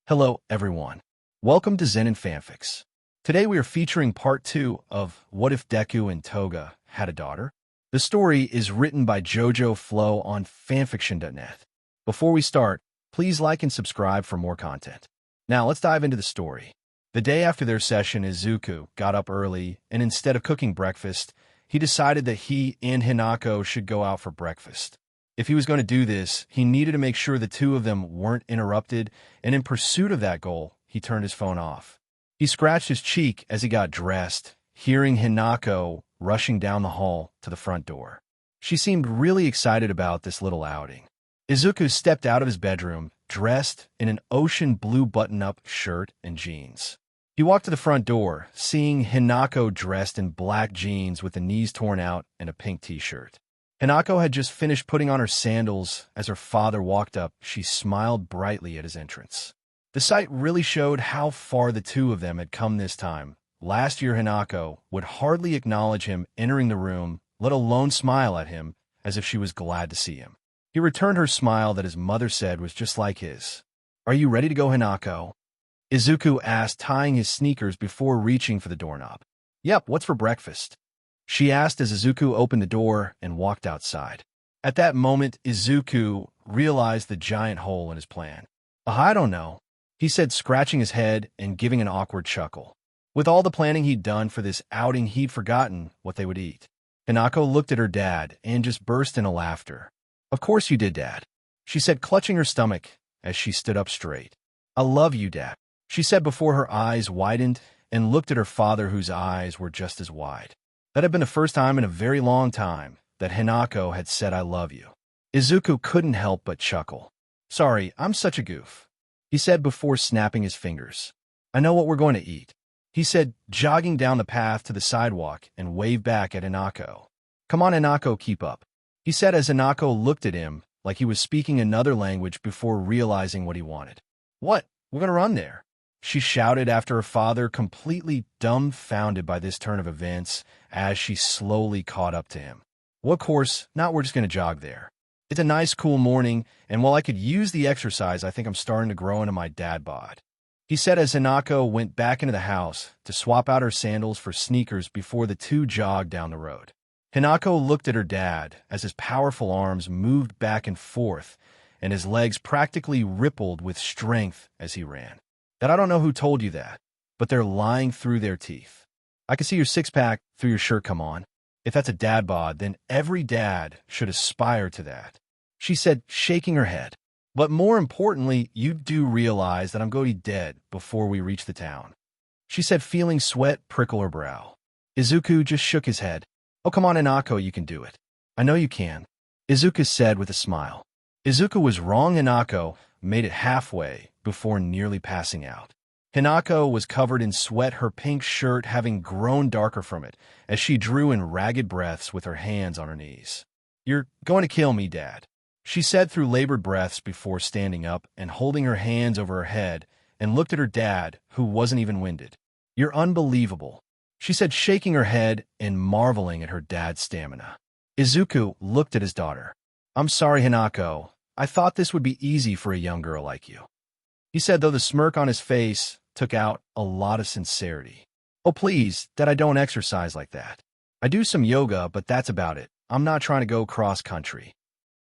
Hello, everyone. Welcome to Zenin Fanfics. Today we are featuring part 2 of What If Deku and Toga Had a Daughter? The story is written by Jojoflow on Fanfiction.net. Before we start, please like and subscribe for more content. Now let's dive into the story. The day after their session, Izuku got up early, and instead of cooking breakfast, he decided that he and Hinako should go out for breakfast. If he was going to do this, he needed to make sure the two of them weren't interrupted, and in pursuit of that goal, he turned his phone off. He scratched his cheek as he got dressed, hearing Hinako rushing down the hall to the front door. She seemed really excited about this little outing. Izuku stepped out of his bedroom, dressed in an ocean blue button-up shirt and jeans. He walked to the front door, seeing Hinako dressed in black jeans with the knees torn out and a pink t-shirt. Hinako had just finished putting on her sandals. As her father walked up, she smiled brightly at his entrance. The sight really showed how far the two of them had come this time. Last year, Hinako would hardly acknowledge him entering the room, let alone smile at him, as if she was glad to see him. He returned her smile that his mother said was just like his. "Are you ready to go, Hinako?" Izuku asked, tying his sneakers before reaching for the doorknob. "Yep, what's for breakfast?" she asked as Izuku opened the door and walked outside. At that moment, Izuku realized the giant hole in his plan. "I don't know," he said, scratching his head and giving an awkward chuckle. With all the planning he'd done for this outing, he'd forgotten what they would eat. Hinako looked at her dad and just burst into laughter. "Of course you did, Dad," she said, clutching her stomach as she stood up straight. "I love you, Dad," she said before her eyes widened and looked at her father, whose eyes were just as wide. That had been the first time in a very long time that Hinako had said "I love you." Izuku couldn't help but chuckle. "Sorry, I'm such a goof," he said before snapping his fingers. "I know what we're going to eat," he said, jogging down the path to the sidewalk and waved back at Hinako. "Come on, Hinako, keep up," he said as Hinako looked at him like he was speaking another language before realizing what he wanted. "What? We're going to run there," she shouted after her father, completely dumbfounded by this turn of events as she slowly caught up to him. "Well, of course, not. We're just going to jog there. It's a nice, cool morning, and while I could use the exercise, I think I'm starting to grow into my dad bod," he said as Hinako went back into the house to swap out her sandals for sneakers before the two jogged down the road. Hinako looked at her dad as his powerful arms moved back and forth, and his legs practically rippled with strength as he ran. "Dad, I don't know who told you that, but they're lying through their teeth. I can see your six-pack through your shirt, come on. If that's a dad bod, then every dad should aspire to that," she said, shaking her head. "But more importantly, you do realize that I'm going to be dead before we reach the town," she said, feeling sweat prickle her brow. Izuku just shook his head. "Oh, come on, Hinako, you can do it." "I know you can," Izuku said with a smile. Izuku was wrong. Hinako made it halfway before nearly passing out. Hinako was covered in sweat, her pink shirt having grown darker from it, as she drew in ragged breaths with her hands on her knees. "You're going to kill me, Dad," she said through labored breaths before standing up and holding her hands over her head and looked at her dad, who wasn't even winded. "You're unbelievable," she said, shaking her head and marveling at her dad's stamina. Izuku looked at his daughter. "I'm sorry, Hinako. I thought this would be easy for a young girl like you," he said, though the smirk on his face took out a lot of sincerity. "Oh, please, Dad, I don't exercise like that. I do some yoga, but that's about it. I'm not trying to go cross-country,"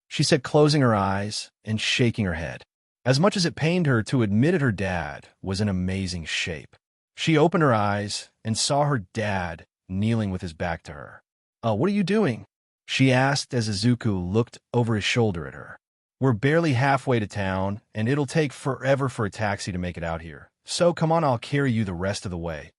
she said, closing her eyes and shaking her head. As much as it pained her to admit it, her dad was in amazing shape. She opened her eyes and saw her dad kneeling with his back to her. What are you doing?" she asked as Izuku looked over his shoulder at her. "We're barely halfway to town, and it'll take forever for a taxi to make it out here. So come on, I'll carry you the rest of the way,"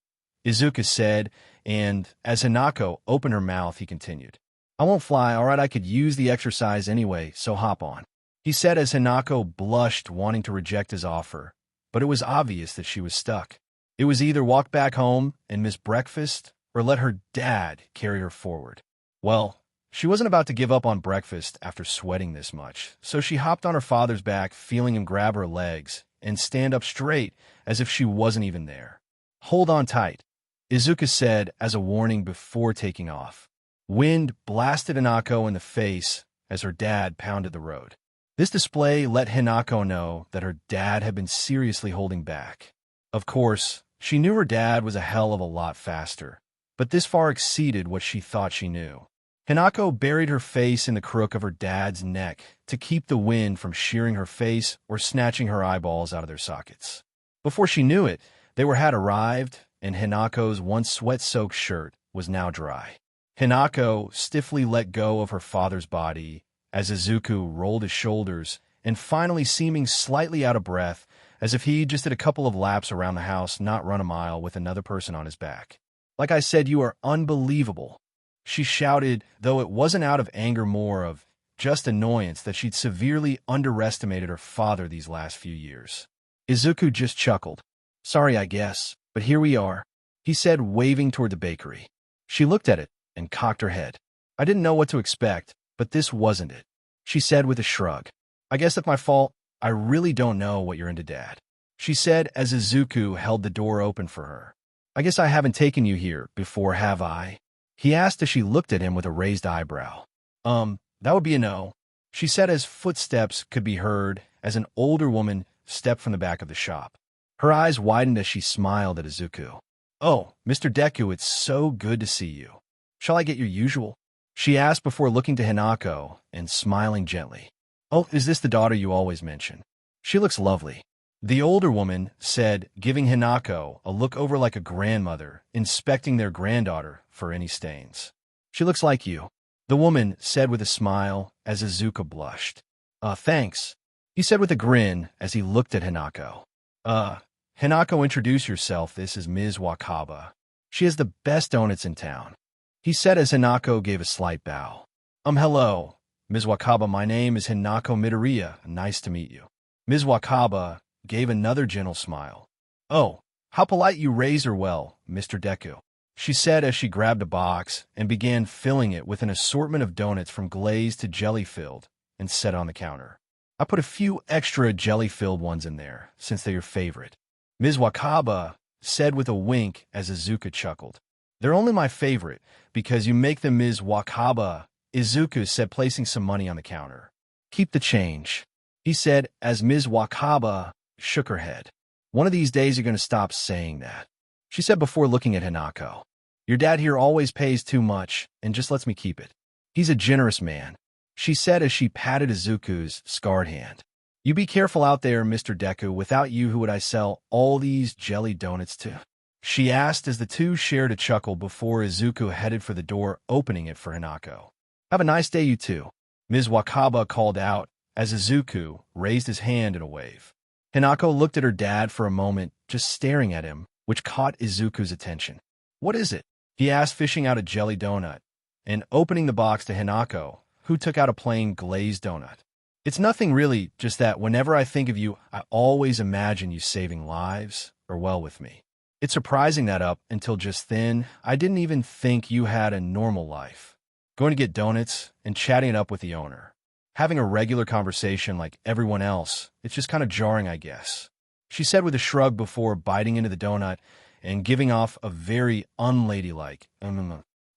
Izuku said, and as Hinako opened her mouth, he continued. "I won't fly, all right? I could use the exercise anyway, so hop on," he said as Hinako blushed, wanting to reject his offer, but it was obvious that she was stuck. It was either walk back home and miss breakfast, or let her dad carry her forward. Well, she wasn't about to give up on breakfast after sweating this much, so she hopped on her father's back, feeling him grab her legs and stand up straight as if she wasn't even there. "Hold on tight," Izuku said as a warning before taking off. Wind blasted Hinako in the face as her dad pounded the road. This display let Hinako know that her dad had been seriously holding back. Of course, she knew her dad was a hell of a lot faster, but this far exceeded what she thought she knew. Hinako buried her face in the crook of her dad's neck to keep the wind from shearing her face or snatching her eyeballs out of their sockets. Before she knew it, had arrived, and Hinako's once sweat-soaked shirt was now dry. Hinako stiffly let go of her father's body as Izuku rolled his shoulders and finally seeming slightly out of breath, as if he just did a couple of laps around the house, not run a mile with another person on his back. "Like I said, you are unbelievable," she shouted, though it wasn't out of anger, more of just annoyance that she'd severely underestimated her father these last few years. Izuku just chuckled. "Sorry, I guess, but here we are," he said, waving toward the bakery. She looked at it and cocked her head. "I didn't know what to expect, but this wasn't it," she said with a shrug. "I guess that's my fault. I really don't know what you're into, Dad," she said as Izuku held the door open for her. "I guess I haven't taken you here before, have I?" he asked as she looked at him with a raised eyebrow. That would be a no," she said as footsteps could be heard as an older woman stepped from the back of the shop. Her eyes widened as she smiled at Izuku. "Oh, Mr. Deku, it's so good to see you. Shall I get your usual?" she asked before looking to Hinako and smiling gently. "Oh, is this the daughter you always mention? She looks lovely," the older woman said, giving Hinako a look over like a grandmother inspecting their granddaughter for any stains. "She looks like you," the woman said with a smile as Izuku blushed. Thanks," he said with a grin as he looked at Hinako. Hinako, introduce yourself. This is Ms. Wakaba. She has the best donuts in town," he said as Hinako gave a slight bow. Hello, Ms. Wakaba. My name is Hinako Midoriya. Nice to meet you." Ms. Wakaba gave another gentle smile. "Oh, how polite you raised her. Well, Mr. Deku," she said as she grabbed a box and began filling it with an assortment of donuts from glazed to jelly-filled and set on the counter. "I put a few extra jelly-filled ones in there, since they're your favorite," Ms. Wakaba said with a wink as Izuku chuckled. "They're only my favorite because you make them, Ms. Wakaba," Izuku said, placing some money on the counter. "Keep the change," he said as Ms. Wakaba shook her head. "One of these days you're going to stop saying that," she said before looking at Hinako. "Your dad here always pays too much and just lets me keep it. He's a generous man," she said as she patted Izuku's scarred hand. "You be careful out there, Mr. Deku. Without you, who would I sell all these jelly donuts to?" she asked as the two shared a chuckle before Izuku headed for the door, opening it for Hinako. "Have a nice day, you two," Ms. Wakaba called out as Izuku raised his hand in a wave. Hinako looked at her dad for a moment, just staring at him, which caught Izuku's attention. "What is it?" he asked, fishing out a jelly donut and opening the box to Hinako, who took out a plain glazed donut. "It's nothing really, just that whenever I think of you, I always imagine you saving lives, or well with me. It's surprising that up until just then, I didn't even think you had a normal life. Going to get donuts and chatting it up with the owner. Having a regular conversation like everyone else, it's just kind of jarring, I guess," she said with a shrug before biting into the donut and giving off a very unladylike,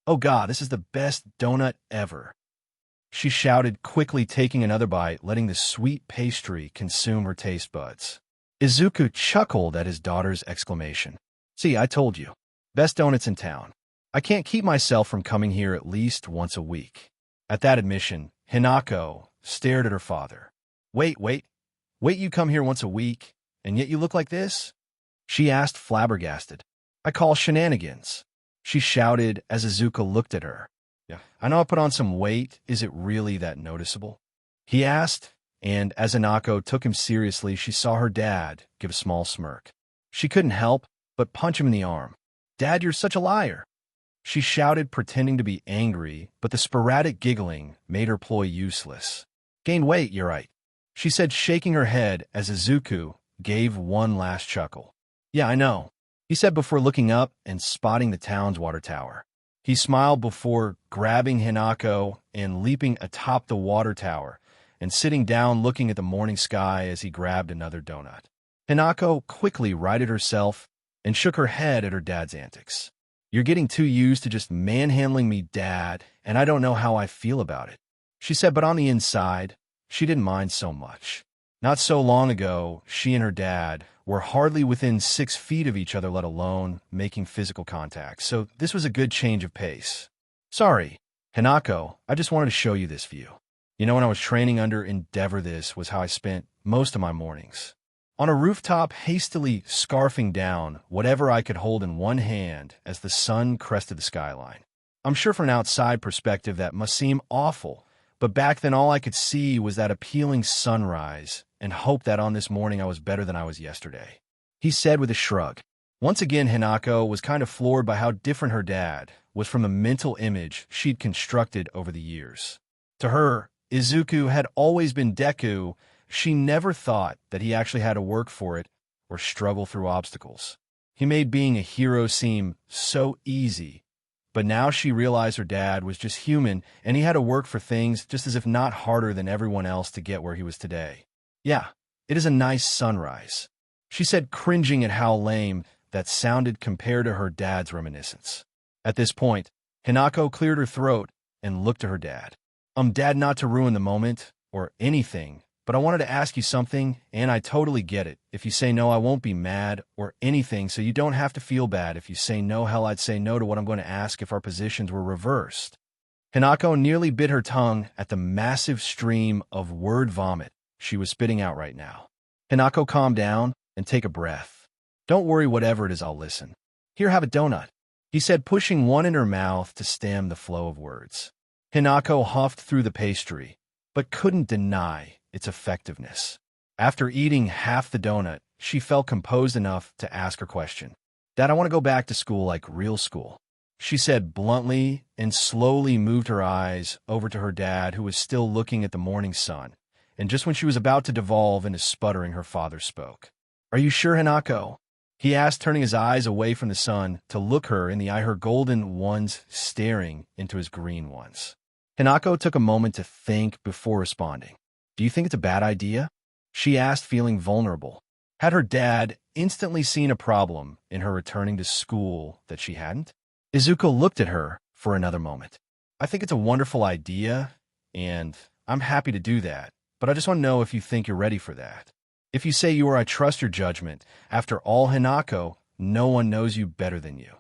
"Oh God, this is the best donut ever," she shouted, quickly taking another bite, letting the sweet pastry consume her taste buds. Izuku chuckled at his daughter's exclamation. "See, I told you. Best donuts in town. I can't keep myself from coming here at least once a week." At that admission, Hinako stared at her father. Wait, you come here once a week, and yet you look like this?" she asked, flabbergasted. "I call shenanigans," she shouted as Izuku looked at her. "Yeah, I know I put on some weight. Is it really that noticeable?" he asked, and as Hinako took him seriously, she saw her dad give a small smirk. She couldn't help but punch him in the arm. "Dad, you're such a liar," she shouted, pretending to be angry, but the sporadic giggling made her ploy useless. "Gained weight, you're right," she said, shaking her head as Izuku gave one last chuckle. "Yeah, I know," he said before looking up and spotting the town's water tower. He smiled before grabbing Hinako and leaping atop the water tower and sitting down looking at the morning sky as he grabbed another donut. Hinako quickly righted herself and shook her head at her dad's antics. "You're getting too used to just manhandling me, Dad, and I don't know how I feel about it," she said, but on the inside, she didn't mind so much. Not so long ago, she and her dad were hardly within 6 feet of each other, let alone making physical contact, so this was a good change of pace. Sorry, Hinako, I just wanted to show you this view. You know, when I was training under Endeavor, this was how I spent most of my mornings. On a rooftop, hastily scarfing down whatever I could hold in one hand as the sun crested the skyline. I'm sure from an outside perspective that must seem awful, but back then all I could see was that appealing sunrise and hope that on this morning I was better than I was yesterday. He said with a shrug. Once again, Hinako was kind of floored by how different her dad was from the mental image she'd constructed over the years. To her, Izuku had always been Deku. She never thought that he actually had to work for it or struggle through obstacles. He made being a hero seem so easy, but now she realized her dad was just human and he had to work for things just as if not harder than everyone else to get where he was today. Yeah, it is a nice sunrise, she said, cringing at how lame that sounded compared to her dad's reminiscence. At this point, Hinako cleared her throat and looked to her dad. Dad, not to ruin the moment or anything, but I wanted to ask you something, and I totally get it. If you say no, I won't be mad or anything, so you don't have to feel bad. If you say no, hell, I'd say no to what I'm going to ask if our positions were reversed. Hinako nearly bit her tongue at the massive stream of word vomit she was spitting out right now. Hinako, calm down and take a breath. Don't worry, whatever it is, I'll listen. Here, have a donut, he said, pushing one in her mouth to stem the flow of words. Hinako huffed through the pastry, but couldn't deny its effectiveness. After eating half the donut, she felt composed enough to ask her question. Dad, I want to go back to school, like real school, she said bluntly, and slowly moved her eyes over to her dad, who was still looking at the morning sun. And just when she was about to devolve into sputtering, her father spoke. Are you sure, Hinako? He asked, turning his eyes away from the sun to look her in the eye, her golden ones staring into his green ones. Hinako took a moment to think before responding. Do you think it's a bad idea? She asked, feeling vulnerable. Had her dad instantly seen a problem in her returning to school that she hadn't? Izuku looked at her for another moment. I think it's a wonderful idea, and I'm happy to do that, but I just want to know if you think you're ready for that. If you say you are, I trust your judgment. After all, Hinako, no one knows you better than you,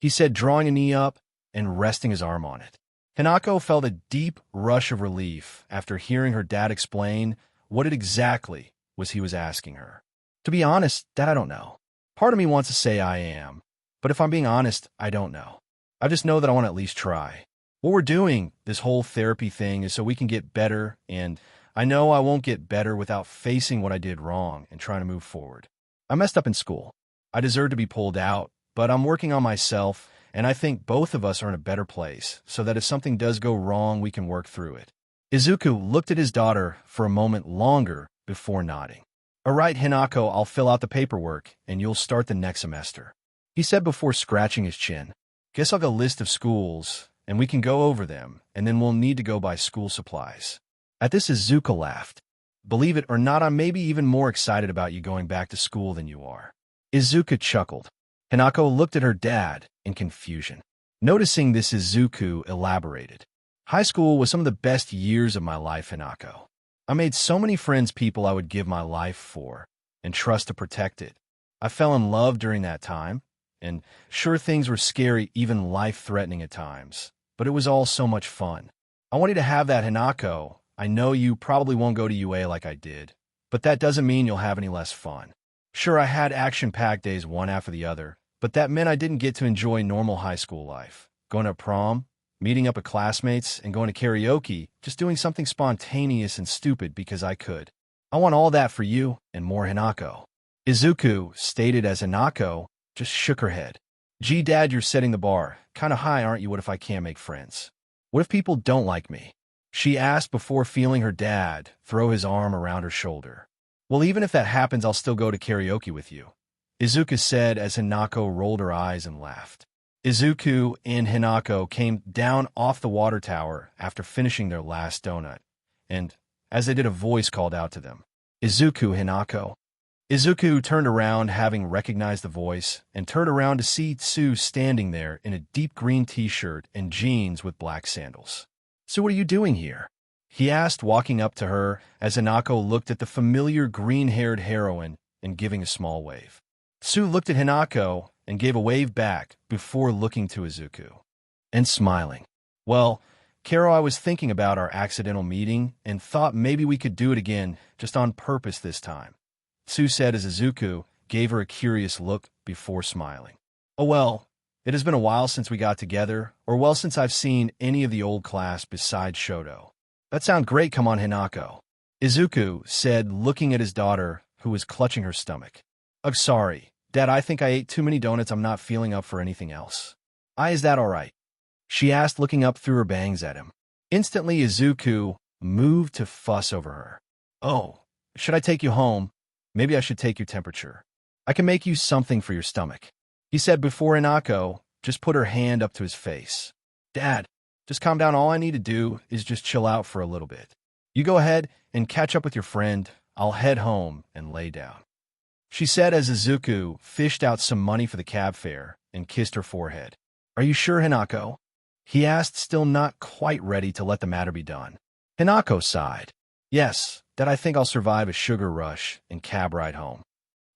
he said, drawing a knee up and resting his arm on it. Hinako felt a deep rush of relief after hearing her dad explain what it exactly was he was asking her. To be honest, Dad, I don't know. Part of me wants to say I am, but if I'm being honest, I don't know. I just know that I want to at least try. What we're doing, this whole therapy thing, is so we can get better, and I know I won't get better without facing what I did wrong and trying to move forward. I messed up in school. I deserve to be pulled out, but I'm working on myself, and I think both of us are in a better place, so that if something does go wrong, we can work through it. Izuku looked at his daughter for a moment longer before nodding. All right, Hinako, I'll fill out the paperwork, and you'll start the next semester, he said before scratching his chin. Guess I'll get a list of schools, and we can go over them, and then we'll need to go buy school supplies. At this, Izuku laughed. Believe it or not, I'm maybe even more excited about you going back to school than you are. Izuku chuckled. Hinako looked at her dad in confusion. Noticing this, Izuku elaborated. High school was some of the best years of my life, Hinako. I made so many friends, people I would give my life for and trust to protect it. I fell in love during that time, and sure, things were scary, even life-threatening at times, but it was all so much fun. I want you to have that, Hinako. I know you probably won't go to UA like I did, but that doesn't mean you'll have any less fun. Sure, I had action-packed days one after the other, but that meant I didn't get to enjoy normal high school life. Going to prom, meeting up with classmates, and going to karaoke, just doing something spontaneous and stupid because I could. I want all that for you and more, Hinako. Izuku stated as Hinako just shook her head. Gee, Dad, you're setting the bar kinda high, aren't you? What if I can't make friends? What if people don't like me? She asked before feeling her dad throw his arm around her shoulder. Well, even if that happens, I'll still go to karaoke with you, Izuku said as Hinako rolled her eyes and laughed. Izuku and Hinako came down off the water tower after finishing their last donut, and as they did, a voice called out to them. Izuku, Hinako. Izuku turned around, having recognized the voice, and turned around to see Tsu standing there in a deep green t-shirt and jeans with black sandals. So what are you doing here? he asked, walking up to her as Hinako looked at the familiar green-haired heroine and giving a small wave. Tsu looked at Hinako and gave a wave back before looking to Izuku and smiling. Well, Karo, I was thinking about our accidental meeting and thought maybe we could do it again, just on purpose this time, Tsu said as Izuku gave her a curious look before smiling. Oh well, it has been a while since we got together, or well since I've seen any of the old class besides Shoto. That sounds great, come on Hinako, Izuku said, looking at his daughter, who was clutching her stomach. Ugh, sorry, Dad, I think I ate too many donuts, I'm not feeling up for anything else. Is that alright? She asked, looking up through her bangs at him. Instantly, Izuku moved to fuss over her. Oh, should I take you home? Maybe I should take your temperature. I can make you something for your stomach, he said before Hinako just put her hand up to his face. Dad, just calm down. All I need to do is just chill out for a little bit. You go ahead and catch up with your friend. I'll head home and lay down, she said as Izuku fished out some money for the cab fare and kissed her forehead. Are you sure, Hinako? He asked, still not quite ready to let the matter be done. Hinako sighed. Yes, Dad, I think I'll survive a sugar rush and cab ride home,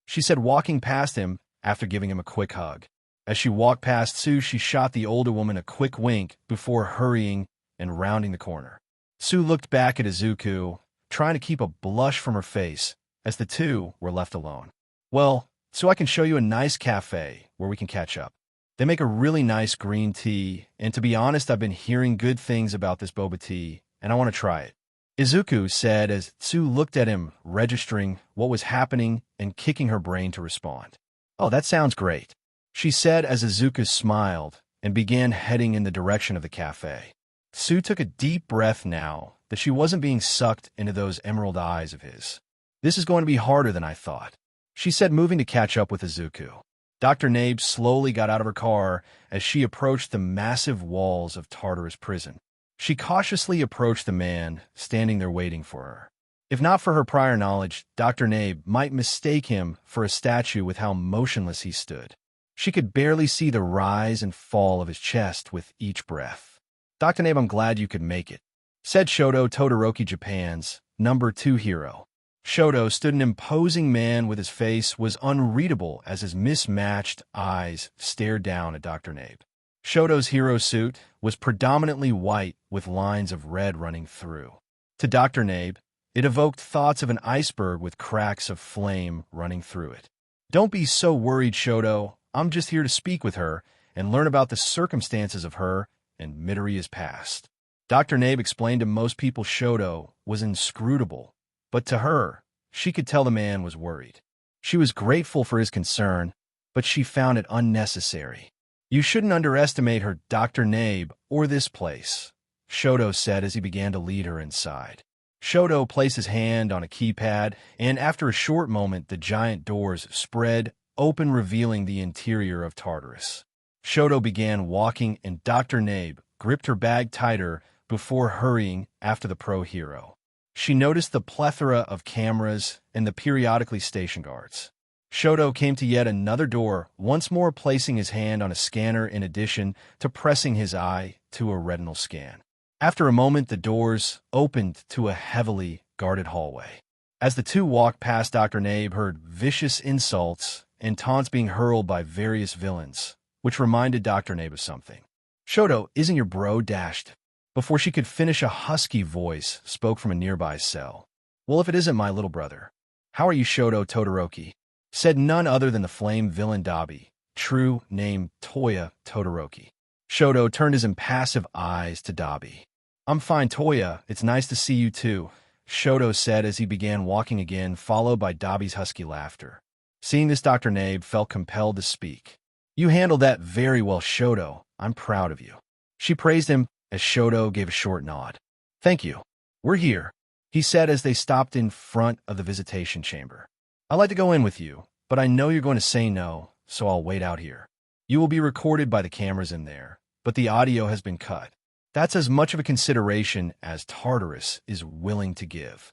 she said, walking past him after giving him a quick hug. As she walked past Tsu, she shot the older woman a quick wink before hurrying and rounding the corner. Tsu looked back at Izuku, trying to keep a blush from her face as the two were left alone. Well, so I can show you a nice cafe where we can catch up. They make a really nice green tea, and to be honest, I've been hearing good things about this boba tea, and I want to try it, Izuku said as Tsu looked at him, registering what was happening and kicking her brain to respond. Oh, that sounds great, she said as Izuku smiled and began heading in the direction of the cafe. Tsu took a deep breath now that she wasn't being sucked into those emerald eyes of his. This is going to be harder than I thought, she said, moving to catch up with Izuku. Dr. Nabe slowly got out of her car as she approached the massive walls of Tartarus prison. She cautiously approached the man standing there waiting for her. If not for her prior knowledge, Dr. Nabe might mistake him for a statue with how motionless he stood. She could barely see the rise and fall of his chest with each breath. Dr. Nabe, I'm glad you could make it, said Shoto, Todoroki Japan's #2 hero. Shoto stood, an imposing man with his face was unreadable as his mismatched eyes stared down at Dr. Nabe. Shoto's hero suit was predominantly white with lines of red running through. To Dr. Nabe, it evoked thoughts of an iceberg with cracks of flame running through it. Don't be so worried, Shoto. I'm just here to speak with her and learn about the circumstances of her and Midoriya's past. Dr. Nabe explained to most people Shoto was inscrutable, but to her, she could tell the man was worried. She was grateful for his concern, but she found it unnecessary. You shouldn't underestimate her, Dr. Nabe, or this place, Shoto said as he began to lead her inside. Shoto placed his hand on a keypad, and after a short moment, the giant doors spread open, revealing the interior of Tartarus. Shoto began walking, and Dr. Nabe gripped her bag tighter before hurrying after the pro hero. She noticed the plethora of cameras and the periodically stationed guards. Shoto came to yet another door, once more placing his hand on a scanner in addition to pressing his eye to a retinal scan. After a moment, the doors opened to a heavily guarded hallway. As the two walked past, Dr. Nabe heard vicious insults and taunts being hurled by various villains, which reminded Dr. Nabe of something. Shoto, isn't your bro dashed? Before she could finish, a husky voice spoke from a nearby cell. Well, if it isn't my little brother. How are you, Shoto Todoroki? Said none other than the flame villain Dabi, true name Toya Todoroki. Shoto turned his impassive eyes to Dabi. I'm fine, Toya. It's nice to see you too, Shoto said as he began walking again, followed by Dabi's husky laughter. Seeing this, Dr. Nabe felt compelled to speak. You handled that very well, Shoto. I'm proud of you. She praised him as Shoto gave a short nod. Thank you. We're here, he said as they stopped in front of the visitation chamber. I'd like to go in with you, but I know you're going to say no, so I'll wait out here. You will be recorded by the cameras in there, but the audio has been cut. That's as much of a consideration as Tartarus is willing to give,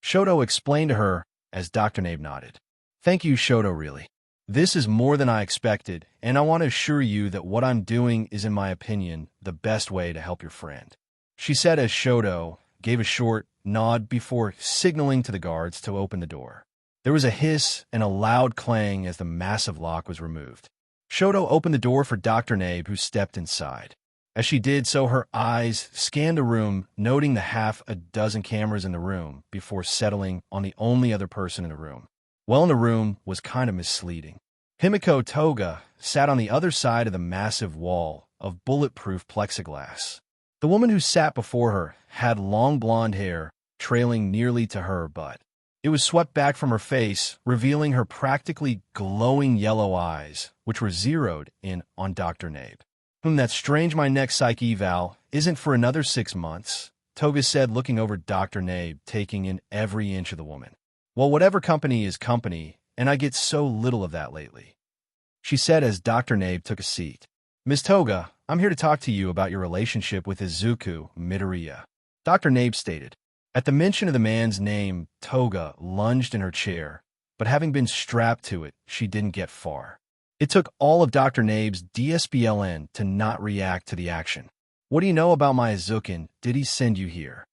Shoto explained to her as Dr. Nabe nodded. Thank you, Shoto, really. This is more than I expected, and I want to assure you that what I'm doing is, in my opinion, the best way to help your friend, she said as Shoto gave a short nod before signaling to the guards to open the door. There was a hiss and a loud clang as the massive lock was removed. Shoto opened the door for Dr. Nabe, who stepped inside. As she did so, her eyes scanned the room, noting the half a dozen cameras in the room before settling on the only other person in the room. Well, in the room was kind of misleading. Himiko Toga sat on the other side of the massive wall of bulletproof plexiglass. The woman who sat before her had long blonde hair trailing nearly to her butt. It was swept back from her face, revealing her practically glowing yellow eyes, which were zeroed in on Dr. Nabe. That's strange my next psych eval isn't for another 6 months, Toga said, looking over Dr. Nabe, taking in every inch of the woman. Well, whatever company is company, and I get so little of that lately, she said as Dr. Nabe took a seat. Ms. Toga, I'm here to talk to you about your relationship with Izuku Midoriya, Dr. Nabe stated. At the mention of the man's name, Toga lunged in her chair, but having been strapped to it, she didn't get far. It took all of Dr. Nabe's DSBLN to not react to the action. What do you know about my Izukin? Did he send you here?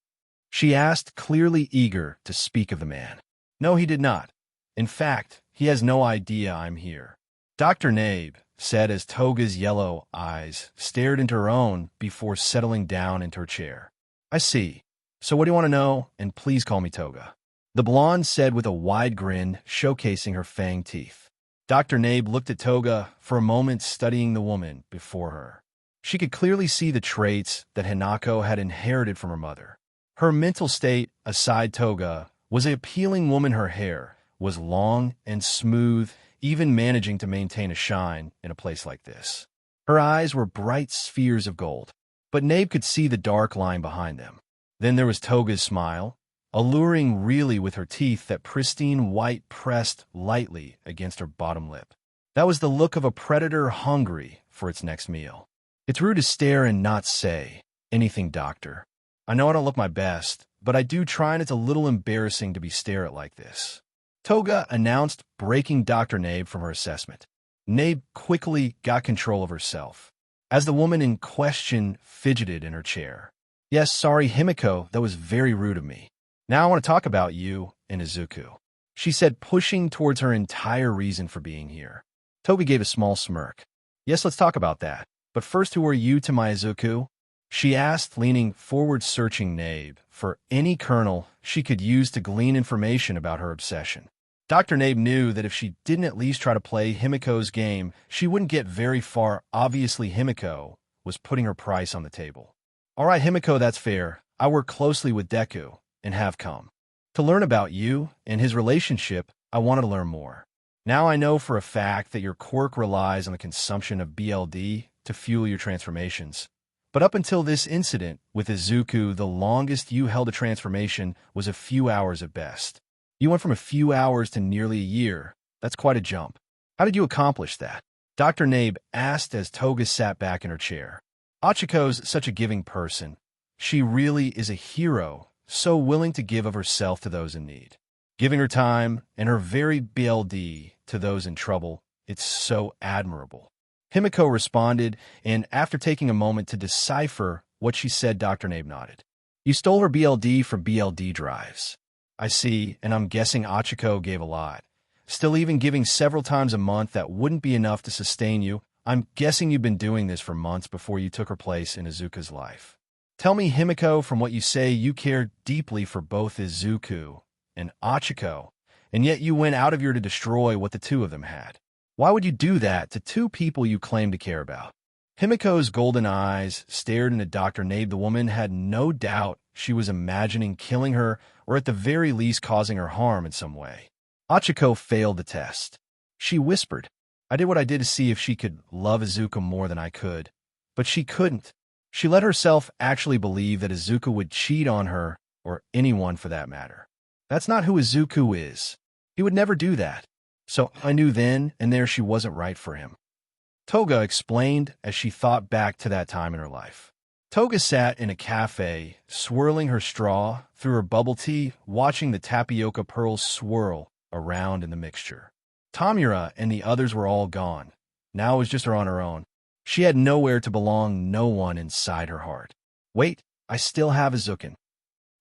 She asked, clearly eager to speak of the man. No, he did not. In fact, he has no idea I'm here, Dr. Nabe said as Toga's yellow eyes stared into her own before settling down into her chair. I see. So what do you want to know? And please call me Toga, the blonde said with a wide grin showcasing her fanged teeth. Dr. Nabe looked at Toga for a moment, studying the woman before her. She could clearly see the traits that Hinako had inherited from her mother. Her mental state, aside Toga, was an appealing woman. Her hair was long and smooth, even managing to maintain a shine in a place like this. Her eyes were bright spheres of gold, but Nabe could see the dark line behind them. Then there was Toga's smile, alluring really, with her teeth that pristine white pressed lightly against her bottom lip. That was the look of a predator hungry for its next meal. It's rude to stare and not say anything, doctor. I know I don't look my best, but I do try, and it's a little embarrassing to be stared at like this, Toga announced, breaking Dr. Nabe from her assessment. Nabe quickly got control of herself, as the woman in question fidgeted in her chair. Yes, sorry, Himiko, that was very rude of me. Now I want to talk about you and Izuku, she said, pushing towards her entire reason for being here. Toga gave a small smirk. Yes, let's talk about that. But first, who are you to my Izuku? She asked, leaning forward, searching Nabe for any kernel she could use to glean information about her obsession. Dr. Nabe knew that if she didn't at least try to play Himiko's game, she wouldn't get very far. Obviously, Himiko was putting her price on the table. All right, Himiko, that's fair. I work closely with Deku and have come to learn about you and his relationship. I wanted to learn more. Now I know for a fact that your quirk relies on the consumption of BLD to fuel your transformations. But up until this incident with Izuku, the longest you held a transformation was a few hours at best. You went from a few hours to nearly a year. That's quite a jump. How did you accomplish that? Dr. Nabe asked as Toga sat back in her chair. Achiko's such a giving person. She really is a hero, so willing to give of herself to those in need. Giving her time and her very BLD to those in trouble, it's so admirable. Himiko responded, and after taking a moment to decipher what she said, Dr. Nabe nodded. You stole her BLD for BLD drives. I see, and I'm guessing Achiko gave a lot. Still, even giving several times a month, that wouldn't be enough to sustain you. I'm guessing you've been doing this for months before you took her place in Izuku's life. Tell me, Himiko, from what you say, you care deeply for both Izuku and Achiko, and yet you went out of your to destroy what the two of them had. Why would you do that to two people you claim to care about? Himiko's golden eyes stared into Dr. Nabe. The woman had no doubt she was imagining killing her, or at the very least causing her harm in some way. Achiko failed the test. She whispered, I did what I did to see if she could love Izuku more than I could, but she couldn't. She let herself actually believe that Izuku would cheat on her, or anyone for that matter. That's not who Izuku is. He would never do that. So I knew then and there she wasn't right for him. Toga explained as she thought back to that time in her life. Toga sat in a cafe, swirling her straw through her bubble tea, watching the tapioca pearls swirl around in the mixture. Tamura and the others were all gone. Now it was just her on her own. She had nowhere to belong, no one inside her heart. Wait, I still have Izukin.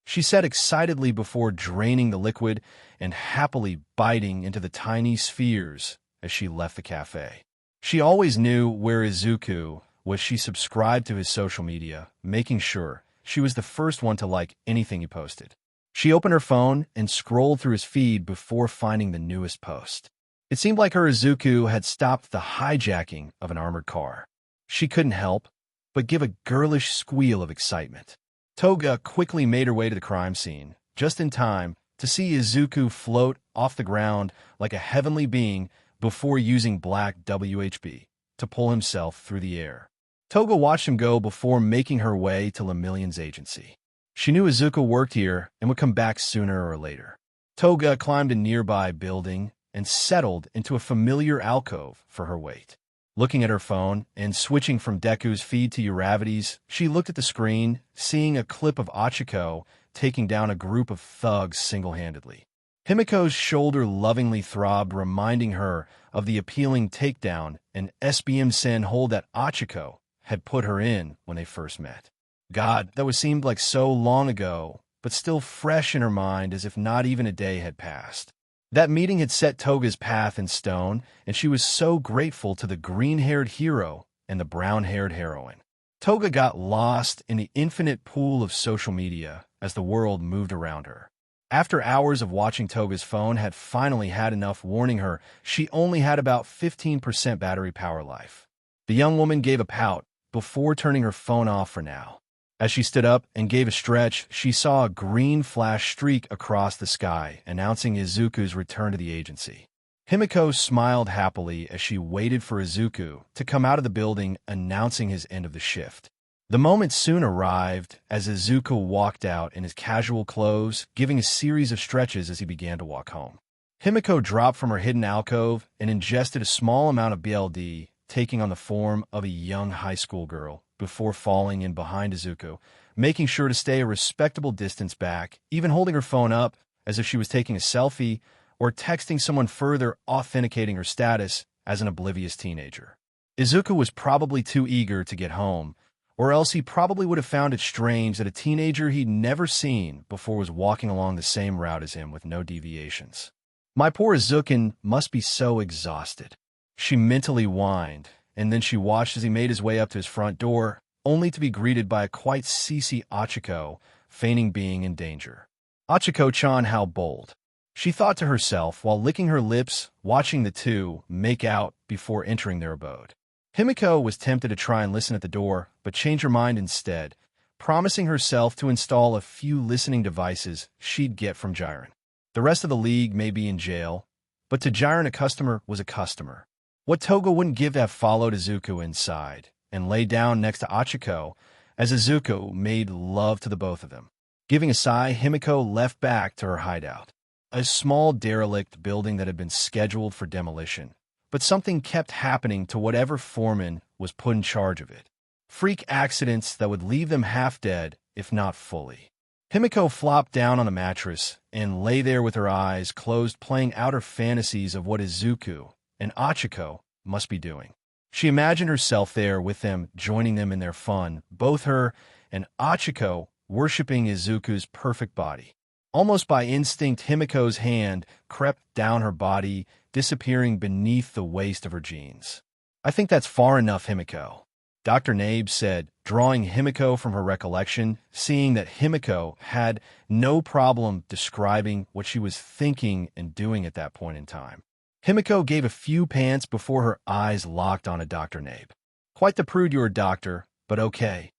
she said excitedly before draining the liquid and happily biting into the tiny spheres as she left the cafe. She always knew where Izuku was. She subscribed to his social media, making sure she was the first one to like anything he posted. She opened her phone and scrolled through his feed before finding the newest post. It seemed like her Izuku had stopped the hijacking of an armored car. She couldn't help but give a girlish squeal of excitement. Toga quickly made her way to the crime scene, just in time to see Izuku float off the ground like a heavenly being before using black WHB to pull himself through the air. Toga watched him go before making her way to Lemillion's agency. She knew Izuku worked here and would come back sooner or later. Toga climbed a nearby building and settled into a familiar alcove for her wait. Looking at her phone and switching from Deku's feed to Uravity's, she looked at the screen, seeing a clip of Achiko taking down a group of thugs single-handedly. Himiko's shoulder lovingly throbbed, reminding her of the appealing takedown and SBM-sen hold that Achiko had put her in when they first met. God, that seemed like so long ago, but still fresh in her mind as if not even a day had passed. That meeting had set Toga's path in stone, and she was so grateful to the green-haired hero and the brown-haired heroine. Toga got lost in the infinite pool of social media as the world moved around her. After hours of watching, Toga's phone had finally had enough, warning her she only had about 15% battery power life. The young woman gave a pout before turning her phone off for now. As she stood up and gave a stretch, she saw a green flash streak across the sky, announcing Izuku's return to the agency. Himiko smiled happily as she waited for Izuku to come out of the building, announcing his end of the shift. The moment soon arrived as Izuku walked out in his casual clothes, giving a series of stretches as he began to walk home. Himiko dropped from her hidden alcove and ingested a small amount of BLD, taking on the form of a young high school girl, before falling in behind Izuku, making sure to stay a respectable distance back, even holding her phone up as if she was taking a selfie or texting someone, further authenticating her status as an oblivious teenager. Izuku was probably too eager to get home, or else he probably would have found it strange that a teenager he'd never seen before was walking along the same route as him with no deviations. My poor Izuku must be so exhausted, she mentally whined, and then she watched as he made his way up to his front door, only to be greeted by a quite ceasy Achiko, feigning being in danger. Achiko-chan, how bold, she thought to herself while licking her lips, watching the two make out before entering their abode. Himiko was tempted to try and listen at the door, but changed her mind instead, promising herself to install a few listening devices she'd get from Jiren. The rest of the league may be in jail, but to Jiren a customer was a customer. What Toga wouldn't give to have followed Izuku inside and lay down next to Achiko as Izuku made love to the both of them. Giving a sigh, Himiko left back to her hideout, a small derelict building that had been scheduled for demolition. But something kept happening to whatever foreman was put in charge of it. Freak accidents that would leave them half dead, if not fully. Himiko flopped down on the mattress and lay there with her eyes closed, playing out her fantasies of what Izuku and Achiko must be doing. She imagined herself there with them, joining them in their fun, both her and Achiko worshipping Izuku's perfect body. Almost by instinct, Himiko's hand crept down her body, disappearing beneath the waist of her jeans. I think that's far enough, Himiko, Dr. Nabe said, drawing Himiko from her recollection, seeing that Himiko had no problem describing what she was thinking and doing at that point in time. Himiko gave a few pants before her eyes locked on a Dr. Nabe. Quite the prude you are, doctor, but okay,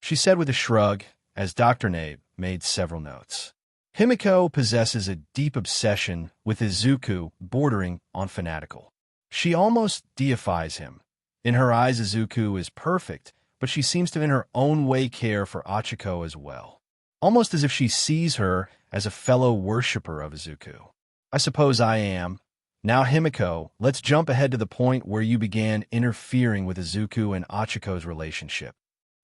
she said with a shrug as Dr. Nabe made several notes. Himiko possesses a deep obsession with Izuku, bordering on fanatical. She almost deifies him. In her eyes, Izuku is perfect, but she seems to in her own way care for Achiko as well, almost as if she sees her as a fellow worshipper of Izuku. I suppose I am. Now, Himiko, let's jump ahead to the point where you began interfering with Izuku and Achiko's relationship.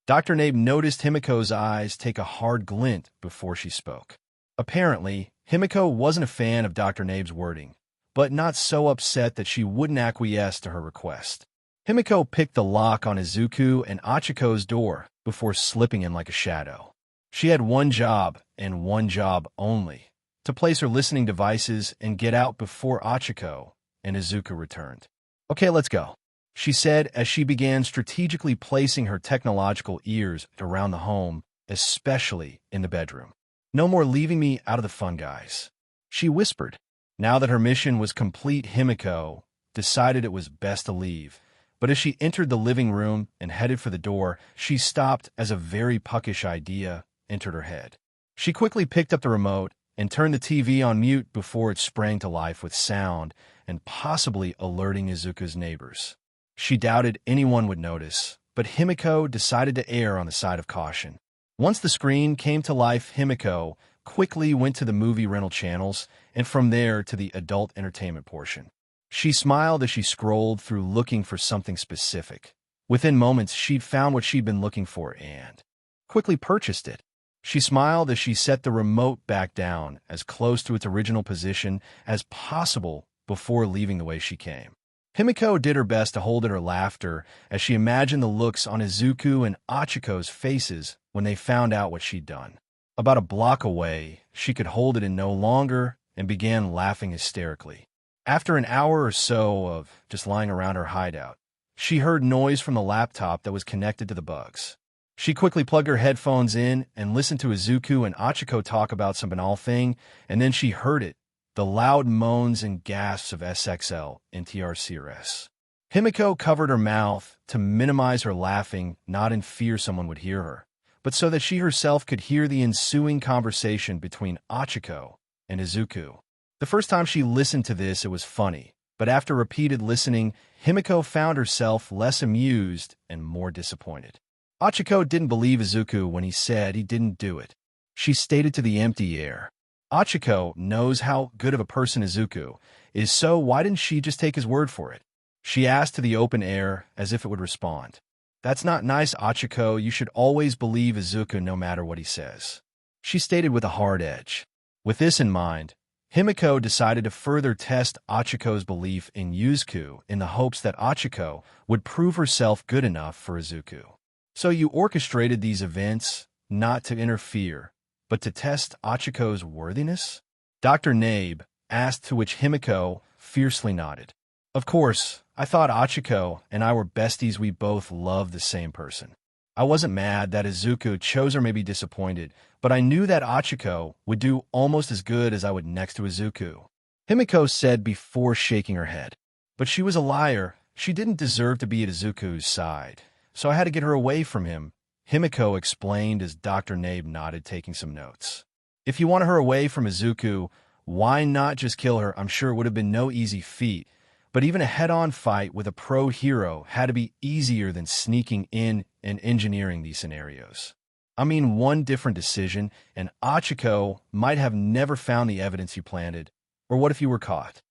Dr. Nabe noticed Himiko's eyes take a hard glint before she spoke. Apparently, Himiko wasn't a fan of Dr. Nabe's wording, but not so upset that she wouldn't acquiesce to her request. Himiko picked the lock on Izuku and Achiko's door before slipping in like a shadow. She had one job, and one job only, to place her listening devices and get out before Achiko and Izuku returned. "Okay, let's go," she said as she began strategically placing her technological ears around the home, especially in the bedroom. "No more leaving me out of the fun, guys," she whispered. Now that her mission was complete, Himiko decided it was best to leave. But as she entered the living room and headed for the door, she stopped as a very puckish idea entered her head. She quickly picked up the remote and turned the TV on mute before it sprang to life with sound and possibly alerting Izuku's neighbors. She doubted anyone would notice, but Himiko decided to err on the side of caution. Once the screen came to life, Himiko quickly went to the movie rental channels and from there to the adult entertainment portion. She smiled as she scrolled through looking for something specific. Within moments, she'd found what she'd been looking for and quickly purchased it. She smiled as she set the remote back down as close to its original position as possible before leaving the way she came. Himiko did her best to hold in her laughter as she imagined the looks on Izuku and Achiko's faces when they found out what she'd done. About a block away, she could hold it in no longer and began laughing hysterically. After an hour or so of just lying around her hideout, she heard noise from the laptop that was connected to the bugs. She quickly plugged her headphones in and listened to Izuku and Achiko talk about some banal thing, and then she heard it, the loud moans and gasps of SXL and TRCRS. Himiko covered her mouth to minimize her laughing, not in fear someone would hear her, but so that she herself could hear the ensuing conversation between Achiko and Izuku. The first time she listened to this, it was funny, but after repeated listening, Himiko found herself less amused and more disappointed. Achiko didn't believe Izuku when he said he didn't do it. She stated to the empty air. Achiko knows how good of a person Izuku is, so why didn't she just take his word for it? She asked to the open air as if it would respond. "That's not nice, Achiko. You should always believe Izuku no matter what he says," she stated with a hard edge. With this in mind, Himiko decided to further test Achiko's belief in Izuku in the hopes that Achiko would prove herself good enough for Izuku. "So you orchestrated these events, not to interfere, but to test Achiko's worthiness?" Dr. Nabe asked, to which Himiko fiercely nodded. "Of course, I thought Achiko and I were besties. We both loved the same person. I wasn't mad that Izuku chose her, maybe disappointed, but I knew that Achiko would do almost as good as I would next to Izuku," Himiko said before shaking her head. "But she was a liar. She didn't deserve to be at Izuku's side, so I had to get her away from him," Himiko explained as Dr. Nabe nodded, taking some notes. "If you want her away from Izuku, why not just kill her? I'm sure it would have been no easy feat, but even a head-on fight with a pro hero had to be easier than sneaking in and engineering these scenarios. I mean, one different decision, and Achiko might have never found the evidence you planted. Or what if you were caught?"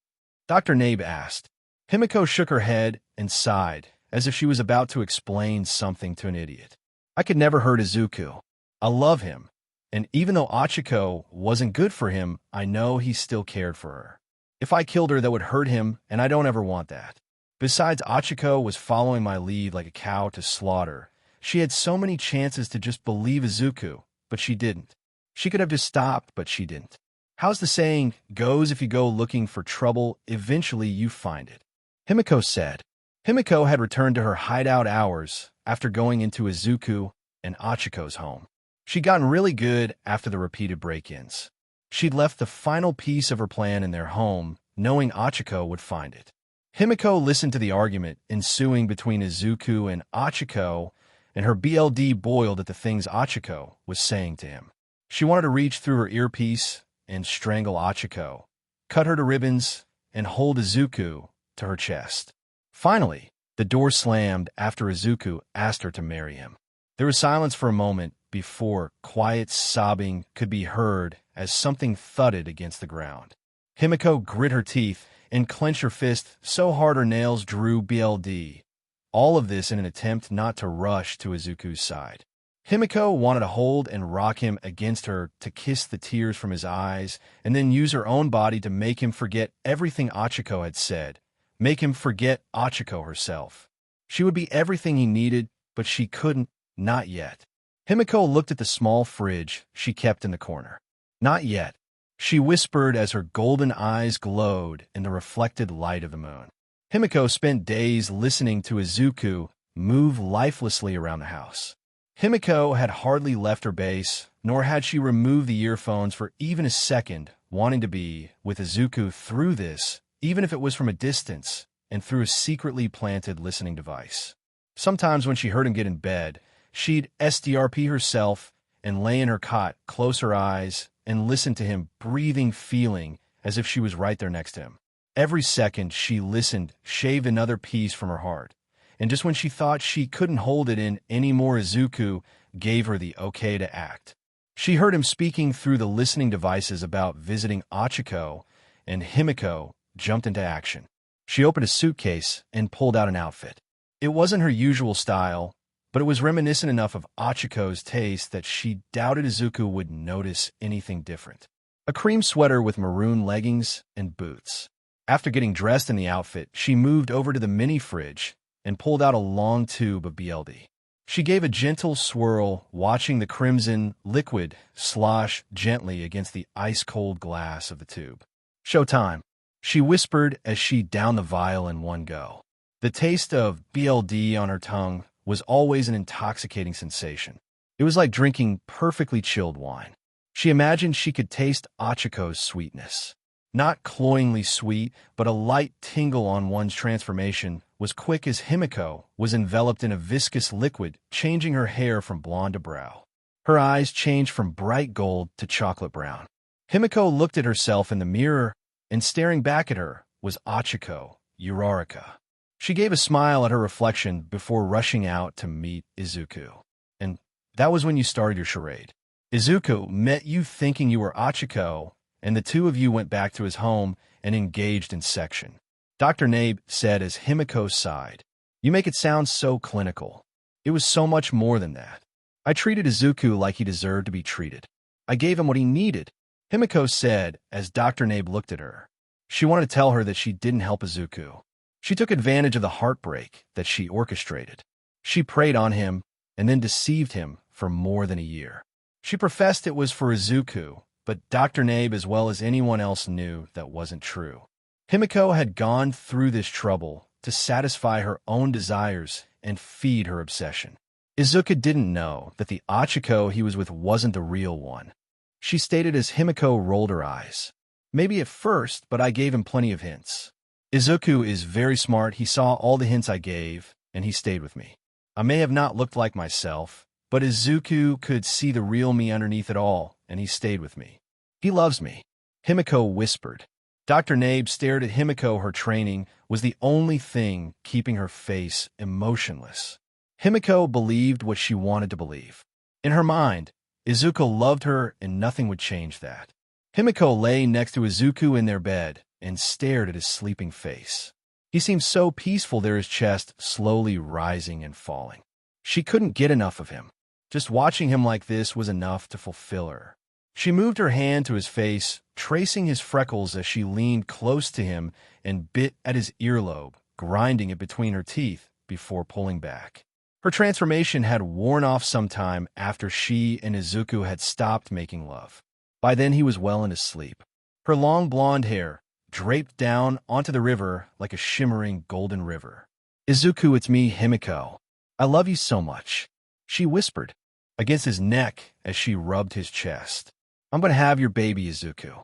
Dr. Nabe asked. Himiko shook her head and sighed, as if she was about to explain something to an idiot. "I could never hurt Izuku. I love him, and even though Achiko wasn't good for him, I know he still cared for her. If I killed her, that would hurt him, and I don't ever want that. Besides, Achiko was following my lead like a cow to slaughter. She had so many chances to just believe Izuku, but she didn't. She could have just stopped, but she didn't. How's the saying goes, if you go looking for trouble, eventually you find it," Himiko said. Himiko had returned to her hideout hours after going into Izuku and Achiko's home. She'd gotten really good after the repeated break-ins. She'd left the final piece of her plan in their home, knowing Achiko would find it. Himiko listened to the argument ensuing between Izuku and Achiko, and her BLD boiled at the things Achiko was saying to him. She wanted to reach through her earpiece and strangle Achiko, cut her to ribbons, and hold Izuku to her chest. Finally, the door slammed after Izuku asked her to marry him. There was silence for a moment before quiet sobbing could be heard as something thudded against the ground. Himiko grit her teeth and clenched her fist so hard her nails drew BLD. All of this in an attempt not to rush to Izuku's side. Himiko wanted to hold and rock him against her to kiss the tears from his eyes and then use her own body to make him forget everything Achiko had said, make him forget Achiko herself. She would be everything he needed, but she couldn't, not yet. Himiko looked at the small fridge she kept in the corner. Not yet, she whispered as her golden eyes glowed in the reflected light of the moon. Himiko spent days listening to Izuku move lifelessly around the house. Himiko had hardly left her base, nor had she removed the earphones for even a second, wanting to be with Izuku through this, even if it was from a distance, and through a secretly planted listening device. Sometimes when she heard him get in bed, she'd SDRP herself and lay in her cot, close her eyes, and listen to him breathing, feeling as if she was right there next to him. Every second she listened shaved another piece from her heart, and just when she thought she couldn't hold it in anymore, Izuku gave her the okay to act. She heard him speaking through the listening devices about visiting Achiko, and Himiko jumped into action. She opened a suitcase and pulled out an outfit. It wasn't her usual style, but it was reminiscent enough of Achiko's taste that she doubted Izuku would notice anything different. A cream sweater with maroon leggings and boots. After getting dressed in the outfit, she moved over to the mini fridge and pulled out a long tube of BLD. She gave a gentle swirl, watching the crimson liquid slosh gently against the ice-cold glass of the tube. "Showtime," she whispered as she downed the vial in one go. The taste of BLD on her tongue was always an intoxicating sensation. It was like drinking perfectly chilled wine. She imagined she could taste Achiko's sweetness. Not cloyingly sweet, but a light tingle on one's transformation was quick as Himiko was enveloped in a viscous liquid, changing her hair from blonde to brown. Her eyes changed from bright gold to chocolate brown. Himiko looked at herself in the mirror, and staring back at her was Achiko, Uraraka. She gave a smile at her reflection before rushing out to meet Izuku. "And that was when you started your charade. Izuku met you thinking you were Achiko, and the two of you went back to his home and engaged in section," Dr. Nabe said as Himiko sighed. "You make it sound so clinical. It was so much more than that. I treated Izuku like he deserved to be treated. I gave him what he needed," Himiko said as Dr. Nabe looked at her. She wanted to tell her that she didn't help Izuku. She took advantage of the heartbreak that she orchestrated. She preyed on him and then deceived him for more than a year. She professed it was for Izuku, but Dr. Nabe as well as anyone else knew that wasn't true. Himiko had gone through this trouble to satisfy her own desires and feed her obsession. Izuku didn't know that the Achiko he was with wasn't the real one. She stated as Himiko rolled her eyes. "Maybe at first, but I gave him plenty of hints. Izuku is very smart. He saw all the hints I gave, and he stayed with me. I may have not looked like myself, but Izuku could see the real me underneath it all, and he stayed with me. He loves me," Himiko whispered. Dr. Nabe stared at Himiko. Her training was the only thing keeping her face emotionless. Himiko believed what she wanted to believe. In her mind, Izuku loved her and nothing would change that. Himiko lay next to Izuku in their bed and stared at his sleeping face. He seemed so peaceful there, his chest slowly rising and falling. She couldn't get enough of him. Just watching him like this was enough to fulfill her. She moved her hand to his face, tracing his freckles as she leaned close to him and bit at his earlobe, grinding it between her teeth before pulling back. Her transformation had worn off sometime after she and Izuku had stopped making love. By then he was well into sleep. Her long blonde hair draped down onto the river like a shimmering golden river. "Izuku, it's me, Himiko. I love you so much," she whispered against his neck as she rubbed his chest. "I'm going to have your baby, Izuku,"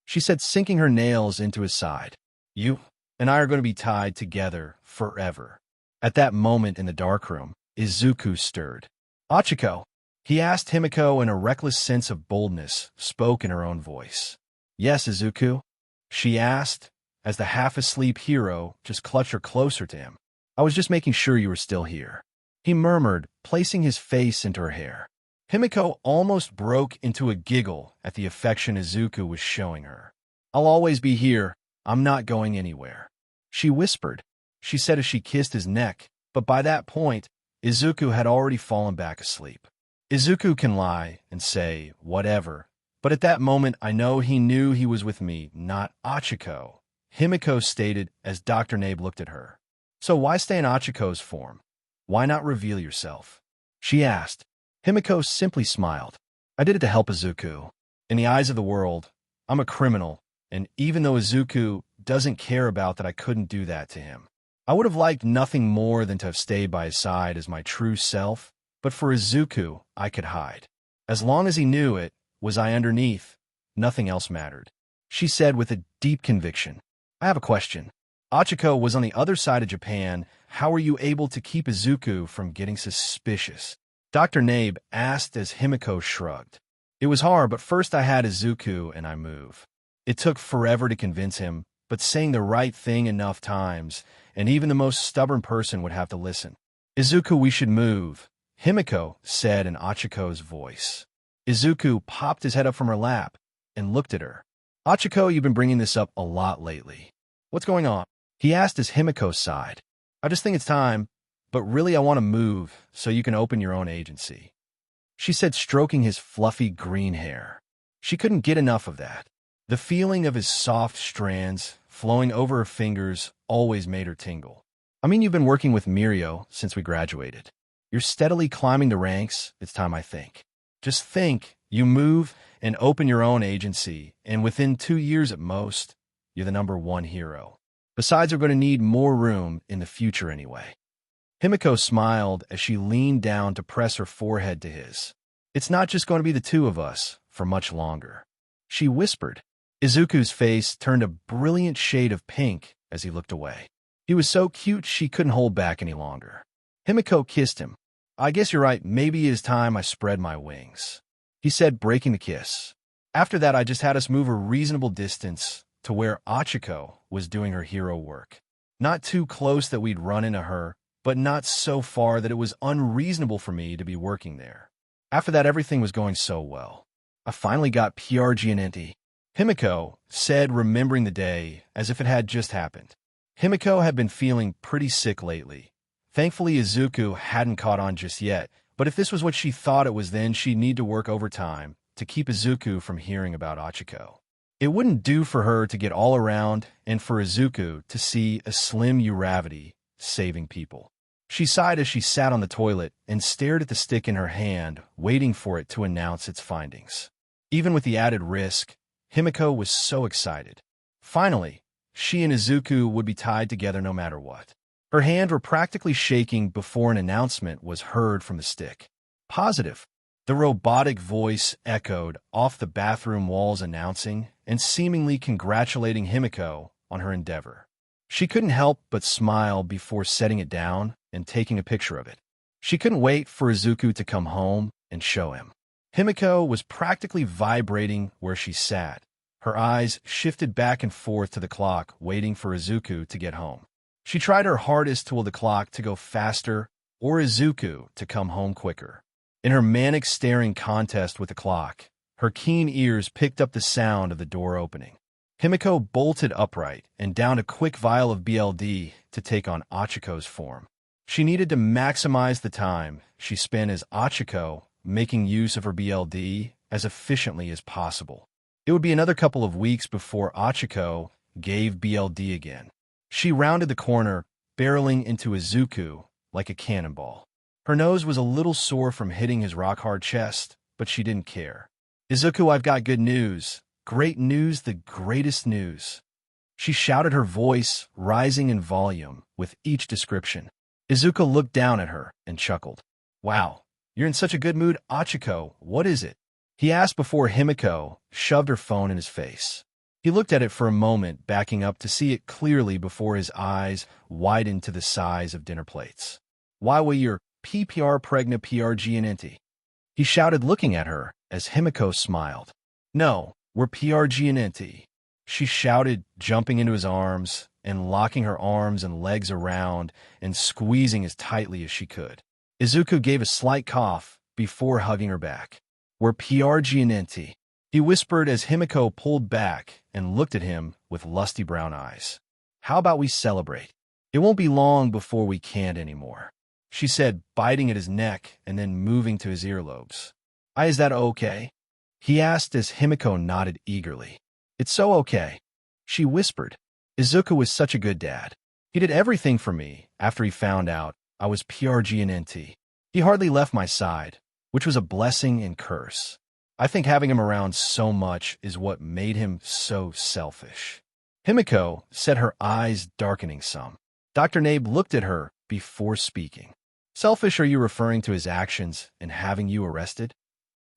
she said, sinking her nails into his side. "You and I are going to be tied together forever." At that moment in the darkroom, Izuku stirred. "Achiko?" he asked. Himiko, in a reckless sense of boldness, spoke in her own voice. "Yes, Izuku?" she asked, as the half-asleep hero just clutched her closer to him. "I was just making sure you were still here," he murmured, placing his face into her hair. Himiko almost broke into a giggle at the affection Izuku was showing her. "I'll always be here. I'm not going anywhere," she whispered. She said as she kissed his neck, but by that point, Izuku had already fallen back asleep. Izuku can lie and say whatever, but at that moment I know he knew he was with me, not Achiko, Himiko stated as Dr. Nabe looked at her. "So why stay in Achiko's form? Why not reveal yourself?" she asked. Himiko simply smiled. I did it to help Izuku. In the eyes of the world, I'm a criminal, and even though Izuku doesn't care about that I couldn't do that to him. I would have liked nothing more than to have stayed by his side as my true self, but for Izuku, I could hide. As long as he knew it, was I underneath, nothing else mattered. She said with a deep conviction. I have a question. Achiko was on the other side of Japan. How were you able to keep Izuku from getting suspicious? Dr. Nabe asked as Himiko shrugged. It was hard, but first I had Izuku and I move. It took forever to convince him, but saying the right thing enough times, and even the most stubborn person would have to listen. Izuku, we should move, Himiko said in Achiko's voice. Izuku popped his head up from her lap and looked at her. Achiko, you've been bringing this up a lot lately. What's going on? He asked as Himiko sighed. I just think it's time, but really I want to move so you can open your own agency. She said, stroking his fluffy green hair. She couldn't get enough of that. The feeling of his soft strands flowing over her fingers always made her tingle. I mean, you've been working with Mirio since we graduated. You're steadily climbing the ranks. It's time, I think. Just think, you move and open your own agency, and within 2 years at most, you're the #1 hero. Besides, we're going to need more room in the future anyway. Himiko smiled as she leaned down to press her forehead to his. It's not just going to be the two of us for much longer. She whispered. Izuku's face turned a brilliant shade of pink as he looked away. He was so cute she couldn't hold back any longer. Himiko kissed him. I guess you're right, maybe it is time I spread my wings, he said, breaking the kiss. After that, I just had us move a reasonable distance to where Achiko was doing her hero work. Not too close that we'd run into her, but not so far that it was unreasonable for me to be working there. After that, everything was going so well. I finally got PRGNT, Himiko said, remembering the day as if it had just happened. Himiko had been feeling pretty sick lately. Thankfully, Izuku hadn't caught on just yet, but if this was what she thought it was, then she'd need to work overtime to keep Izuku from hearing about Achiko. It wouldn't do for her to get all around and for Izuku to see a slim Uravity saving people. She sighed as she sat on the toilet and stared at the stick in her hand, waiting for it to announce its findings. Even with the added risk, Himiko was so excited. Finally, she and Izuku would be tied together no matter what. Her hands were practically shaking before an announcement was heard from the stick. Positive. The robotic voice echoed off the bathroom walls, announcing and seemingly congratulating Himiko on her endeavor. She couldn't help but smile before setting it down and taking a picture of it. She couldn't wait for Izuku to come home and show him. Himiko was practically vibrating where she sat. Her eyes shifted back and forth to the clock, waiting for Izuku to get home. She tried her hardest to will the clock to go faster or Izuku to come home quicker. In her manic staring contest with the clock, her keen ears picked up the sound of the door opening. Himiko bolted upright and downed a quick vial of BLD to take on Achiko's form. She needed to maximize the time she spent as Achiko, making use of her BLD as efficiently as possible. It would be another couple of weeks before Achiko gave BLD again. She rounded the corner, barreling into Izuku like a cannonball. Her nose was a little sore from hitting his rock-hard chest, but she didn't care. Izuku, I've got good news. Great news, the greatest news. She shouted, her voice rising in volume with each description. Izuku looked down at her and chuckled. Wow, you're in such a good mood, Achiko. What is it? He asked before Himiko shoved her phone in his face. He looked at it for a moment, backing up to see it clearly before his eyes widened to the size of dinner plates. Why will your PPR pregna PRGNT? He shouted, looking at her as Himiko smiled. No, we're PRGNT. She shouted, jumping into his arms and locking her arms and legs around and squeezing as tightly as she could. Izuku gave a slight cough before hugging her back. We're PRGNT, he whispered as Himiko pulled back and looked at him with lusty brown eyes. How about we celebrate? It won't be long before we can't anymore, she said, biting at his neck and then moving to his earlobes. Is that okay? He asked as Himiko nodded eagerly. It's so okay, she whispered. Izuku was such a good dad. He did everything for me after he found out I was PRGNT. He hardly left my side, which was a blessing and curse. I think having him around so much is what made him so selfish. Himiko said, her eyes darkening some. Dr. Nabe looked at her before speaking. Selfish, are you referring to his actions in having you arrested?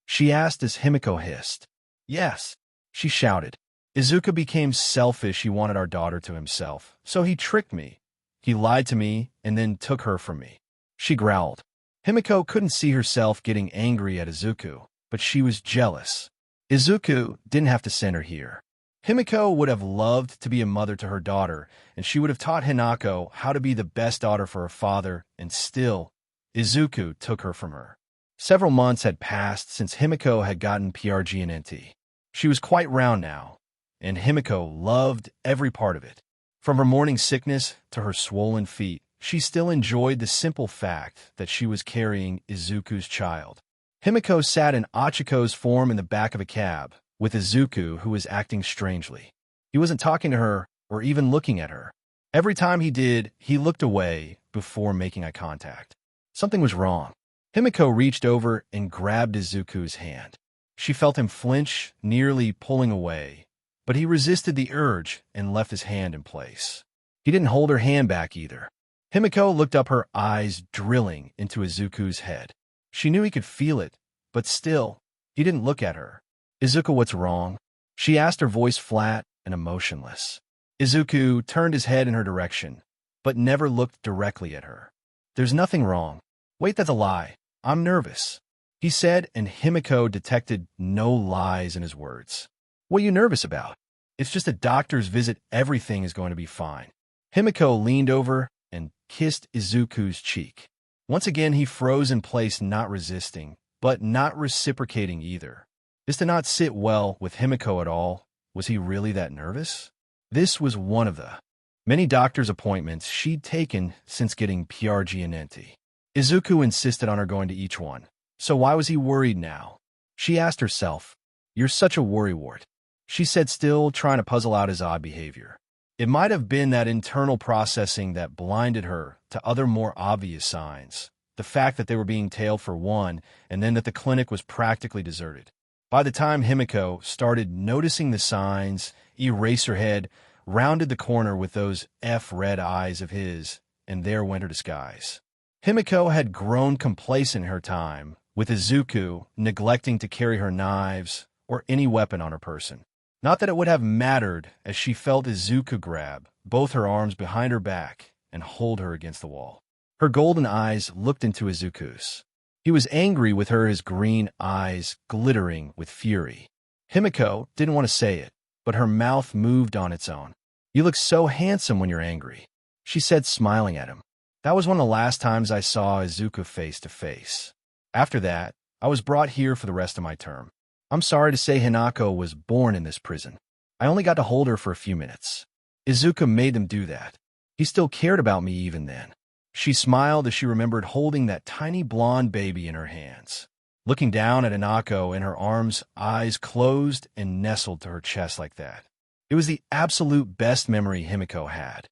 She asked as Himiko hissed. Yes, she shouted. Izuku became selfish. He wanted our daughter to himself, so he tricked me. He lied to me and then took her from me. She growled. Himiko couldn't see herself getting angry at Izuku, but she was jealous. Izuku didn't have to send her here. Himiko would have loved to be a mother to her daughter, and she would have taught Hinako how to be the best daughter for her father, and still, Izuku took her from her. Several months had passed since Himiko had gotten PRGNT. She was quite round now, and Himiko loved every part of it. From her morning sickness to her swollen feet, she still enjoyed the simple fact that she was carrying Izuku's child. Himiko sat in Achiko's form in the back of a cab, with Izuku, who was acting strangely. He wasn't talking to her or even looking at her. Every time he did, he looked away before making eye contact. Something was wrong. Himiko reached over and grabbed Izuku's hand. She felt him flinch, nearly pulling away, but he resisted the urge and left his hand in place. He didn't hold her hand back either. Himiko looked up, her eyes drilling into Izuku's head. She knew he could feel it, but still, he didn't look at her. Izuku, what's wrong? She asked, her voice flat and emotionless. Izuku turned his head in her direction, but never looked directly at her. There's nothing wrong. Wait, that's a lie. I'm nervous, he said, and Himiko detected no lies in his words. What are you nervous about? It's just a doctor's visit. Everything is going to be fine. Himiko leaned over and kissed Izuku's cheek. Once again, he froze in place, not resisting, but not reciprocating either. This did not sit well with Himiko at all. Was he really that nervous? This was one of the many doctor's appointments she'd taken since getting PRGNT. Izuku insisted on her going to each one, so why was he worried now? She asked herself. You're such a worrywart, she said, still trying to puzzle out his odd behavior. It might have been that internal processing that blinded her to other more obvious signs. The fact that they were being tailed for one, and then that the clinic was practically deserted. By the time Himiko started noticing the signs, Eraserhead rounded the corner with those red eyes of his, and there went her disguise. Himiko had grown complacent in her time, with Izuku neglecting to carry her knives or any weapon on her person. Not that it would have mattered, as she felt Izuku grab both her arms behind her back and hold her against the wall. Her golden eyes looked into Izuku's. He was angry with her, his green eyes glittering with fury. Himiko didn't want to say it, but her mouth moved on its own. You look so handsome when you're angry, she said, smiling at him. That was one of the last times I saw Izuku face to face. After that, I was brought here for the rest of my term. I'm sorry to say Hinako was born in this prison. I only got to hold her for a few minutes. Izuku made them do that. He still cared about me even then. She smiled as she remembered holding that tiny blonde baby in her hands. Looking down at Hinako in her arms, eyes closed and nestled to her chest like that. It was the absolute best memory Himiko had.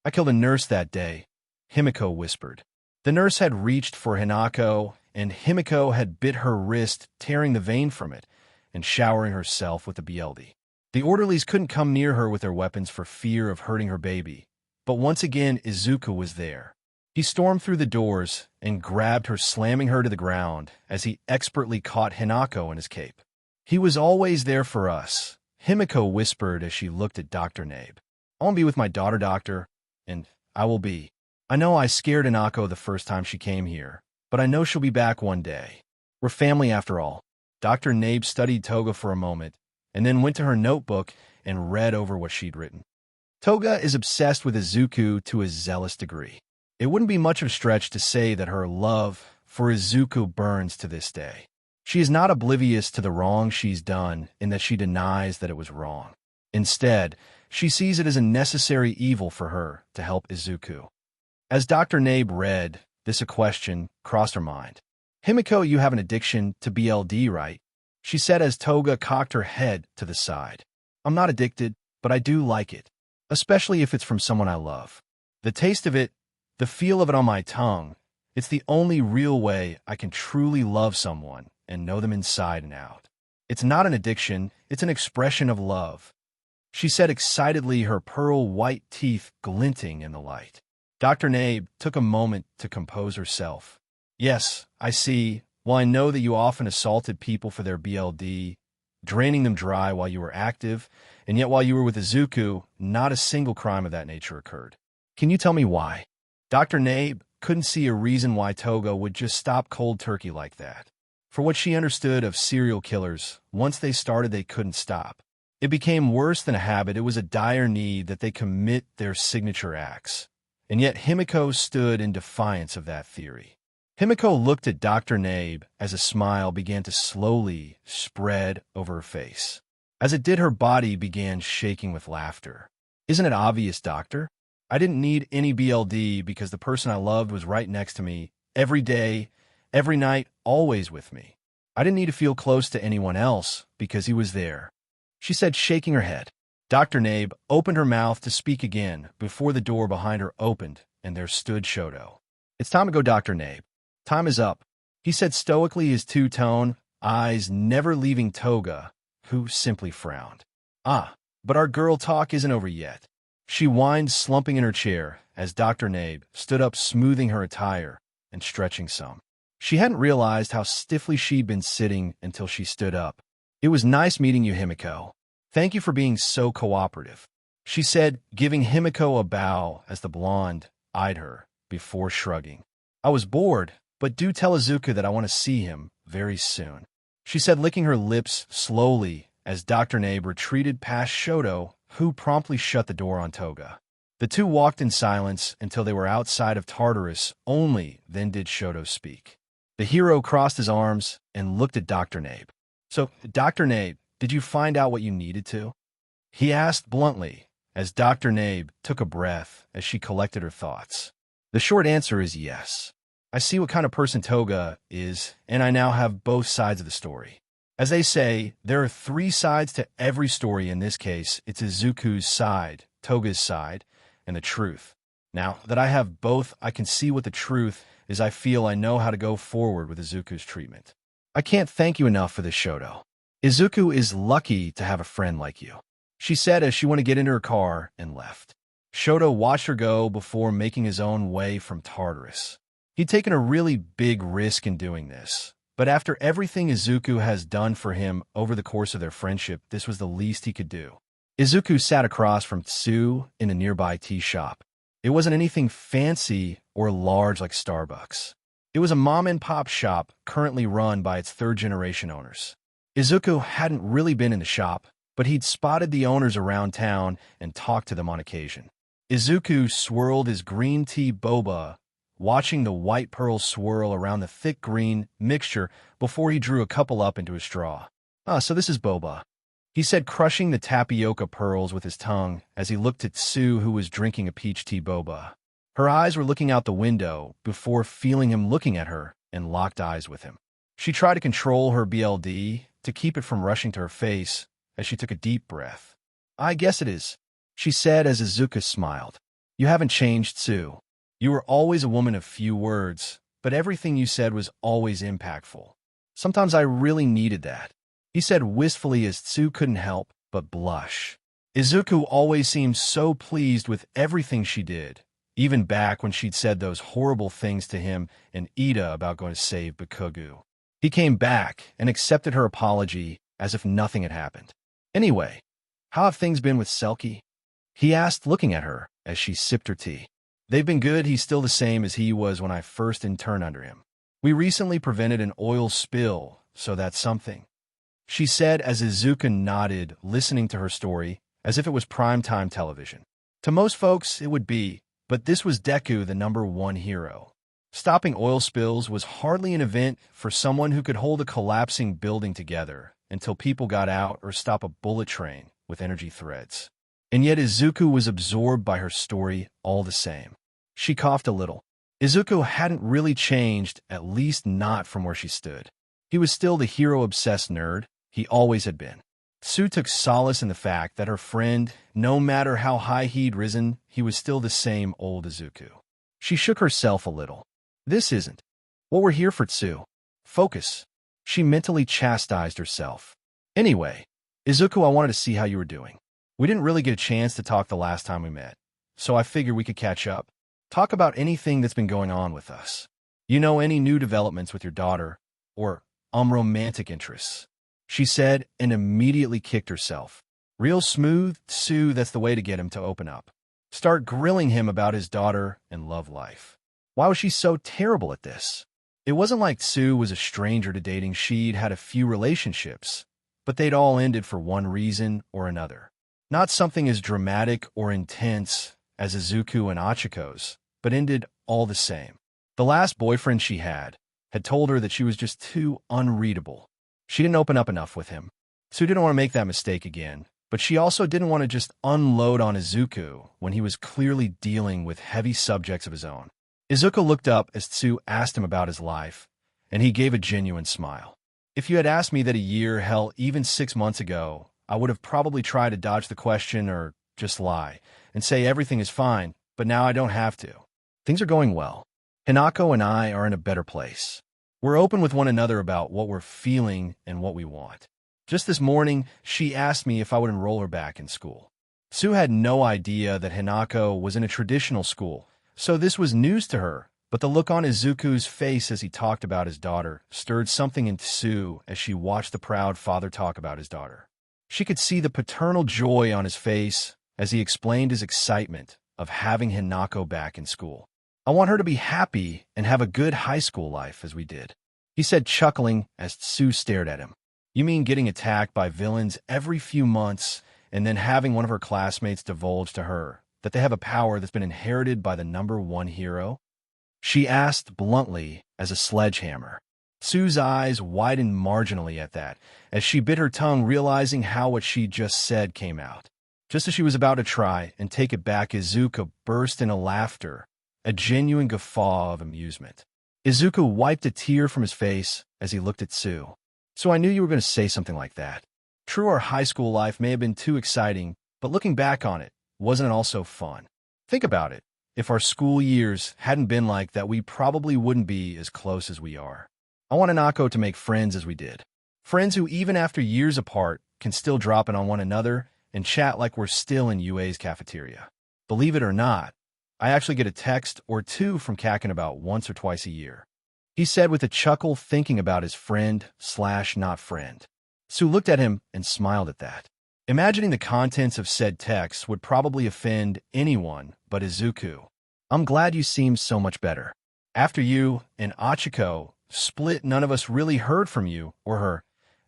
I killed a nurse that day, Himiko whispered. The nurse had reached for Hinako, and Himiko had bit her wrist, tearing the vein from it, and showering herself with the BLD. The orderlies couldn't come near her with their weapons for fear of hurting her baby, but once again Izuku was there. He stormed through the doors and grabbed her, slamming her to the ground as he expertly caught Hinako in his cape. He was always there for us, Himiko whispered as she looked at Dr. Nabe. I want to be with my daughter, doctor, and I will be. I know I scared Hinako the first time she came here, but I know she'll be back one day. We're family after all. Dr. Nabe studied Toga for a moment, and then went to her notebook and read over what she'd written. Toga is obsessed with Izuku to a zealous degree. It wouldn't be much of a stretch to say that her love for Izuku burns to this day. She is not oblivious to the wrong she's done in that she denies that it was wrong. Instead, she sees it as a necessary evil for her to help Izuku. As Dr. Nabe read, a question crossed her mind. Himiko, you have an addiction to BLD, right? She said as Toga cocked her head to the side. I'm not addicted, but I do like it, especially if it's from someone I love. The taste of it, the feel of it on my tongue, It's the only real way I can truly love someone and know them inside and out. It's not an addiction, it's an expression of love," she said excitedly, her pearl-white teeth glinting in the light. Dr. Nabe took a moment to compose herself. "Yes, I see. Well, I know that you often assaulted people for their BLD, draining them dry while you were active, and yet while you were with Izuku, not a single crime of that nature occurred. Can you tell me why?" Dr. Nabe couldn't see a reason why Toga would just stop cold turkey like that. For what she understood of serial killers, once they started, they couldn't stop. It became worse than a habit. It was a dire need that they commit their signature acts. And yet Himiko stood in defiance of that theory. Himiko looked at Dr. Nabe as a smile began to slowly spread over her face. As it did, her body began shaking with laughter. "Isn't it obvious, Doctor? I didn't need any BLD because the person I loved was right next to me, every day, every night, always with me. I didn't need to feel close to anyone else because he was there," she said, shaking her head. Dr. Nabe opened her mouth to speak again before the door behind her opened, and there stood Shoto. "It's time to go, Dr. Nabe. Time is up," he said stoically, his two-tone eyes never leaving Toga, who simply frowned. "Ah, but our girl talk isn't over yet," she whined, slumping in her chair as Dr. Nabe stood up, smoothing her attire and stretching some. She hadn't realized how stiffly she'd been sitting until she stood up. "It was nice meeting you, Himiko. Thank you for being so cooperative," she said, giving Himiko a bow as the blonde eyed her before shrugging. "I was bored, but do tell Izuku that I want to see him very soon," she said, licking her lips slowly as Dr. Nabe retreated past Shoto, who promptly shut the door on Toga. The two walked in silence until they were outside of Tartarus. Only then did Shoto speak. The hero crossed his arms and looked at Dr. Nabe. "So, Dr. Nabe, did you find out what you needed to?" he asked bluntly, as Dr. Nabe took a breath as she collected her thoughts. "The short answer is yes. I see what kind of person Toga is, and I now have both sides of the story. As they say, there are three sides to every story. In this case, it's Izuku's side, Toga's side, and the truth. Now that I have both, I can see what the truth is. I feel I know how to go forward with Izuku's treatment. I can't thank you enough for this, Shoto. Izuku is lucky to have a friend like you," she said as she went to get into her car and left. Shoto watched her go before making his own way from Tartarus. He'd taken a really big risk in doing this, but after everything Izuku has done for him over the course of their friendship, this was the least he could do. Izuku sat across from Tsu in a nearby tea shop. It wasn't anything fancy or large like Starbucks. It was a mom-and-pop shop currently run by its third-generation owners. Izuku hadn't really been in the shop, but he'd spotted the owners around town and talked to them on occasion. Izuku swirled his green tea boba, watching the white pearls swirl around the thick green mixture before he drew a couple up into a straw. "Ah, so this is boba," he said, crushing the tapioca pearls with his tongue as he looked at Sue, who was drinking a peach tea boba. Her eyes were looking out the window before feeling him looking at her and locked eyes with him. She tried to control her BLD to keep it from rushing to her face as she took a deep breath. "I guess it is," she said as Izuku smiled. "You haven't changed, Sue. You were always a woman of few words, but everything you said was always impactful. Sometimes I really needed that," he said wistfully as Tsu couldn't help but blush. Izuku always seemed so pleased with everything she did, even back when she'd said those horrible things to him and Ida about going to save Bakugo. He came back and accepted her apology as if nothing had happened. "Anyway, how have things been with Selkie?" he asked, looking at her as she sipped her tea. "They've been good. He's still the same as he was when I first interned under him. We recently prevented an oil spill, so that's something," she said as Izuku nodded, listening to her story as if it was primetime television. To most folks, it would be, but this was Deku, the #1 hero. Stopping oil spills was hardly an event for someone who could hold a collapsing building together until people got out or stop a bullet train with energy threads. And yet Izuku was absorbed by her story all the same. She coughed a little. Izuku hadn't really changed, at least not from where she stood. He was still the hero-obsessed nerd he always had been. Tsu took solace in the fact that her friend, no matter how high he'd risen, he was still the same old Izuku. She shook herself a little. This isn't what we're here for, Tsu. Focus. She mentally chastised herself. Anyway, Izuku, I wanted to see how you were doing. We didn't really get a chance to talk the last time we met, so I figured we could catch up. Talk about anything that's been going on with us. You know, any new developments with your daughter, or romantic interests. She said and immediately kicked herself. Real smooth, Tsu, that's the way to get him to open up. Start grilling him about his daughter and love life. Why was she so terrible at this? It wasn't like Tsu was a stranger to dating. She'd had a few relationships, but they'd all ended for one reason or another. Not something as dramatic or intense as Izuku and Achiko's, but ended all the same. The last boyfriend she had told her that she was just too unreadable. She didn't open up enough with him. Tsu didn't want to make that mistake again, but she also didn't want to just unload on Izuku when he was clearly dealing with heavy subjects of his own. Izuku looked up as Tsu asked him about his life, and he gave a genuine smile. If you had asked me that a year, hell, even 6 months ago, I would have probably tried to dodge the question or just lie and say everything is fine, but now I don't have to. Things are going well. Hinako and I are in a better place. We're open with one another about what we're feeling and what we want. Just this morning, she asked me if I would enroll her back in school. Tsu had no idea that Hinako was in a traditional school, so this was news to her, but the look on Izuku's face as he talked about his daughter stirred something in Tsu as she watched the proud father talk about his daughter. She could see the paternal joy on his face as he explained his excitement of having Hinako back in school. I want her to be happy and have a good high school life as we did, he said, chuckling as Tsu stared at him. You mean getting attacked by villains every few months and then having one of her classmates divulge to her that they have a power that's been inherited by the #1 hero? She asked bluntly as a sledgehammer. Tsu's eyes widened marginally at that, as she bit her tongue, realizing how what she just said came out. Just as she was about to try and take it back, Izuku burst into laughter, a genuine guffaw of amusement. Izuku wiped a tear from his face as he looked at Tsu. So I knew you were going to say something like that. True, our high school life may have been too exciting, but looking back on it, wasn't it also fun? Think about it. If our school years hadn't been like that, we probably wouldn't be as close as we are. I want Hinako to make friends as we did. Friends who, even after years apart, can still drop in on one another and chat like we're still in UA's cafeteria. Believe it or not, I actually get a text or two from Kakin about once or twice a year. He said with a chuckle, thinking about his friend/not friend. Tsu looked at him and smiled at that. Imagining the contents of said text would probably offend anyone but Izuku. I'm glad you seem so much better. After you and Achiko split, none of us really heard from you or her.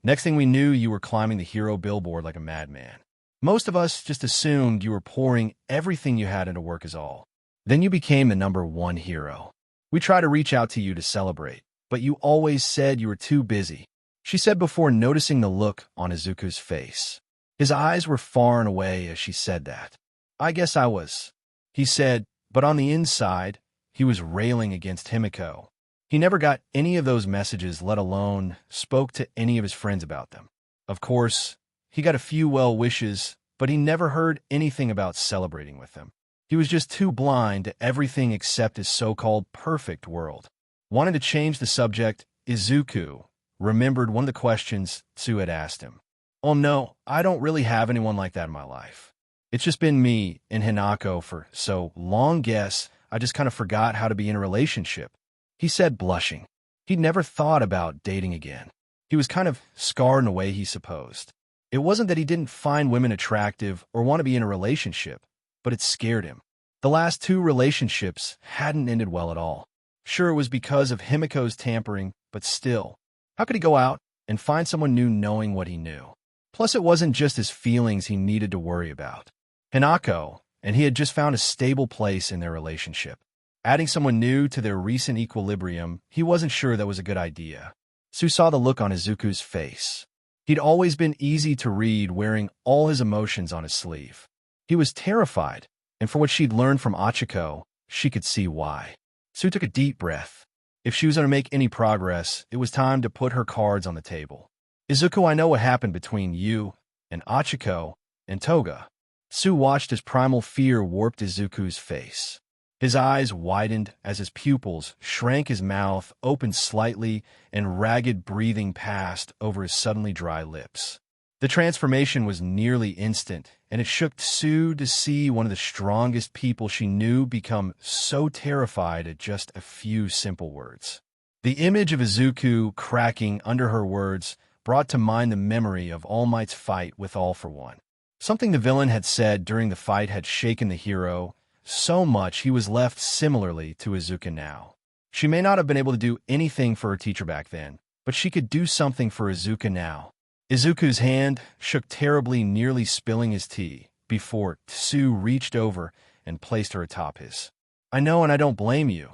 Next thing we knew, you were climbing the hero billboard like a madman. Most of us just assumed you were pouring everything you had into work is all. Then you became the #1 hero. We tried to reach out to you to celebrate, but you always said you were too busy, she said before noticing the look on Izuku's face. His eyes were far and away as she said that. I guess I was, he said, but on the inside, he was railing against Himiko. He never got any of those messages, let alone spoke to any of his friends about them. Of course, he got a few well wishes, but he never heard anything about celebrating with them. He was just too blind to everything except his so-called perfect world. Wanting to change the subject, Izuku remembered one of the questions Tsu had asked him. Oh no, I don't really have anyone like that in my life. It's just been me and Hinako for so long. Guess I just kind of forgot how to be in a relationship, he said, blushing. He'd never thought about dating again. He was kind of scarred in a way, he supposed. It wasn't that he didn't find women attractive or want to be in a relationship, but it scared him. The last 2 relationships hadn't ended well at all. Sure, it was because of Himiko's tampering, but still, how could he go out and find someone new knowing what he knew? Plus, it wasn't just his feelings he needed to worry about. Hinako and he had just found a stable place in their relationship. Adding someone new to their recent equilibrium, he wasn't sure that was a good idea. Tsu saw the look on Izuku's face. He'd always been easy to read, wearing all his emotions on his sleeve. He was terrified, and for what she'd learned from Achiko, she could see why. Tsu took a deep breath. If she was going to make any progress, it was time to put her cards on the table. Izuku, I know what happened between you and Achiko and Toga. Tsu watched as primal fear warped Izuku's face. His eyes widened as his pupils shrank, his mouth opened slightly, and ragged breathing passed over his suddenly dry lips. The transformation was nearly instant, and it shook Tsu to see one of the strongest people she knew become so terrified at just a few simple words. The image of Izuku cracking under her words brought to mind the memory of All Might's fight with All for One. Something the villain had said during the fight had shaken the hero so much he was left similarly to Izuku now. She may not have been able to do anything for her teacher back then, but she could do something for Izuku now. Izuku's hand shook terribly, nearly spilling his tea, before Tsu reached over and placed her atop his. "I know, and I don't blame you,"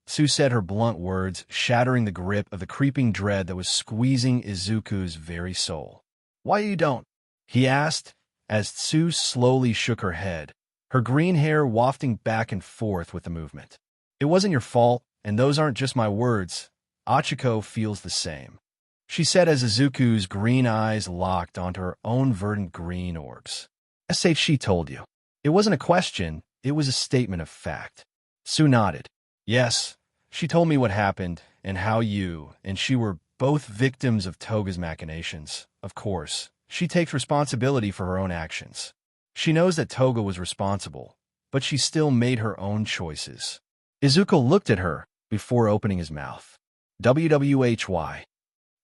Tsu said, her blunt words shattering the grip of the creeping dread that was squeezing Izuku's very soul. "Why you don't?" he asked, as Tsu slowly shook her head, her green hair wafting back and forth with the movement. "It wasn't your fault, and those aren't just my words. Achiko feels the same," she said as Izuku's green eyes locked onto her own verdant green orbs. "She told you." It wasn't a question, it was a statement of fact. Tsu nodded. "Yes, she told me what happened, and how you and she were both victims of Toga's machinations. Of course, she takes responsibility for her own actions. She knows that Toga was responsible, but she still made her own choices." Izuku looked at her before opening his mouth. WWHY.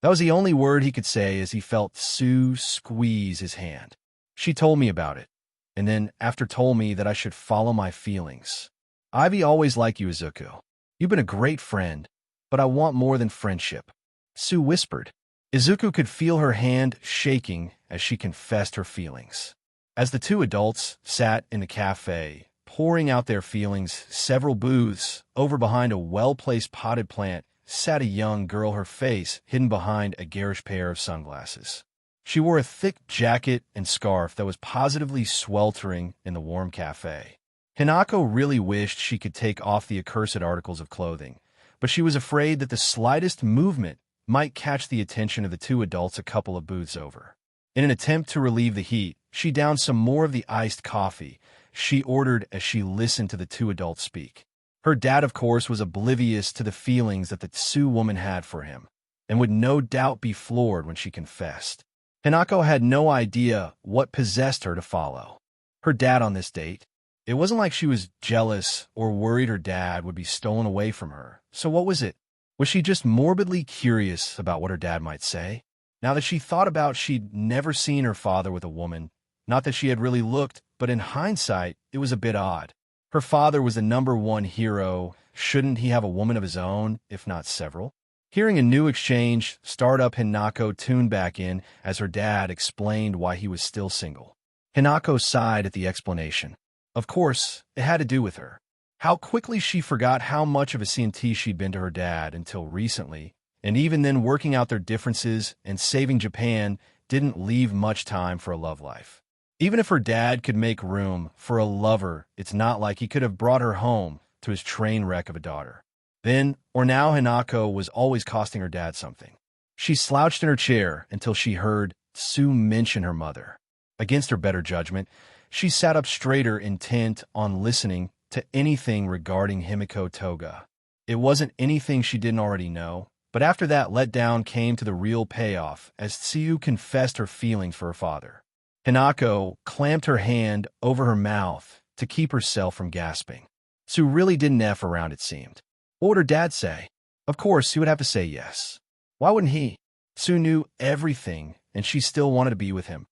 That was the only word he could say as he felt Tsu squeeze his hand. "She told me about it, and then after told me that I should follow my feelings. Ivy always liked you, Izuku. You've been a great friend, but I want more than friendship," Tsu whispered. Izuku could feel her hand shaking as she confessed her feelings. As the two adults sat in the cafe, pouring out their feelings, several booths over behind a well-placed potted plant sat a young girl, her face hidden behind a garish pair of sunglasses. She wore a thick jacket and scarf that was positively sweltering in the warm cafe. Hinako really wished she could take off the accursed articles of clothing, but she was afraid that the slightest movement might catch the attention of the two adults a couple of booths over. In an attempt to relieve the heat, she downed some more of the iced coffee she ordered as she listened to the two adults speak. Her dad, of course, was oblivious to the feelings that the Tsu woman had for him, and would no doubt be floored when she confessed. Hinako had no idea what possessed her to follow her dad on this date. It wasn't like she was jealous or worried her dad would be stolen away from her. So what was it? Was she just morbidly curious about what her dad might say? Now that she thought about, she'd never seen her father with a woman. Not that she had really looked, but in hindsight, it was a bit odd. Her father was the #1 hero. Shouldn't he have a woman of his own, if not several? Hearing a new exchange start up, Hinako tuned back in as her dad explained why he was still single. Hinako sighed at the explanation. Of course, it had to do with her. How quickly she forgot how much of a CNT she'd been to her dad until recently, and even then working out their differences and saving Japan didn't leave much time for a love life. Even if her dad could make room for a lover, it's not like he could have brought her home to his train wreck of a daughter. Then, or now, Hinako was always costing her dad something. She slouched in her chair until she heard Tsu mention her mother. Against her better judgment, she sat up straighter, intent on listening to anything regarding Himiko Toga. It wasn't anything she didn't already know, but after that letdown came to the real payoff as Tsu confessed her feelings for her father. Hinako clamped her hand over her mouth to keep herself from gasping. Tsu really didn't F around, it seemed. What would her dad say? Of course, he would have to say yes. Why wouldn't he? Tsu knew everything, and she still wanted to be with him.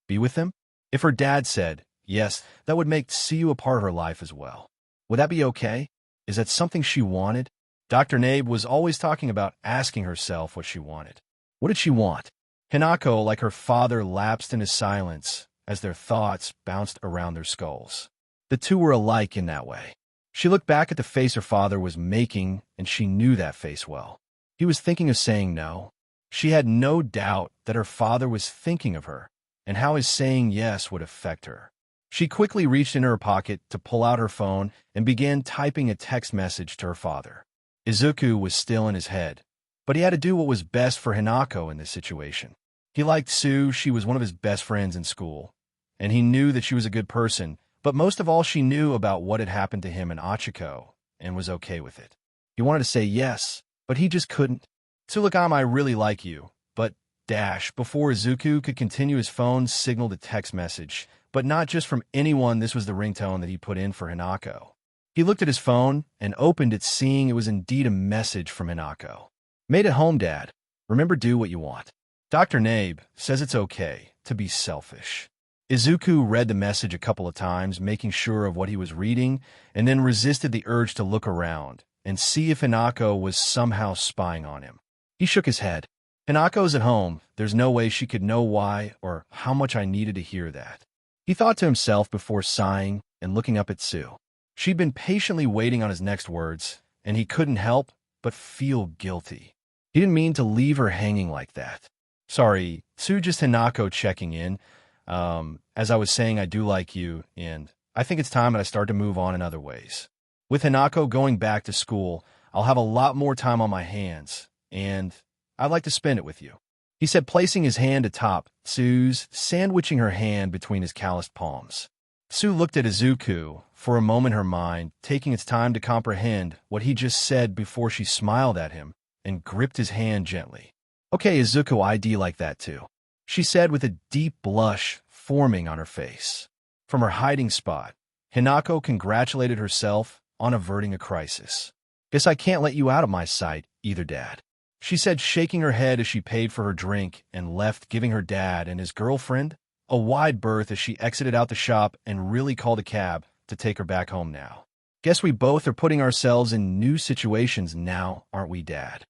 Be with him? If her dad said yes, that would make Tsu a part of her life as well. Would that be okay? Is that something she wanted? Dr. Nabe was always talking about asking herself what she wanted. What did she want? Hinako, like her father, lapsed into silence as their thoughts bounced around their skulls. The two were alike in that way. She looked back at the face her father was making, and she knew that face well. He was thinking of saying no. She had no doubt that her father was thinking of her, and how his saying yes would affect her. She quickly reached into her pocket to pull out her phone and began typing a text message to her father. Izuku was still in his head, but he had to do what was best for Hinako in this situation. He liked Tsu, she was one of his best friends in school, and he knew that she was a good person, But most of all, she knew about what had happened to him and Achiko, and was okay with it. He wanted to say yes, but he just couldn't. Tsulakam, I really like you, but before Izuku could continue, his phone signaled a text message, but not just from anyone. This was the ringtone that he put in for Hinako. He looked at his phone and opened it, seeing it was indeed a message from Hinako. Made it home, Dad. Remember, do what you want. Dr. Nabe says it's okay to be selfish. Izuku read the message a couple of times, making sure of what he was reading, and then resisted the urge to look around and see if Hinako was somehow spying on him. He shook his head. Hinako's at home. There's no way she could know why or how much I needed to hear that. He thought to himself before sighing and looking up at Sue. She'd been patiently waiting on his next words, and he couldn't help but feel guilty. He didn't mean to leave her hanging like that. Sorry, Sue, just Hinako checking in. As I was saying, I do like you, and I think it's time that I start to move on in other ways. With Hinako going back to school, I'll have a lot more time on my hands, and I'd like to spend it with you, he said, placing his hand atop Sue's, sandwiching her hand between his calloused palms. Sue looked at Izuku, for a moment her mind taking its time to comprehend what he just said before she smiled at him and gripped his hand gently. Okay, Izuku, I'd like that too, she said with a deep blush forming on her face. From her hiding spot, Hinako congratulated herself on averting a crisis. Guess I can't let you out of my sight either, Dad, she said, shaking her head as she paid for her drink and left, giving her dad and his girlfriend a wide berth as she exited out the shop and really called a cab to take her back home now. Guess we both are putting ourselves in new situations now, aren't we, Dad?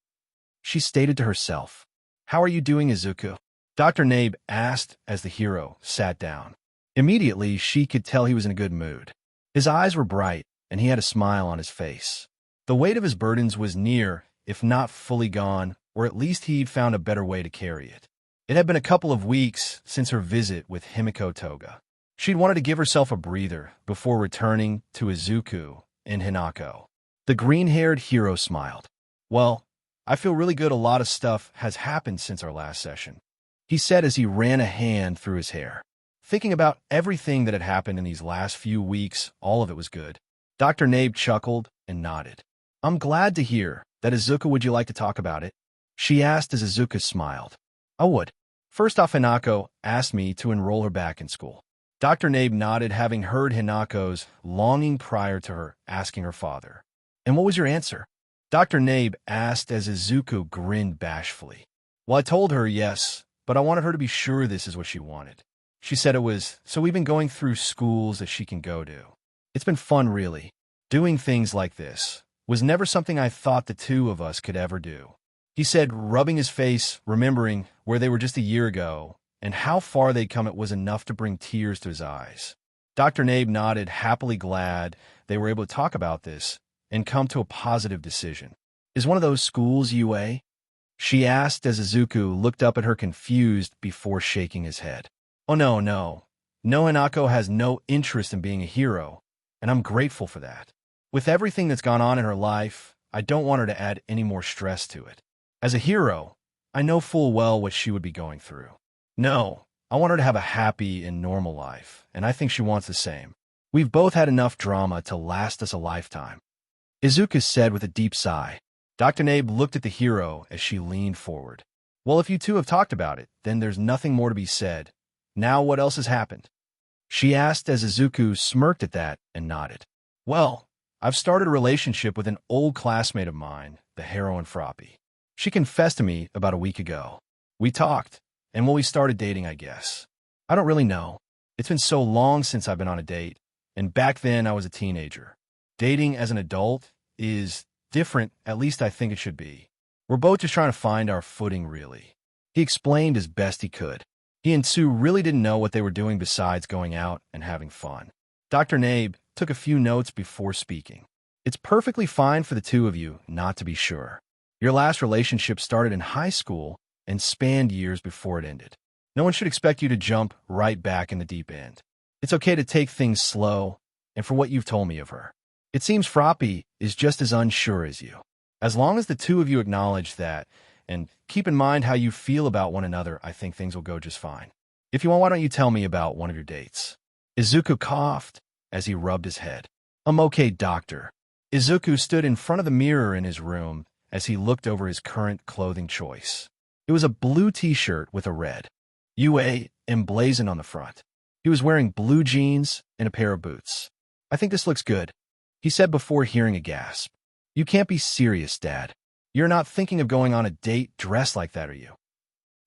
She stated to herself. How are you doing, Izuku? Dr. Nabe asked as the hero sat down. Immediately, she could tell he was in a good mood. His eyes were bright, and he had a smile on his face. The weight of his burdens was near, if not fully gone, or at least he'd found a better way to carry it. It had been a couple of weeks since her visit with Himiko Toga. She'd wanted to give herself a breather before returning to Izuku and Hinako. The green-haired hero smiled. Well, I feel really good. A lot of stuff has happened since our last session, he said as he ran a hand through his hair. Thinking about everything that had happened in these last few weeks, all of it was good. Dr. Nabe chuckled and nodded. I'm glad to hear that, Izuku. Would you like to talk about it? She asked as Izuku smiled. I would. First off, Hinako asked me to enroll her back in school. Dr. Nabe nodded, having heard Hinako's longing prior to her asking her father. And what was your answer? Dr. Nabe asked as Izuku grinned bashfully. Well, I told her yes, but I wanted her to be sure this is what she wanted. She said it was, so we've been going through schools that she can go to. It's been fun, really. Doing things like this was never something I thought the two of us could ever do, he said, rubbing his face, remembering where they were just a year ago, and how far they'd come. It was enough to bring tears to his eyes. Dr. Nabe nodded, happily glad they were able to talk about this and come to a positive decision. Is one of those schools UA? She asked as Izuku looked up at her confused before shaking his head. Oh, no. No, Hinako has no interest in being a hero, and I'm grateful for that. With everything that's gone on in her life, I don't want her to add any more stress to it. As a hero, I know full well what she would be going through. No, I want her to have a happy and normal life, and I think she wants the same. We've both had enough drama to last us a lifetime, Izuku said with a deep sigh. Dr. Nabe looked at the hero as she leaned forward. Well, if you two have talked about it, then there's nothing more to be said. Now what else has happened? She asked as Izuku smirked at that and nodded. Well, I've started a relationship with an old classmate of mine, the heroine Froppy. She confessed to me about a week ago. We talked, and when we started dating, I guess. I don't really know. It's been so long since I've been on a date, and back then I was a teenager. Dating as an adult is different, at least I think it should be. We're both just trying to find our footing, really. He explained as best he could. He and Sue really didn't know what they were doing besides going out and having fun. Dr. Nabe took a few notes before speaking. It's perfectly fine for the two of you not to be sure. Your last relationship started in high school and spanned years before it ended. No one should expect you to jump right back in the deep end. It's okay to take things slow, and for what you've told me of her, it seems Froppy is just as unsure as you. As long as the two of you acknowledge that, and keep in mind how you feel about one another, I think things will go just fine. If you want, why don't you tell me about one of your dates? Izuku coughed as he rubbed his head. "I'm okay, doctor." Izuku stood in front of the mirror in his room as he looked over his current clothing choice. It was a blue t-shirt with a red UA emblazoned on the front. He was wearing blue jeans and a pair of boots. "I think this looks good," he said before hearing a gasp. "You can't be serious, Dad. You're not thinking of going on a date dressed like that, are you?"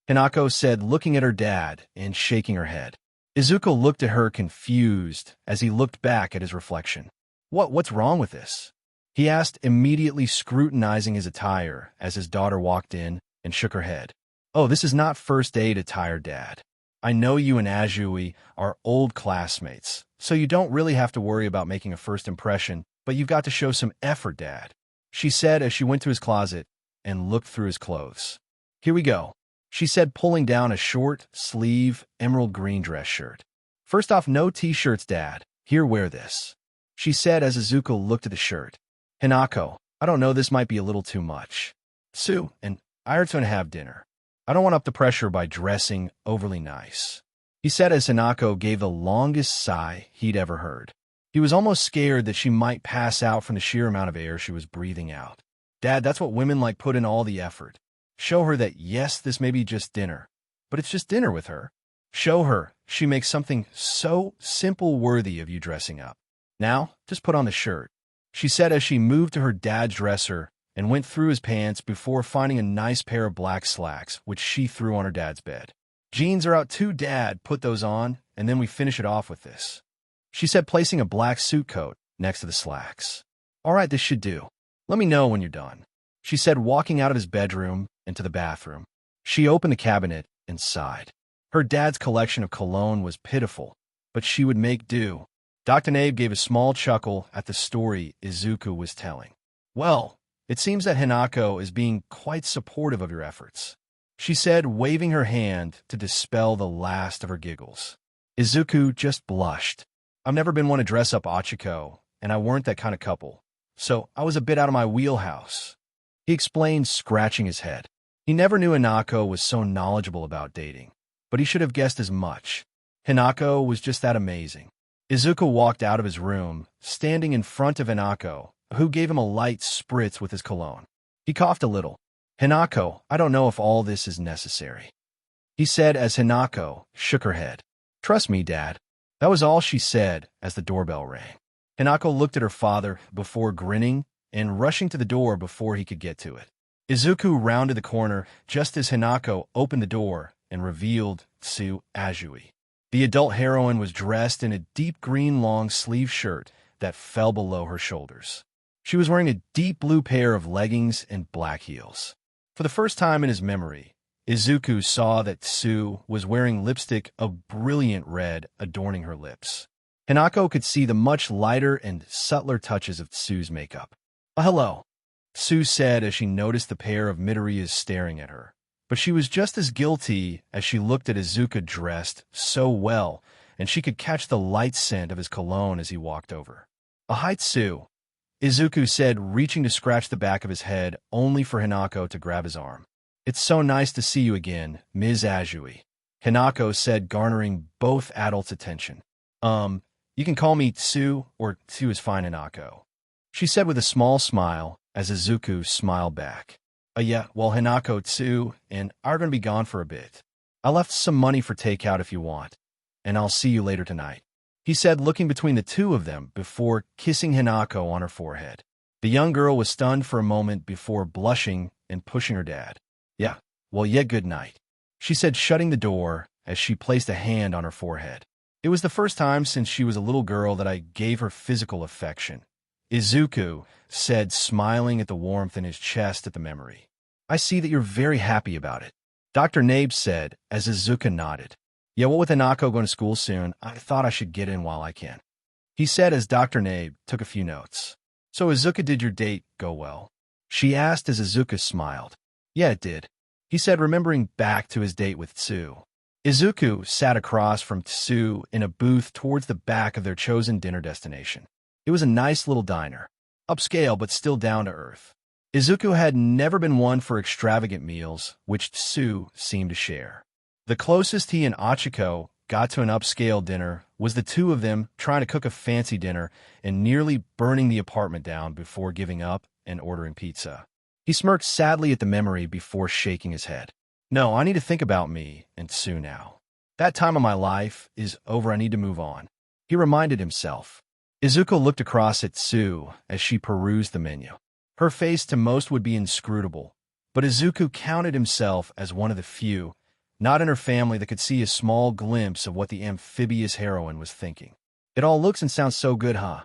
Hinako said, looking at her dad and shaking her head. Izuku looked at her confused as he looked back at his reflection. What's wrong with this?" he asked, immediately scrutinizing his attire as his daughter walked in and shook her head. "Oh, this is not first aid attire, Dad. I know you and Azui are old classmates, so you don't really have to worry about making a first impression, but you've got to show some effort, Dad," she said as she went to his closet and looked through his clothes. "Here we go," she said, pulling down a short-sleeve emerald green dress shirt. "First off, no t-shirts, Dad. Here, wear this," she said as Izuku looked at the shirt. "Hinako, I don't know, this might be a little too much. Sue and I are to have dinner. I don't want up the pressure by dressing overly nice," he said as Hinako gave the longest sigh he'd ever heard. He was almost scared that she might pass out from the sheer amount of air she was breathing out. "Dad, that's what women like, put in all the effort. Show her that, yes, this may be just dinner, but it's just dinner with her. Show her she makes something so simple worthy of you dressing up. Now, just put on the shirt," she said as she moved to her dad's dresser and went through his pants before finding a nice pair of black slacks, which she threw on her dad's bed. "Jeans are out too, Dad. Put those on, and then we finish it off with this," she said, placing a black suit coat next to the slacks. "All right, this should do. Let me know when you're done," she said, walking out of his bedroom into the bathroom. She opened the cabinet and sighed. Her dad's collection of cologne was pitiful, but she would make do. Dr. Nabe gave a small chuckle at the story Izuku was telling. "Well, it seems that Hinako is being quite supportive of your efforts," she said, waving her hand to dispel the last of her giggles. Izuku just blushed. "I've never been one to dress up Achiko, and I weren't that kind of couple, so I was a bit out of my wheelhouse," he explained, scratching his head. He never knew Hinako was so knowledgeable about dating, but he should have guessed as much. Hinako was just that amazing. Izuku walked out of his room, standing in front of Hinako, who gave him a light spritz with his cologne. He coughed a little. "Hinako, I don't know if all this is necessary," he said as Hinako shook her head. "Trust me, Dad." That was all she said as the doorbell rang. Hinako looked at her father before grinning and rushing to the door before he could get to it. Izuku rounded the corner just as Hinako opened the door and revealed Tsu Azui. The adult heroine was dressed in a deep green long-sleeve shirt that fell below her shoulders. She was wearing a deep blue pair of leggings and black heels. For the first time in his memory, Izuku saw that Tsu was wearing lipstick of brilliant red adorning her lips. Hinako could see the much lighter and subtler touches of Tsu's makeup. "Hello," Tsu said as she noticed the pair of Midoriyas staring at her. But she was just as guilty as she looked at Izuku dressed so well, and she could catch the light scent of his cologne as he walked over. "Hi, Tsu," Izuku said, reaching to scratch the back of his head, only for Hinako to grab his arm. "It's so nice to see you again, Ms. Azui," Hinako said, garnering both adults' attention. You can call me Tsu, or Tsu is fine, Hinako," she said with a small smile as Izuku smiled back. Yeah, well, Hinako, Tsu, and I are going to be gone for a bit. I left some money for takeout if you want, and I'll see you later tonight," he said, looking between the two of them before kissing Hinako on her forehead. The young girl was stunned for a moment before blushing and pushing her dad. "Yeah, well, good night," she said, shutting the door as she placed a hand on her forehead. "It was the first time since she was a little girl that I gave her physical affection," Izuku said, smiling at the warmth in his chest at the memory. "I see that you're very happy about it," Dr. Nabe said as Izuku nodded. "Yeah, well, with Hinako going to school soon, I thought I should get in while I can," he said as Dr. Nabe took a few notes. "So, Izuku, did your date go well?" she asked as Izuku smiled. "Yeah, it did," he said, remembering back to his date with Tsu. Izuku sat across from Tsu in a booth towards the back of their chosen dinner destination. It was a nice little diner, upscale but still down to earth. Izuku had never been one for extravagant meals, which Tsu seemed to share. The closest he and Achiko got to an upscale dinner was the two of them trying to cook a fancy dinner and nearly burning the apartment down before giving up and ordering pizza. He smirked sadly at the memory before shaking his head. No, I need to think about me and Sue now. That time of my life is over. I need to move on. He reminded himself. Izuku looked across at Sue as she perused the menu. Her face to most would be inscrutable, but Izuku counted himself as one of the few, not in her family, that could see a small glimpse of what the amphibious heroine was thinking. It all looks and sounds so good, huh?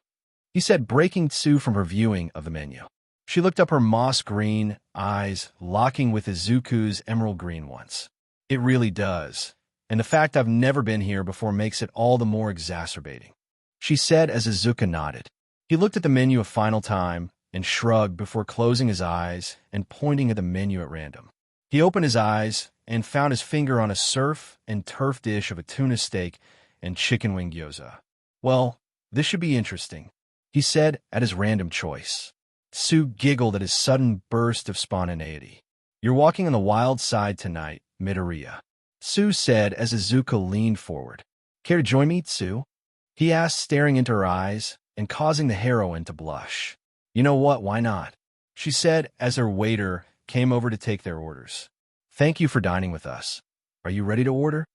He said, breaking Sue from her viewing of the menu. She looked up, her moss-green eyes locking with Izuku's emerald green ones. It really does, and the fact I've never been here before makes it all the more exacerbating, she said as Izuku nodded. He looked at the menu a final time and shrugged before closing his eyes and pointing at the menu at random. He opened his eyes and found his finger on a surf and turf dish of a tuna steak and chicken wing gyoza. Well, this should be interesting, he said at his random choice. Sue giggled at his sudden burst of spontaneity. You're walking on the wild side tonight, Midoriya, Sue said as Izuku leaned forward. Care to join me, Sue? He asked, staring into her eyes and causing the heroine to blush. You know what, why not? She said as her waiter came over to take their orders. Thank you for dining with us. Are you ready to order?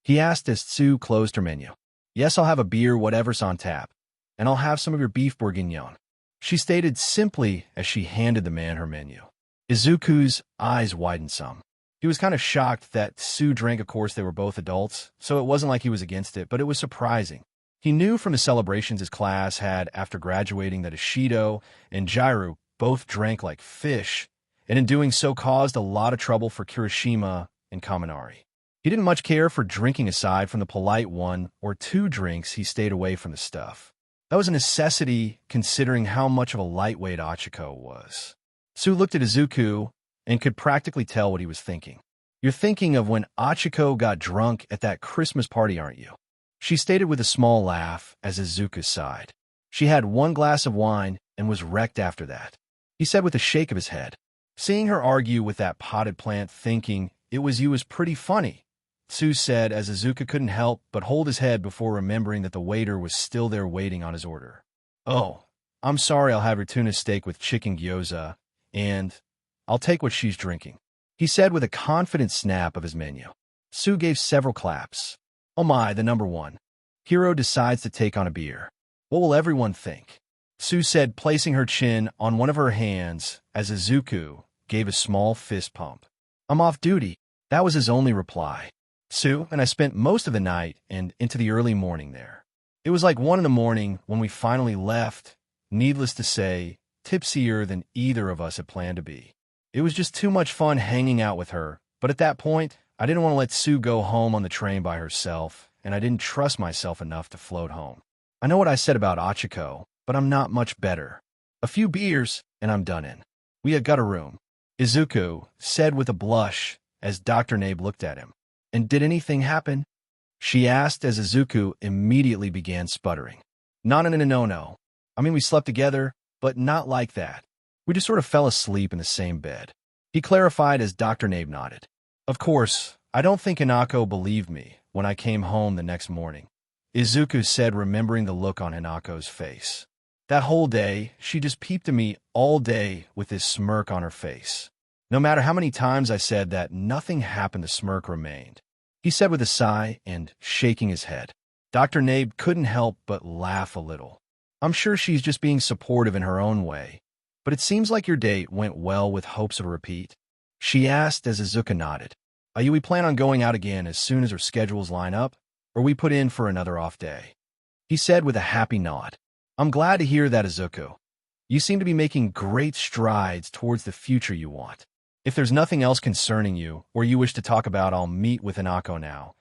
He asked as Sue closed her menu. Yes, I'll have a beer, whatever's on tap, and I'll have some of your beef bourguignon, she stated simply as she handed the man her menu. Izuku's eyes widened some. He was kind of shocked that Sue drank. Of course, they were both adults, so it wasn't like he was against it, but it was surprising. He knew from the celebrations his class had after graduating that Ishido and Jairu both drank like fish, and in doing so caused a lot of trouble for Kirishima and Kaminari. He didn't much care for drinking aside from the polite one or two drinks. He stayed away from the stuff. That was a necessity considering how much of a lightweight Achiko was. Sue looked at Izuku and could practically tell what he was thinking. You're thinking of when Achiko got drunk at that Christmas party, aren't you? She stated with a small laugh as Izuku sighed. She had one glass of wine and was wrecked after that, he said with a shake of his head. Seeing her argue with that potted plant thinking it was you was pretty funny, Sue said as Izuku couldn't help but hold his head before remembering that the waiter was still there waiting on his order. Oh, I'm sorry, I'll have your tuna steak with chicken gyoza, and I'll take what she's drinking, he said with a confident snap of his menu. Sue gave several claps. Oh my, the number one. Hiro decides to take on a beer. What will everyone think? Sue said, placing her chin on one of her hands as Izuku gave a small fist pump. I'm off duty. That was his only reply. Sue and I spent most of the night and into the early morning there. It was like 1 a.m. when we finally left, needless to say, tipsier than either of us had planned to be. It was just too much fun hanging out with her, but at that point, I didn't want to let Sue go home on the train by herself, and I didn't trust myself enough to float home. I know what I said about Achiko, but I'm not much better. A few beers, and I'm done in. We had got a room, Izuku said with a blush as Dr. Nabe looked at him. And did anything happen? She asked as Izuku immediately began sputtering. No. I mean, we slept together, but not like that. We just sort of fell asleep in the same bed, he clarified as Dr. Nabe nodded. Of course, I don't think Hinako believed me when I came home the next morning, Izuku said, remembering the look on Hinako's face. That whole day, she just peeped at me all day with this smirk on her face. No matter how many times I said that nothing happened, the smirk remained, he said with a sigh and shaking his head. Dr. Nabe couldn't help but laugh a little. I'm sure she's just being supportive in her own way, but it seems like your date went well with hopes of a repeat, she asked as Izuku nodded. We plan on going out again as soon as our schedules line up, or we put in for another off day, he said with a happy nod. I'm glad to hear that, Izuku. You seem to be making great strides towards the future you want. If there's nothing else concerning you or you wish to talk about, I'll meet with Hinako now.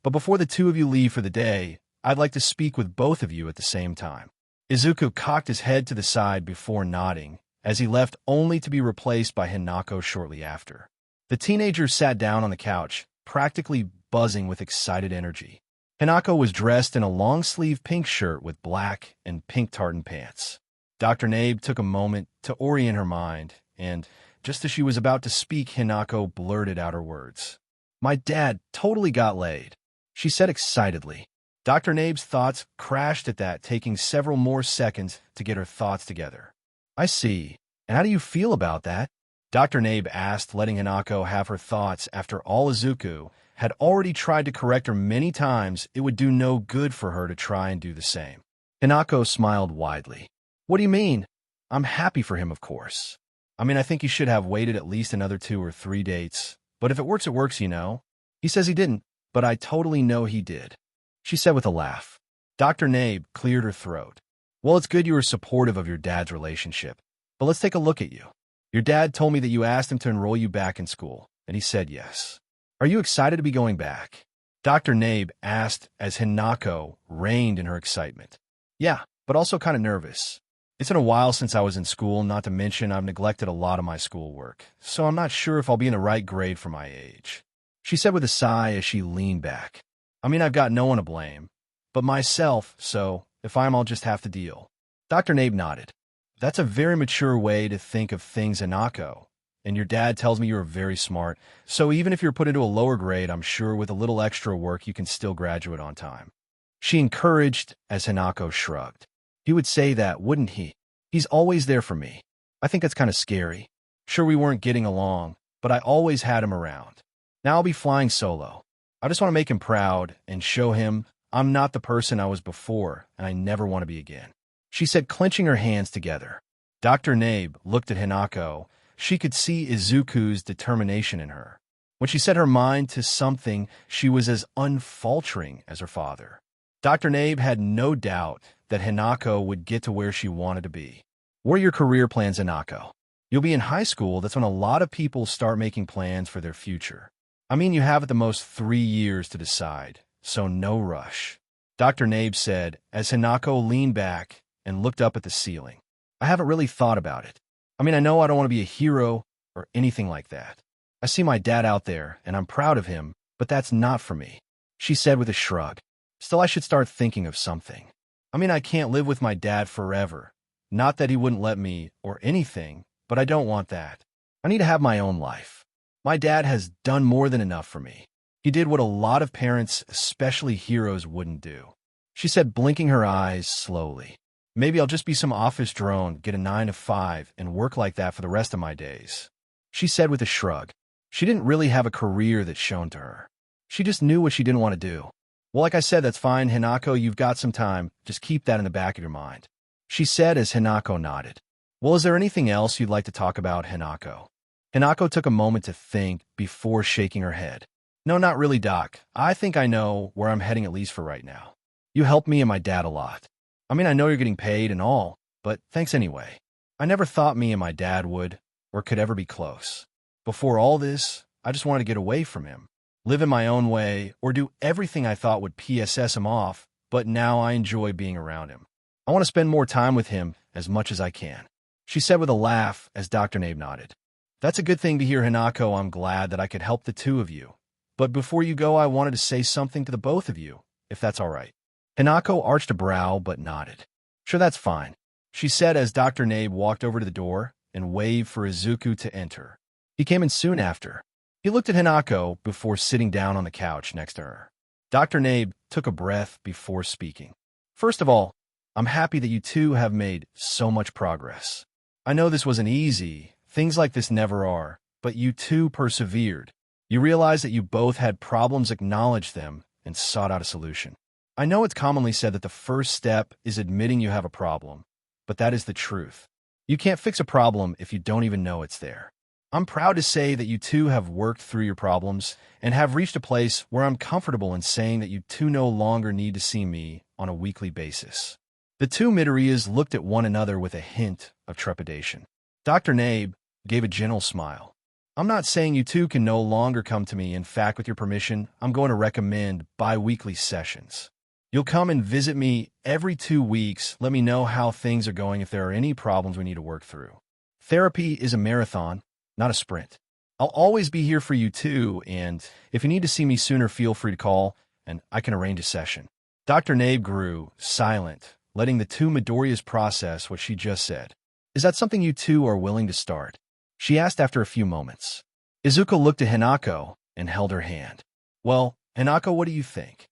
But before the two of you leave for the day, I'd like to speak with both of you at the same time. Izuku cocked his head to the side before nodding, as he left only to be replaced by Hinako shortly after. The teenager sat down on the couch, practically buzzing with excited energy. Hinako was dressed in a long-sleeve pink shirt with black and pink tartan pants. Dr. Nabe took a moment to orient her mind, and just as she was about to speak, Hinako blurted out her words. My dad totally got laid, she said excitedly. Dr. Nabe's thoughts crashed at that, taking several more seconds to get her thoughts together. I see. And how do you feel about that? Dr. Nabe asked, letting Hinako have her thoughts after all Izuku had already tried to correct her many times. It would do no good for her to try and do the same. Hinako smiled widely. What do you mean? I'm happy for him, of course. I think he should have waited at least another 2 or 3 dates. But if it works, it works, you know. He says he didn't, but I totally know he did, she said with a laugh. Dr. Nabe cleared her throat. Well, it's good you were supportive of your dad's relationship. But let's take a look at you. Your dad told me that you asked him to enroll you back in school, and he said yes. Are you excited to be going back? Dr. Nabe asked as Hinako reigned in her excitement. Yeah, but also kind of nervous. It's been a while since I was in school, not to mention I've neglected a lot of my schoolwork, so I'm not sure if I'll be in the right grade for my age, she said with a sigh as she leaned back. I've got no one to blame, but myself, so if I'll just have to deal. Dr. Nabe nodded. That's a very mature way to think of things, Hinako, and your dad tells me you're very smart, so even if you're put into a lower grade, I'm sure with a little extra work you can still graduate on time. She encouraged as Hinako shrugged. He would say that, wouldn't he? He's always there for me. I think that's kind of scary. Sure, we weren't getting along, but I always had him around. Now I'll be flying solo. I just want to make him proud and show him I'm not the person I was before, and I never want to be again, she said, clenching her hands together. Dr. Nabe looked at Hinako. She could see Izuku's determination in her. When she set her mind to something, she was as unfaltering as her father. Dr. Nabe had no doubt that Hinako would get to where she wanted to be. What are your career plans, Hinako? You'll be in high school. That's when a lot of people start making plans for their future. You have at the most 3 years to decide, so no rush, Dr. Nabe said as Hinako leaned back and looked up at the ceiling. I haven't really thought about it. I know I don't want to be a hero or anything like that. I see my dad out there, and I'm proud of him, but that's not for me, she said with a shrug. Still, I should start thinking of something. I can't live with my dad forever. Not that he wouldn't let me or anything, but I don't want that. I need to have my own life. My dad has done more than enough for me. He did what a lot of parents, especially heroes, wouldn't do, she said, blinking her eyes slowly. Maybe I'll just be some office drone, get a 9 to 5, and work like that for the rest of my days, she said with a shrug. She didn't really have a career that shone to her. She just knew what she didn't want to do. Well, like I said, that's fine, Hinako. You've got some time. Just keep that in the back of your mind, she said as Hinako nodded. Well, is there anything else you'd like to talk about, Hinako? Hinako took a moment to think before shaking her head. No, not really, Doc. I think I know where I'm heading, at least for right now. You helped me and my dad a lot. I know you're getting paid and all, but thanks anyway. I never thought me and my dad would or could ever be close. Before all this, I just wanted to get away from him, live in my own way, or do everything I thought would PSS him off, but now I enjoy being around him. I want to spend more time with him as much as I can, she said with a laugh as Dr. Nabe nodded. That's a good thing to hear, Hinako. I'm glad that I could help the two of you. But before you go, I wanted to say something to the both of you, if that's all right. Hinako arched a brow but nodded. Sure, that's fine, she said as Dr. Nabe walked over to the door and waved for Izuku to enter. He came in soon after. He looked at Hinako before sitting down on the couch next to her. Dr. Nabe took a breath before speaking. First of all, I'm happy that you two have made so much progress. I know this wasn't easy. Things like this never are, but you two persevered. You realized that you both had problems, acknowledged them, and sought out a solution. I know it's commonly said that the first step is admitting you have a problem, but that is the truth. You can't fix a problem if you don't even know it's there. I'm proud to say that you two have worked through your problems and have reached a place where I'm comfortable in saying that you two no longer need to see me on a weekly basis. The two Midoriyas looked at one another with a hint of trepidation. Dr. Nabe gave a gentle smile. I'm not saying you two can no longer come to me. In fact, with your permission, I'm going to recommend bi-weekly sessions. You'll come and visit me every 2 weeks. Let me know how things are going if there are any problems we need to work through. Therapy is a marathon, not a sprint. I'll always be here for you too, and if you need to see me sooner, feel free to call, and I can arrange a session. Dr. Nabe grew silent, letting the two Midoriyas process what she just said. Is that something you two are willing to start? She asked after a few moments. Izuku looked at Hinako and held her hand. Well, Hinako, what do you think?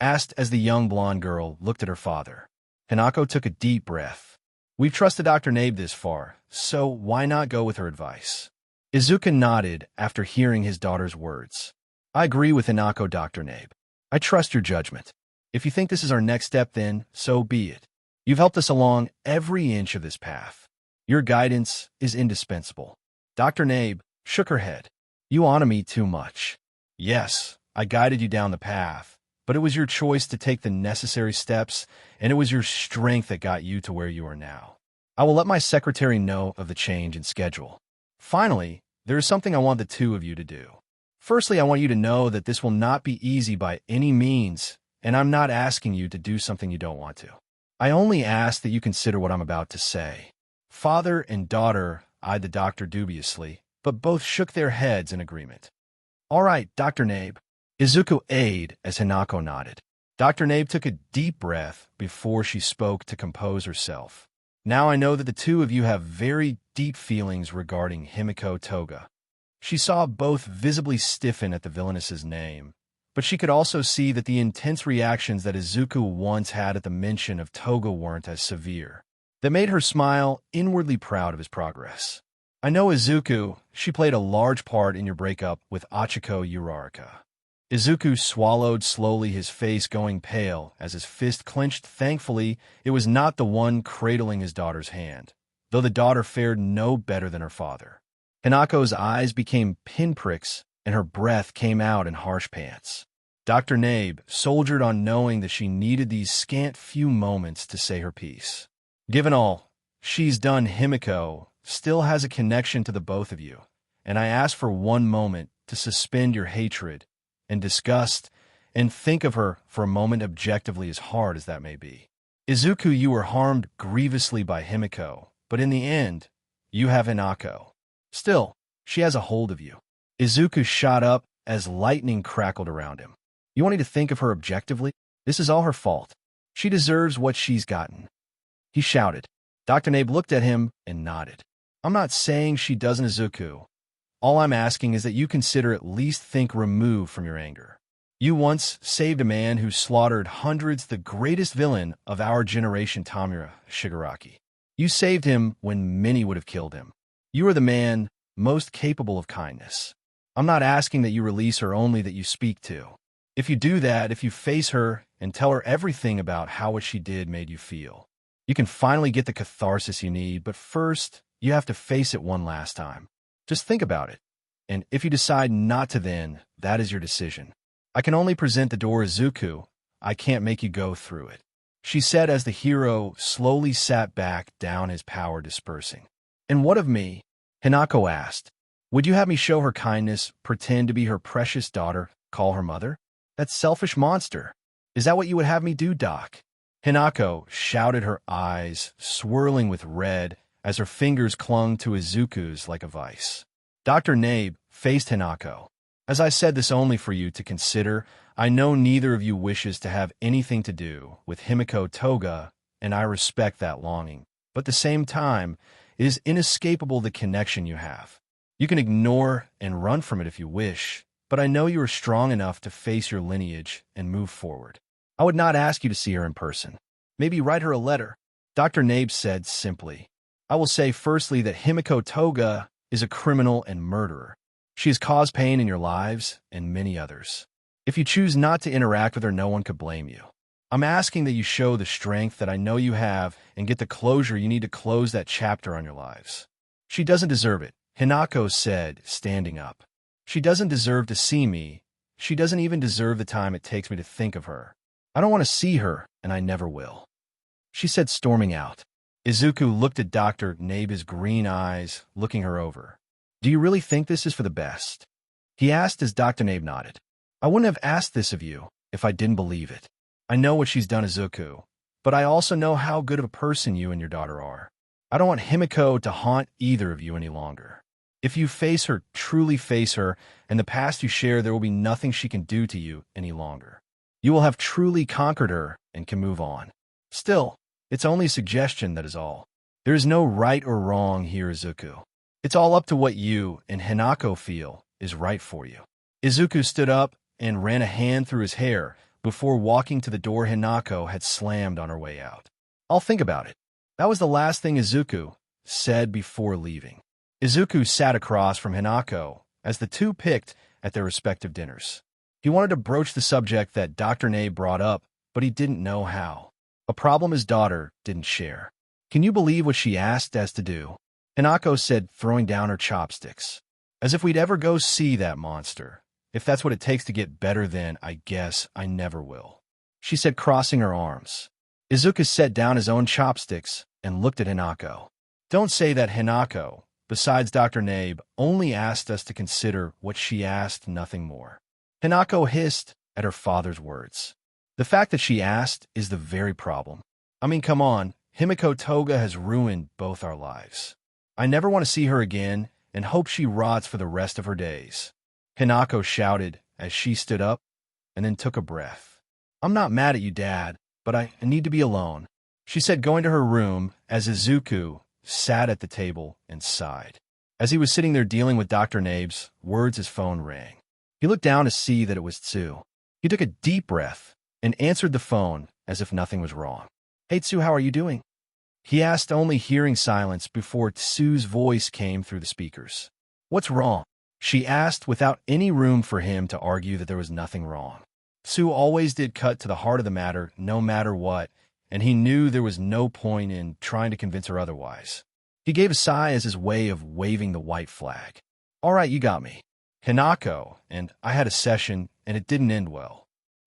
asked as the young blonde girl looked at her father. Hinako took a deep breath. We've trusted Dr. Nabe this far, so why not go with her advice? Izuku nodded after hearing his daughter's words. I agree with Hinako, Dr. Nabe. I trust your judgment. If you think this is our next step, then so be it. You've helped us along every inch of this path. Your guidance is indispensable. Dr. Nabe shook her head. You honor me too much. Yes, I guided you down the path, but it was your choice to take the necessary steps, and it was your strength that got you to where you are now. I will let my secretary know of the change in schedule. Finally, there is something I want the two of you to do. Firstly, I want you to know that this will not be easy by any means, and I'm not asking you to do something you don't want to. I only ask that you consider what I'm about to say. Father and daughter eyed the doctor dubiously, but both shook their heads in agreement. All right, Dr. Nabe. Izuku ayed as Hinako nodded. Dr. Nabe took a deep breath before she spoke to compose herself. Now I know that the two of you have very deep feelings regarding Himiko Toga. She saw both visibly stiffen at the villainess's name, but she could also see that the intense reactions that Izuku once had at the mention of Toga weren't as severe. That made her smile, inwardly proud of his progress. I know Izuku, she played a large part in your breakup with Achiko Uraraka. Izuku swallowed slowly, his face going pale as his fist clenched. Thankfully, it was not the one cradling his daughter's hand, though the daughter fared no better than her father. Hinako's eyes became pinpricks, and her breath came out in harsh pants. Dr. Nabe soldiered on, knowing that she needed these scant few moments to say her piece. Given all she's done, Himiko still has a connection to the both of you, and I ask for one moment to suspend your hatred and disgust and think of her for a moment objectively, as hard as that may be. Izuku, you were harmed grievously by Himiko, but in the end, you have Hinako. Still, she has a hold of you. Izuku shot up as lightning crackled around him. You want me to think of her objectively? This is all her fault. She deserves what she's gotten. He shouted. Dr. Nabe looked at him and nodded. I'm not saying she doesn't, Izuku. All I'm asking is that you consider, at least think removed from your anger. You once saved a man who slaughtered hundreds, the greatest villain of our generation, Tamura Shigaraki. You saved him when many would have killed him. You are the man most capable of kindness. I'm not asking that you release her, only that you speak to. If you do that, if you face her and tell her everything about how what she did made you feel, you can finally get the catharsis you need, but first, you have to face it one last time. Just think about it. And if you decide not to, then that is your decision. I can only present the door, Izuku. I can't make you go through it, she said as the hero slowly sat back down, his power dispersing. And what of me? Hinako asked. Would you have me show her kindness, pretend to be her precious daughter, call her mother? That selfish monster. Is that what you would have me do, Doc? Hinako shouted, her eyes swirling with red as her fingers clung to Izuku's like a vice. Dr. Nabe faced Hinako. As I said this only for you to consider, I know neither of you wishes to have anything to do with Himiko Toga, and I respect that longing. But at the same time, it is inescapable, the connection you have. You can ignore and run from it if you wish, but I know you are strong enough to face your lineage and move forward. I would not ask you to see her in person. Maybe write her a letter. Dr. Nabe said simply. I will say firstly that Himiko Toga is a criminal and murderer. She has caused pain in your lives and many others. If you choose not to interact with her, no one could blame you. I'm asking that you show the strength that I know you have and get the closure you need to close that chapter on your lives. She doesn't deserve it, Hinako said, standing up. She doesn't deserve to see me. She doesn't even deserve the time it takes me to think of her. I don't want to see her, and I never will, she said, storming out. Izuku looked at Dr. Nabe's green eyes, looking her over. Do you really think this is for the best? He asked as Dr. Nabe nodded. I wouldn't have asked this of you if I didn't believe it. I know what she's done, Izuku, but I also know how good of a person you and your daughter are. I don't want Himiko to haunt either of you any longer. If you face her, truly face her, and the past you share, there will be nothing she can do to you any longer. You will have truly conquered her and can move on. Still, it's only a suggestion, that is all. There is no right or wrong here, Izuku. It's all up to what you and Hinako feel is right for you. Izuku stood up and ran a hand through his hair, before walking to the door Hinako had slammed on her way out. "I'll think about it." That was the last thing Izuku said before leaving. Izuku sat across from Hinako as the two picked at their respective dinners. He wanted to broach the subject that Dr. Nabe brought up, but he didn't know how. A problem his daughter didn't share. "Can you believe what she asked us to do?" Hinako said, throwing down her chopsticks. "As if we'd ever go see that monster. If that's what it takes to get better, then I guess I never will," she said, crossing her arms. Izuku set down his own chopsticks and looked at Hinako. "Don't say that, Hinako. Besides, Dr. Nabe only asked us to consider what she asked, nothing more." Hinako hissed at her father's words. "The fact that she asked is the very problem. I mean, come on, Himiko Toga has ruined both our lives. I never want to see her again and hope she rots for the rest of her days," Hinako shouted as she stood up and then took a breath. "I'm not mad at you, Dad, but I need to be alone," she said, going to her room as Izuku sat at the table and sighed. As he was sitting there dealing with Dr. Nabe's words, his phone rang. He looked down to see that it was Tsu. He took a deep breath and answered the phone as if nothing was wrong. "Hey, Tsu, how are you doing?" he asked, only hearing silence before Tsu's voice came through the speakers. "What's wrong?" she asked, without any room for him to argue that there was nothing wrong. Tsu always did cut to the heart of the matter, no matter what, and he knew there was no point in trying to convince her otherwise. He gave a sigh as his way of waving the white flag. "All right, you got me. Hinako and I had a session, and it didn't end well,"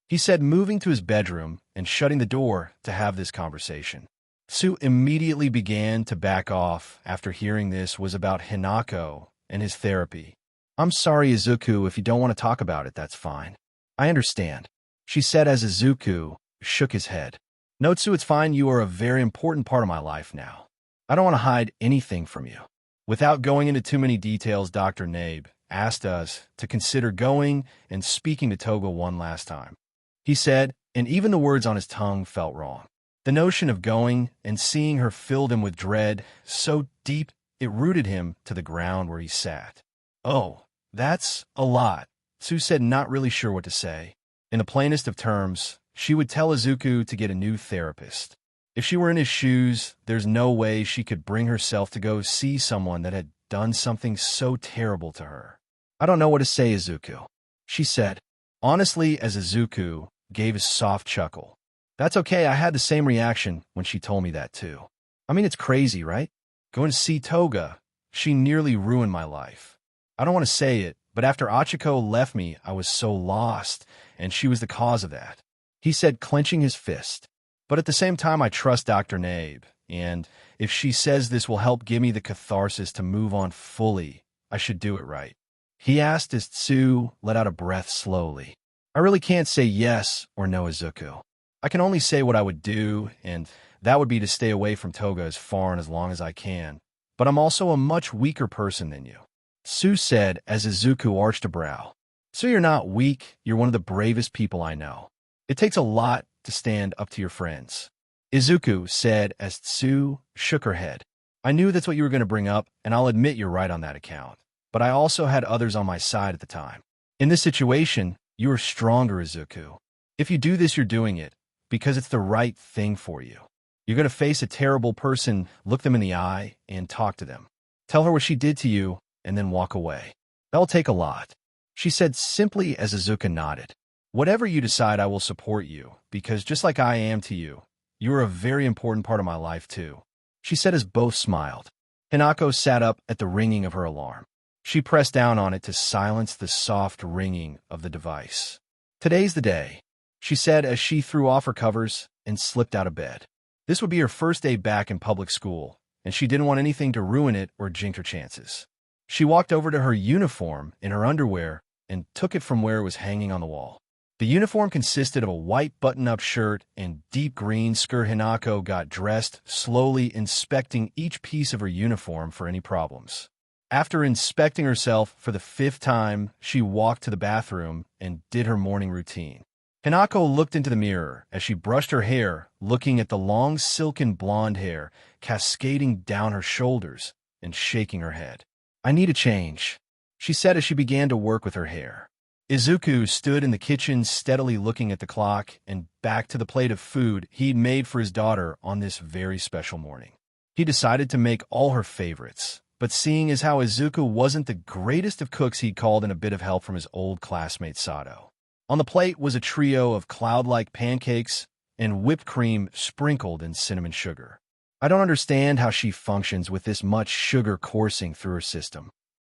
he said, moving to his bedroom and shutting the door to have this conversation. Tsu immediately began to back off after hearing this was about Hinako and his therapy. "I'm sorry, Izuku, if you don't want to talk about it, that's fine. I understand," she said as Izuku shook his head. "No, Tsu, it's fine. You are a very important part of my life now. I don't want to hide anything from you." Without going into too many details, Dr. Nabe asked us to consider going and speaking to Toga one last time. He said, and even the words on his tongue felt wrong. The notion of going and seeing her filled him with dread so deep it rooted him to the ground where he sat. "Oh, that's a lot," Tsu said, not really sure what to say. In the plainest of terms, she would tell Izuku to get a new therapist. If she were in his shoes, there's no way she could bring herself to go see someone that had done something so terrible to her. "I don't know what to say, Izuku," she said. Honestly, as Izuku gave a soft chuckle. "That's okay, I had the same reaction when she told me that too. I mean, it's crazy, right? Going to see Toga, she nearly ruined my life. I don't want to say it, but after Achiko left me, I was so lost, and she was the cause of that," he said, clenching his fist. "But at the same time, I trust Dr. Nabe, and if she says this will help give me the catharsis to move on fully, I should do it right," he asked as Tsu let out a breath slowly. "I really can't say yes or no, Izuku. I can only say what I would do, and that would be to stay away from Toga as far and as long as I can. But I'm also a much weaker person than you," Tsu said as Izuku arched a brow. "So you're not weak, you're one of the bravest people I know. It takes a lot to stand up to your friends," Izuku said as Tsu shook her head. "I knew that's what you were going to bring up, and I'll admit you're right on that account. But I also had others on my side at the time. In this situation, you are stronger, Izuku. If you do this, you're doing it because it's the right thing for you. You're going to face a terrible person, look them in the eye, and talk to them. Tell her what she did to you, and then walk away. That'll take a lot," she said simply as Izuku nodded. "Whatever you decide, I will support you, because just like I am to you, you are a very important part of my life too," she said as both smiled. Hinako sat up at the ringing of her alarm. She pressed down on it to silence the soft ringing of the device. "Today's the day," she said as she threw off her covers and slipped out of bed. This would be her first day back in public school, and she didn't want anything to ruin it or jinx her chances. She walked over to her uniform in her underwear and took it from where it was hanging on the wall. The uniform consisted of a white button-up shirt and deep green skirt. Hinako got dressed, slowly inspecting each piece of her uniform for any problems. After inspecting herself for the 5th time, she walked to the bathroom and did her morning routine. Hinako looked into the mirror as she brushed her hair, looking at the long silken blonde hair cascading down her shoulders and shaking her head. "I need a change," she said as she began to work with her hair. Izuku stood in the kitchen steadily looking at the clock and back to the plate of food he'd made for his daughter on this very special morning. He decided to make all her favorites, but seeing as how Izuku wasn't the greatest of cooks, he called in a bit of help from his old classmate Sato. On the plate was a trio of cloud-like pancakes and whipped cream sprinkled in cinnamon sugar. "I don't understand how she functions with this much sugar coursing through her system,"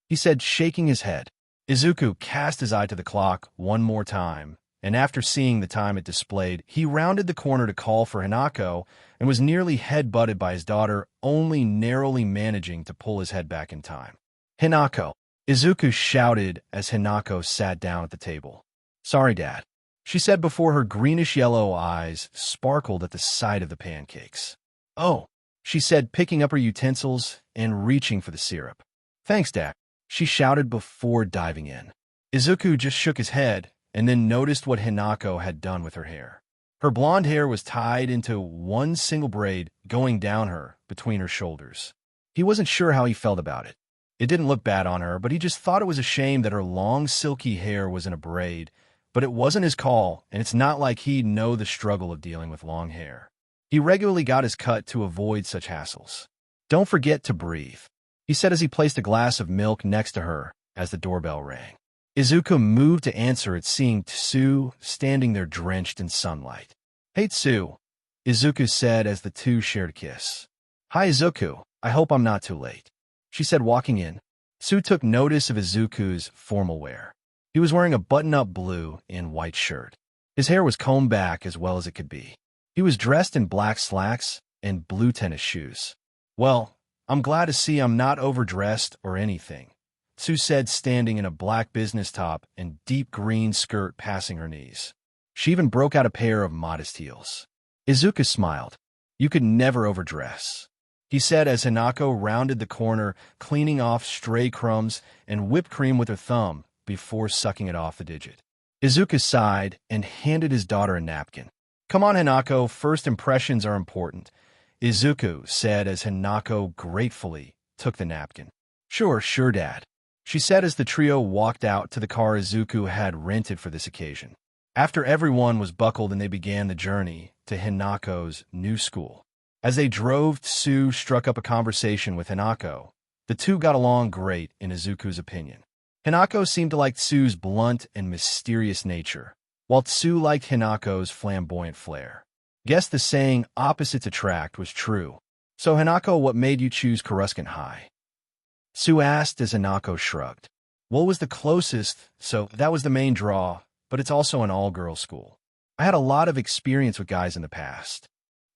he said, shaking his head. Izuku cast his eye to the clock one more time, and after seeing the time it displayed, he rounded the corner to call for Hinako and was nearly head-butted by his daughter, only narrowly managing to pull his head back in time. "Hinako!" Izuku shouted as Hinako sat down at the table. "Sorry, Dad," she said before her greenish-yellow eyes sparkled at the sight of the pancakes. "Oh," she said, picking up her utensils and reaching for the syrup. "Thanks, Dad," she shouted before diving in. Izuku just shook his head and then noticed what Hinako had done with her hair. Her blonde hair was tied into one single braid going down her between her shoulders. He wasn't sure how he felt about it. It didn't look bad on her, but he just thought it was a shame that her long silky hair was in a braid. But it wasn't his call, and it's not like he'd know the struggle of dealing with long hair. He regularly got his cut to avoid such hassles. "Don't forget to breathe," he said as he placed a glass of milk next to her as the doorbell rang. Izuku moved to answer it, seeing Tsu standing there drenched in sunlight. "Hey, Tsu," Izuku said as the two shared a kiss. "Hi, Izuku. I hope I'm not too late," she said, walking in. Tsu took notice of Izuku's formal wear. He was wearing a button-up blue and white shirt. His hair was combed back as well as it could be. He was dressed in black slacks and blue tennis shoes. "Well, I'm glad to see I'm not overdressed or anything," Tsu said, standing in a black business top and deep green skirt passing her knees. She even broke out a pair of modest heels. Izuku smiled. "You could never overdress," he said as Hinako rounded the corner, cleaning off stray crumbs and whipped cream with her thumb before sucking it off the digit. Izuku sighed and handed his daughter a napkin. "Come on, Hinako, first impressions are important," Izuku said as Hinako gratefully took the napkin. Sure, Dad," she said as the trio walked out to the car Izuku had rented for this occasion. After everyone was buckled and they began the journey to Hinako's new school. As they drove, Tsu struck up a conversation with Hinako. The two got along great, in Izuku's opinion. Hinako seemed to like Tsu's blunt and mysterious nature, while Tsu liked Hinako's flamboyant flair. Guess the saying, opposites attract, was true. "So, Hinako, what made you choose Coruscant High?" Tsu asked as Hinako shrugged. "Well, it was the closest, so that was the main draw, but it's also an all-girls school. I had a lot of experience with guys in the past."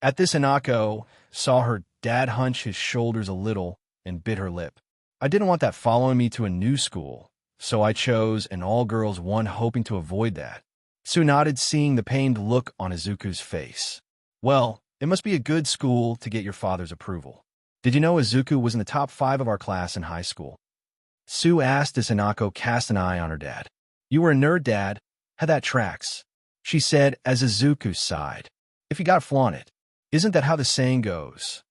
At this, Hinako saw her dad hunch his shoulders a little and bit her lip. "I didn't want that following me to a new school, so I chose an all-girls one, hoping to avoid that." Tsu nodded, seeing the pained look on Izuku's face. "Well, it must be a good school to get your father's approval. Did you know Izuku was in the top 5 of our class in high school?" Tsu asked as Hinako cast an eye on her dad. "You were a nerd, Dad. How that tracks," she said as Izuku sighed. "If you gotta flaunt it. Isn't that how the saying goes?"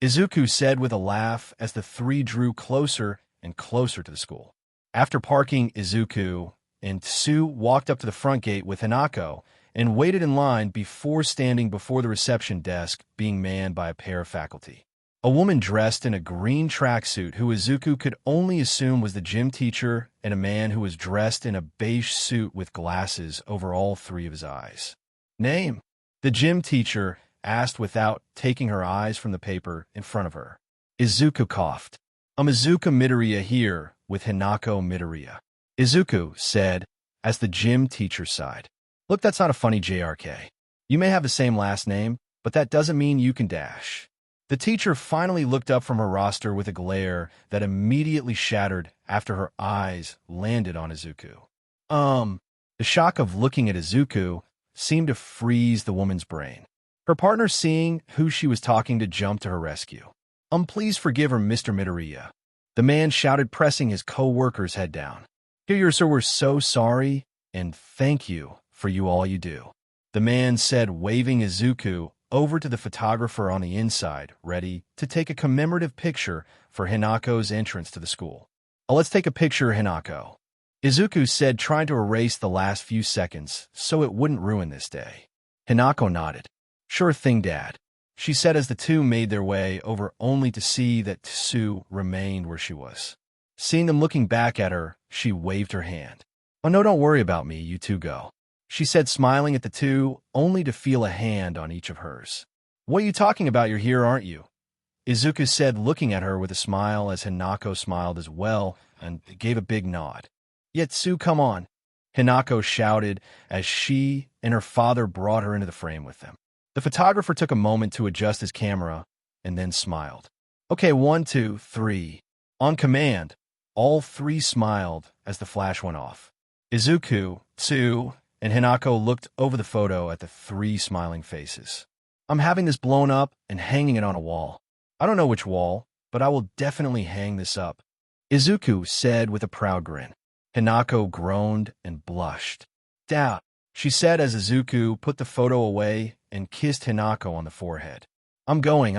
Izuku said with a laugh as the three drew closer and closer to the school. After parking, Izuku and Tsu walked up to the front gate with Hinako and waited in line before standing before the reception desk being manned by a pair of faculty. A woman dressed in a green tracksuit who Izuku could only assume was the gym teacher, and a man who was dressed in a beige suit with glasses over all 3 of his eyes. "Name?" the gym teacher asked without taking her eyes from the paper in front of her. Izuku coughed. "I'm Izuku Midoriya here with Hinako Midoriya," Izuku said as the gym teacher sighed. "Look, that's not a funny JRK. You may have the same last name, but that doesn't mean you can dash." The teacher finally looked up from her roster with a glare that immediately shattered after her eyes landed on Izuku. The shock of looking at Izuku seemed to freeze the woman's brain. Her partner, seeing who she was talking to, jumped to her rescue. Please forgive her, Mr. Midoriya," the man shouted, pressing his co-worker's head down. "Here, sir, we're so sorry, and thank you for all you do," the man said, waving Izuku over to the photographer on the inside, ready to take a commemorative picture for Hinako's entrance to the school. "Let's take a picture, Hinako," Izuku said, trying to erase the last few seconds so it wouldn't ruin this day. Hinako nodded. Sure thing, Dad, she said as the two made their way over only to see that Tsu remained where she was. Seeing them looking back at her, she waved her hand. Oh no, don't worry about me, you two go, she said, smiling at the two, only to feel a hand on each of hers. What are you talking about? You're here, aren't you? Izuku said, looking at her with a smile as Hinako smiled as well and gave a big nod. Yet Tsu, come on, Hinako shouted as she and her father brought her into the frame with them. The photographer took a moment to adjust his camera and then smiled. Okay, 1, 2, 3. On command, all three smiled as the flash went off. Izuku, Tsu, and Hinako looked over the photo at the three smiling faces. I'm having this blown up and hanging it on a wall. I don't know which wall, but I will definitely hang this up, Izuku said with a proud grin. Hinako groaned and blushed. Dad, she said as Izuku put the photo away and kissed Hinako on the forehead. I'm going.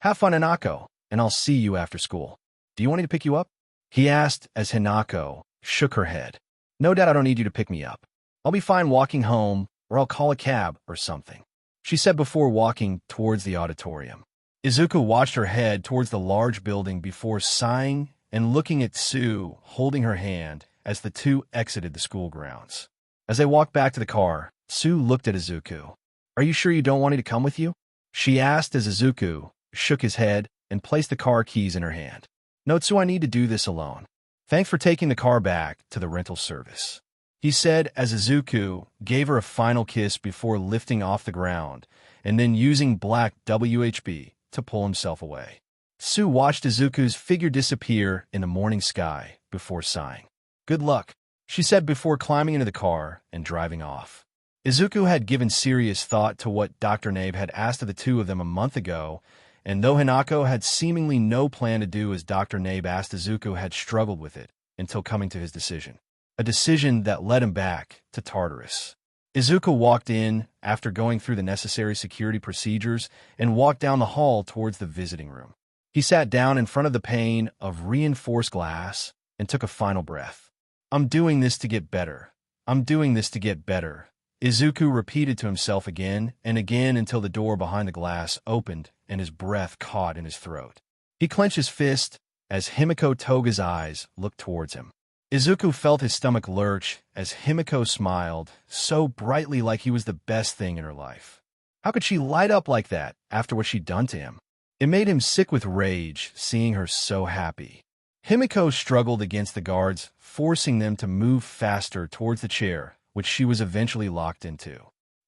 Have fun, Hinako, and I'll see you after school. Do you want me to pick you up? He asked as Hinako shook her head. No, Dad, I don't need you to pick me up. I'll be fine walking home, or I'll call a cab or something, she said before walking towards the auditorium. Izuku watched her head towards the large building before sighing and looking at Tsu holding her hand as the two exited the school grounds. As they walked back to the car, Tsu looked at Izuku. Are you sure you don't want me to come with you? She asked as Izuku shook his head and placed the car keys in her hand. No, Tsu, I need to do this alone. Thanks for taking the car back to the rental service, he said as Izuku gave her a final kiss before lifting off the ground and then using black WHB to pull himself away. Tsu watched Izuku's figure disappear in the morning sky before sighing. Good luck, she said before climbing into the car and driving off. Izuku had given serious thought to what Dr. Nabe had asked of the two of them a month ago, and though Hinako had seemingly no plan to do as Dr. Nabe asked, Izuku had struggled with it until coming to his decision. A decision that led him back to Tartarus. Izuku walked in after going through the necessary security procedures and walked down the hall towards the visiting room. He sat down in front of the pane of reinforced glass and took a final breath. I'm doing this to get better. I'm doing this to get better, Izuku repeated to himself again and again until the door behind the glass opened and his breath caught in his throat. He clenched his fist as Himiko Toga's eyes looked towards him. Izuku felt his stomach lurch as Himiko smiled, so brightly like he was the best thing in her life. How could she light up like that after what she'd done to him? It made him sick with rage, seeing her so happy. Himiko struggled against the guards, forcing them to move faster towards the chair, which she was eventually locked into.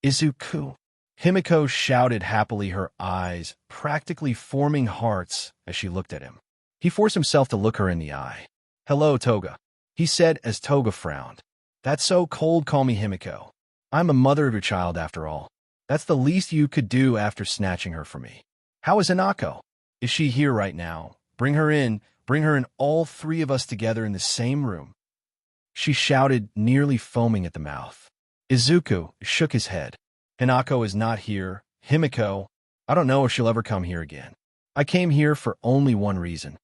Izuku! Himiko shouted happily, her eyes practically forming hearts as she looked at him. He forced himself to look her in the eye. Hello, Toga, he said as Toga frowned. That's so cold, call me Himiko. I'm a mother of your child after all. That's the least you could do after snatching her from me. How is Hinako? Is she here right now? Bring her in, all three of us together in the same room. She shouted, nearly foaming at the mouth. Izuku shook his head. Hinako is not here. Himiko, I don't know if she'll ever come here again. I came here for only one reason.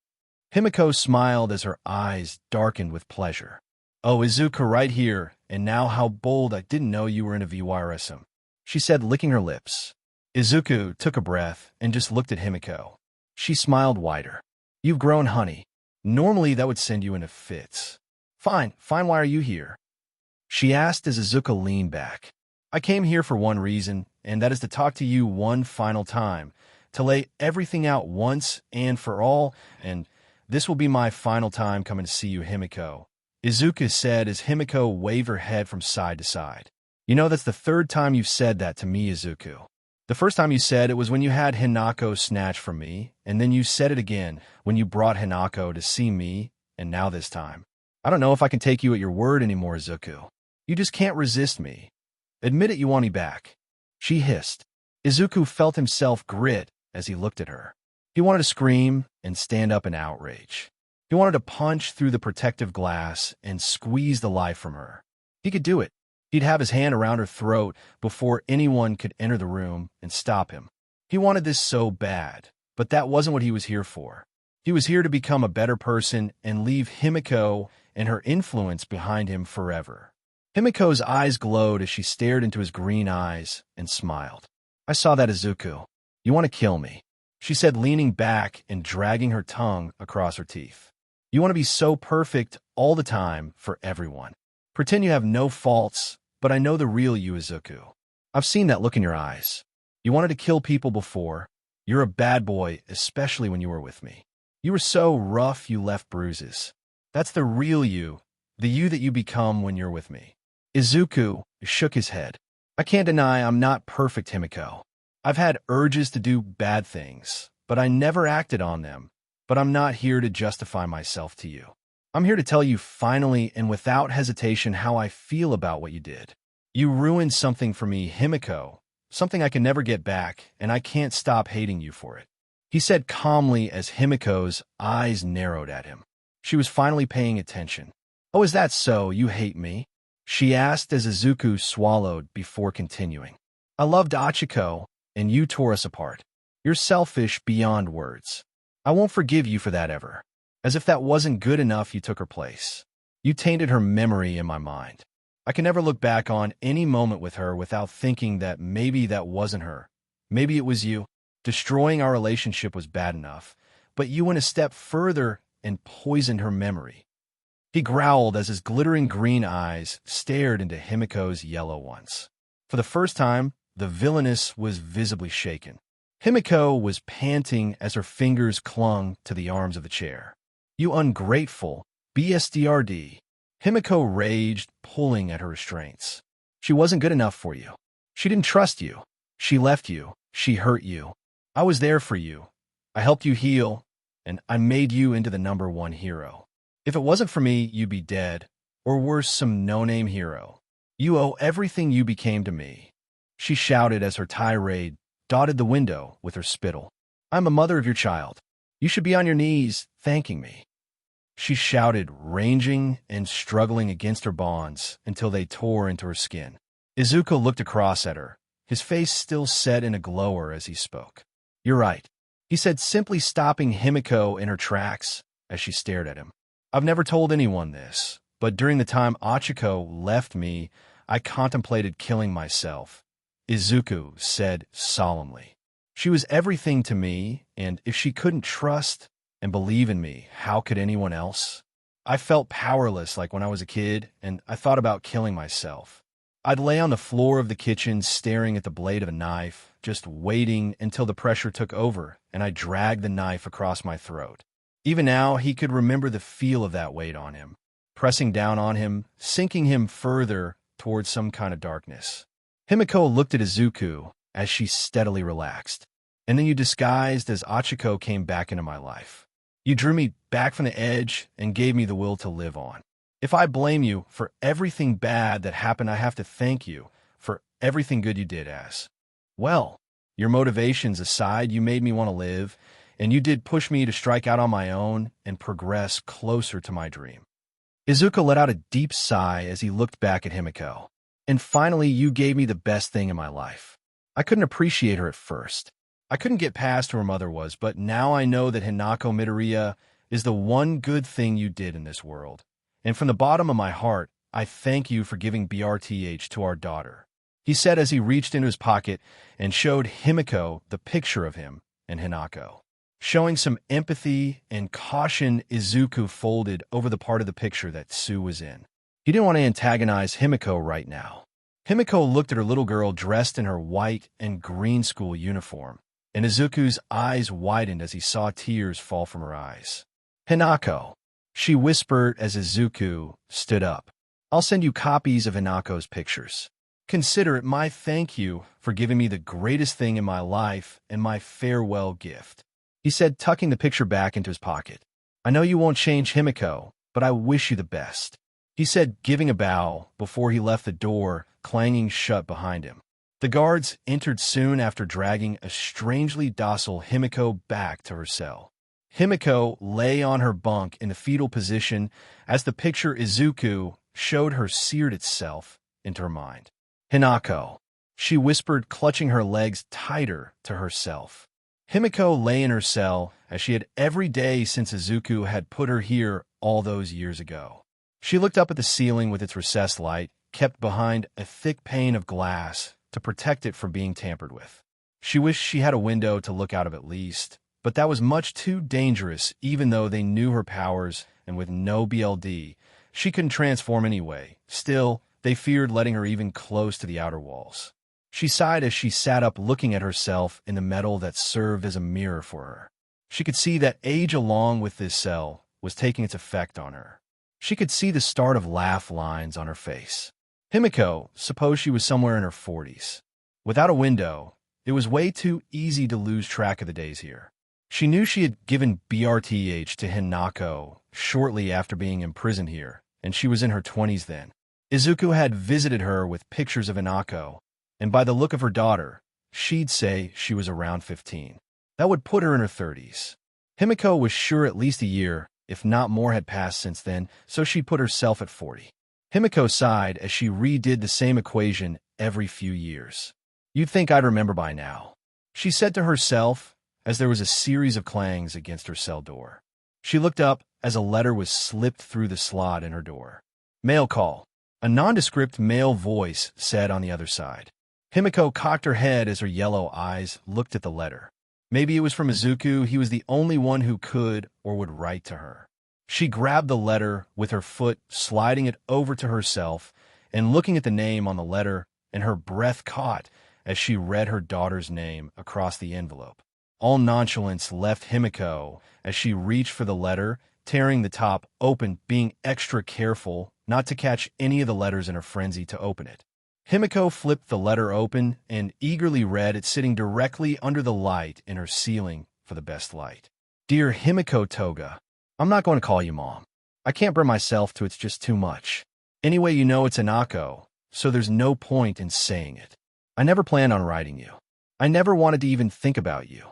Himiko smiled as her eyes darkened with pleasure. Oh, Izuku, right here, and now how bold, I didn't know you were into VYRSM, she said, licking her lips. Izuku took a breath and just looked at Himiko. She smiled wider. You've grown, honey. Normally that would send you into fits. Fine, why are you here? She asked as Izuku leaned back. I came here for one reason, and that is to talk to you one final time, to lay everything out once and for all, and this will be my final time coming to see you, Himiko, Izuku said as Himiko waved her head from side to side. You know, that's the third time you've said that to me, Izuku. The first time you said it was when you had Hinako snatched from me, and then you said it again when you brought Hinako to see me, and now this time. I don't know if I can take you at your word anymore, Izuku. You just can't resist me. Admit it, you want me back. She hissed. Izuku felt himself grit as he looked at her. He wanted to scream and stand up in outrage. He wanted to punch through the protective glass and squeeze the life from her. He could do it. He'd have his hand around her throat before anyone could enter the room and stop him. He wanted this so bad, but that wasn't what he was here for. He was here to become a better person and leave Himiko and her influence behind him forever. Himiko's eyes glowed as she stared into his green eyes and smiled. "I saw that, Izuku. You want to kill me," she said, leaning back and dragging her tongue across her teeth. "You want to be so perfect all the time for everyone. Pretend you have no faults, but I know the real you, Izuku. I've seen that look in your eyes. You wanted to kill people before. You're a bad boy, especially when you were with me. You were so rough you left bruises. That's the real you, the you that you become when you're with me." Izuku shook his head. "I can't deny I'm not perfect, Himiko. I've had urges to do bad things, but I never acted on them. But I'm not here to justify myself to you. I'm here to tell you finally and without hesitation how I feel about what you did. You ruined something for me, Himiko, something I can never get back, and I can't stop hating you for it," he said calmly as Himiko's eyes narrowed at him. She was finally paying attention. "Oh, is that so? You hate me?" she asked as Izuku swallowed before continuing. "I loved Achiko, and you tore us apart. You're selfish beyond words. I won't forgive you for that ever. As if that wasn't good enough, you took her place. You tainted her memory in my mind. I can never look back on any moment with her without thinking that maybe that wasn't her. Maybe it was you. Destroying our relationship was bad enough, but you went a step further and poisoned her memory." He growled as his glittering green eyes stared into Himiko's yellow ones. For the first time, the villainess was visibly shaken. Himiko was panting as her fingers clung to the arms of the chair. "You ungrateful BSDRD." Himiko raged, pulling at her restraints. "She wasn't good enough for you. She didn't trust you. She left you. She hurt you. I was there for you. I helped you heal, and I made you into the #1 hero. If it wasn't for me, you'd be dead, or worse, some no-name hero. You owe everything you became to me," she shouted as her tirade dotted the window with her spittle. "I'm a mother of your child. You should be on your knees thanking me," she shouted, raging and struggling against her bonds until they tore into her skin. Izuku looked across at her, his face still set in a glower as he spoke. "You're right," he said, simply stopping Himiko in her tracks as she stared at him. "I've never told anyone this, but during the time Achiko left me, I contemplated killing myself," Izuku said solemnly. "She was everything to me, and if she couldn't trust and believe in me, how could anyone else? I felt powerless like when I was a kid, and I thought about killing myself. I'd lay on the floor of the kitchen staring at the blade of a knife, just waiting until the pressure took over, and I dragged the knife across my throat. Even now, he could remember the feel of that weight on him, pressing down on him, sinking him further towards some kind of darkness." Himiko looked at Izuku as she steadily relaxed. "And then you disguised as Achiko came back into my life. You drew me back from the edge and gave me the will to live on. If I blame you for everything bad that happened, I have to thank you for everything good you did as well. Your motivations aside, you made me want to live, and you did push me to strike out on my own and progress closer to my dream." Izuku let out a deep sigh as he looked back at Himiko. "And finally, you gave me the best thing in my life. I couldn't appreciate her at first. I couldn't get past who her mother was, but now I know that Hinako Midoriya is the one good thing you did in this world. And from the bottom of my heart, I thank you for giving BRTH to our daughter," he said as he reached into his pocket and showed Himiko the picture of him and Hinako. Showing some empathy and caution, Izuku folded over the part of the picture that Sue was in. He didn't want to antagonize Himiko right now. Himiko looked at her little girl dressed in her white and green school uniform, and Izuku's eyes widened as he saw tears fall from her eyes. "Hinako," she whispered as Izuku stood up. "I'll send you copies of Hinako's pictures. Consider it my thank you for giving me the greatest thing in my life and my farewell gift," he said, tucking the picture back into his pocket. "I know you won't change, Himiko, but I wish you the best," he said, giving a bow before he left the door clanging shut behind him. The guards entered soon after, dragging a strangely docile Himiko back to her cell. Himiko lay on her bunk in the fetal position as the picture Izuku showed her seared itself into her mind. "Hinako," she whispered, clutching her legs tighter to herself. Himiko lay in her cell as she had every day since Izuku had put her here all those years ago. She looked up at the ceiling with its recessed light, kept behind a thick pane of glass to protect it from being tampered with. She wished she had a window to look out of at least, but that was much too dangerous even though they knew her powers, and with no BLD, she couldn't transform anyway. Still, they feared letting her even close to the outer walls. She sighed as she sat up looking at herself in the metal that served as a mirror for her. She could see that age along with this cell was taking its effect on her. She could see the start of laugh lines on her face. Himiko, suppose she was somewhere in her 40s. Without a window, it was way too easy to lose track of the days here. She knew she had given BRTH to Hinako shortly after being imprisoned here, and she was in her 20s then. Izuku had visited her with pictures of Hinako, and by the look of her daughter, she'd say she was around 15. That would put her in her 30s. Himiko was sure at least a year, if not more, had passed since then, so she put herself at 40. Himiko sighed as she redid the same equation every few years. You'd think I'd remember by now, she said to herself as there was a series of clangs against her cell door. She looked up as a letter was slipped through the slot in her door. Mail call. A nondescript male voice said on the other side. Himiko cocked her head as her yellow eyes looked at the letter. Maybe it was from Izuku. He was the only one who could or would write to her. She grabbed the letter with her foot, sliding it over to herself, and looking at the name on the letter, and her breath caught as she read her daughter's name across the envelope. All nonchalance left Himiko as she reached for the letter, tearing the top open, being extra careful not to catch any of the letters in her frenzy to open it. Himiko flipped the letter open and eagerly read it, sitting directly under the light in her ceiling for the best light. Dear Himiko Toga, I'm not going to call you Mom. I can't bring myself to, it's just too much. Anyway, you know it's Hinako, so there's no point in saying it. I never planned on writing you. I never wanted to even think about you.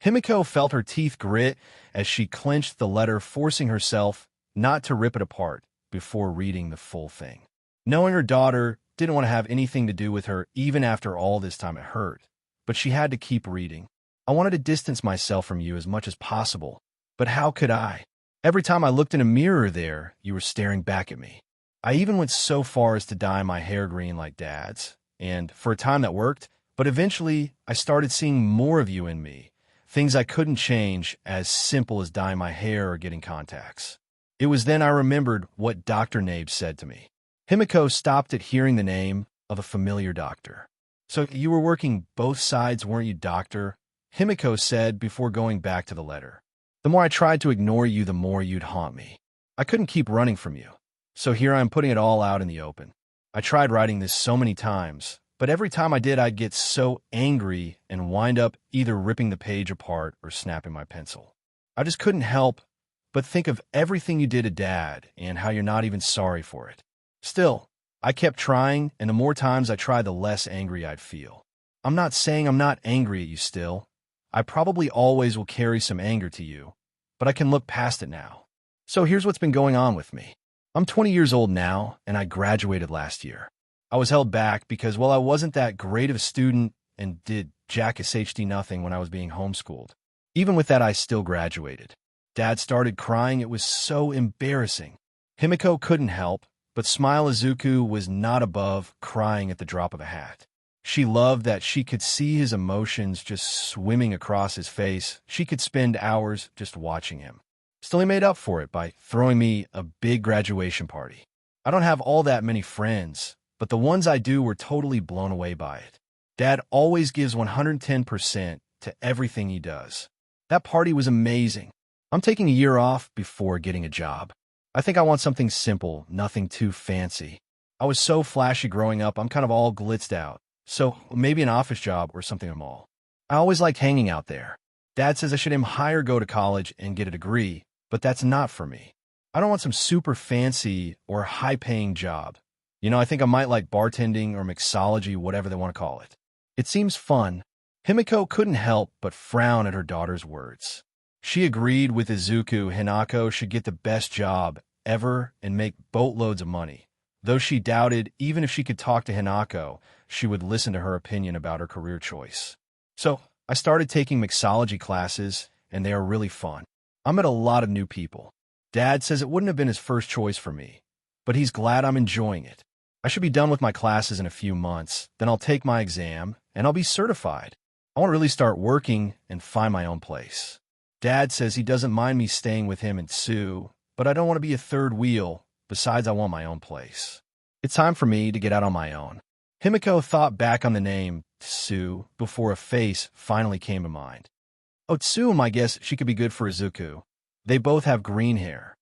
Himiko felt her teeth grit as she clenched the letter, forcing herself not to rip it apart before reading the full thing. Knowing her daughter didn't want to have anything to do with her even after all this time, it hurt, but she had to keep reading. I wanted to distance myself from you as much as possible, but how could I? Every time I looked in a mirror there, you were staring back at me. I even went so far as to dye my hair green like Dad's, and for a time that worked, but eventually I started seeing more of you in me, things I couldn't change, as simple as dyeing my hair or getting contacts. It was then I remembered what Dr. Nabe said to me. Himiko stopped at hearing the name of a familiar doctor. So you were working both sides, weren't you, doctor? Himiko said before going back to the letter. The more I tried to ignore you, the more you'd haunt me. I couldn't keep running from you. So here I'm putting it all out in the open. I tried writing this so many times, but every time I did, I'd get so angry and wind up either ripping the page apart or snapping my pencil. I just couldn't help but think of everything you did to Dad and how you're not even sorry for it. Still, I kept trying, and the more times I tried, the less angry I'd feel. I'm not saying I'm not angry at you still. I probably always will carry some anger to you, but I can look past it now. So here's what's been going on with me. I'm 20 years old now, and I graduated last year. I was held back because, well, I wasn't that great of a student and did jack SHD nothing when I was being homeschooled. Even with that, I still graduated. Dad started crying. It was so embarrassing. Himiko couldn't help, but Smile Izuku was not above crying at the drop of a hat. She loved that she could see his emotions just swimming across his face. She could spend hours just watching him. Still, he made up for it by throwing me a big graduation party. I don't have all that many friends, but the ones I do were totally blown away by it. Dad always gives 110% to everything he does. That party was amazing. I'm taking a year off before getting a job. I think I want something simple, nothing too fancy. I was so flashy growing up, I'm kind of all glitzed out. So maybe an office job or something at all. I always liked hanging out there. Dad says I should aim higher, go to college, and get a degree, but that's not for me. I don't want some super fancy or high-paying job. I think I might like bartending or mixology, whatever they want to call it. It seems fun. Himiko couldn't help but frown at her daughter's words. She agreed with Izuku Hinako should get the best job ever and make boatloads of money, though she doubted even if she could talk to Hinako, she would listen to her opinion about her career choice. So I started taking mixology classes, and they are really fun. I met a lot of new people. Dad says it wouldn't have been his first choice for me, but he's glad I'm enjoying it. I should be done with my classes in a few months, then I'll take my exam, and I'll be certified. I want to really start working and find my own place. Dad says he doesn't mind me staying with him and Sue, but I don't want to be a third wheel. Besides, I want my own place. It's time for me to get out on my own. Himiko thought back on the name Sue before a face finally came to mind. Oh, Tsuum, I guess she could be good for Izuku. They both have green hair.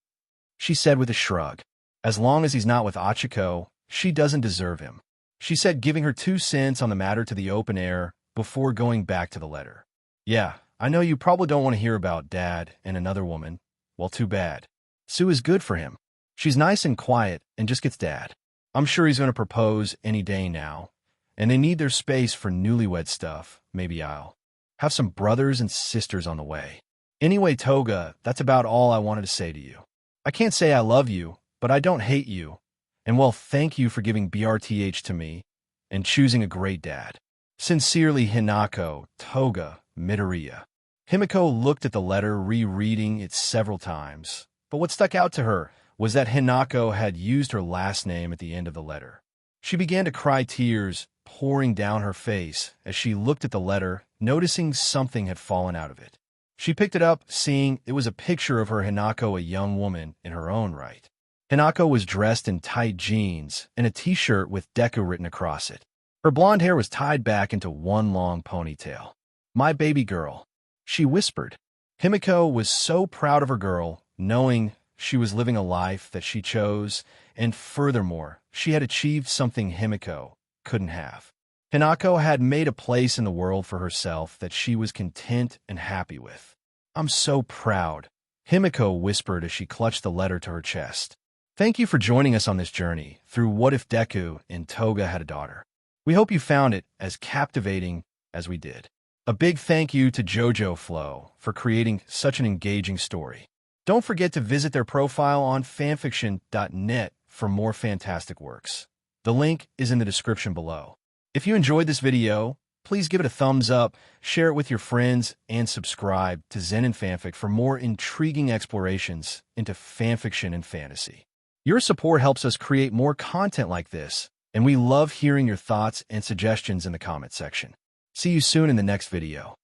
She said with a shrug. As long as he's not with Achiko, she doesn't deserve him. She said, giving her 2 cents on the matter to the open air before going back to the letter. Yeah, I know you probably don't want to hear about Dad and another woman. Well, too bad. Sue is good for him. She's nice and quiet and just gets Dad. I'm sure he's going to propose any day now, and they need their space for newlywed stuff. Maybe I'll have some brothers and sisters on the way. Anyway, Toga, that's about all I wanted to say to you. I can't say I love you, but I don't hate you. And well, thank you for giving BRTH to me and choosing a great dad. Sincerely, Hinako, Toga, Midoriya. Himiko looked at the letter, rereading it several times, but what stuck out to her was that Hinako had used her last name at the end of the letter. She began to cry, tears pouring down her face as she looked at the letter, noticing something had fallen out of it. She picked it up, seeing it was a picture of her Hinako, a young woman in her own right. Hinako was dressed in tight jeans and a t-shirt with Deku written across it. Her blonde hair was tied back into one long ponytail. My baby girl, she whispered. Himiko was so proud of her girl, knowing she was living a life that she chose, and furthermore, she had achieved something Himiko couldn't have. Hinako had made a place in the world for herself that she was content and happy with. I'm so proud, Himiko whispered as she clutched the letter to her chest. Thank you for joining us on this journey through What If Deku and Toga Had a Daughter. We hope you found it as captivating as we did. A big thank you to Jojoflow for creating such an engaging story. Don't forget to visit their profile on fanfiction.net for more fantastic works. The link is in the description below. If you enjoyed this video, please give it a thumbs up, share it with your friends, and subscribe to Zenin Fanfic for more intriguing explorations into fanfiction and fantasy. Your support helps us create more content like this, and we love hearing your thoughts and suggestions in the comment section. See you soon in the next video.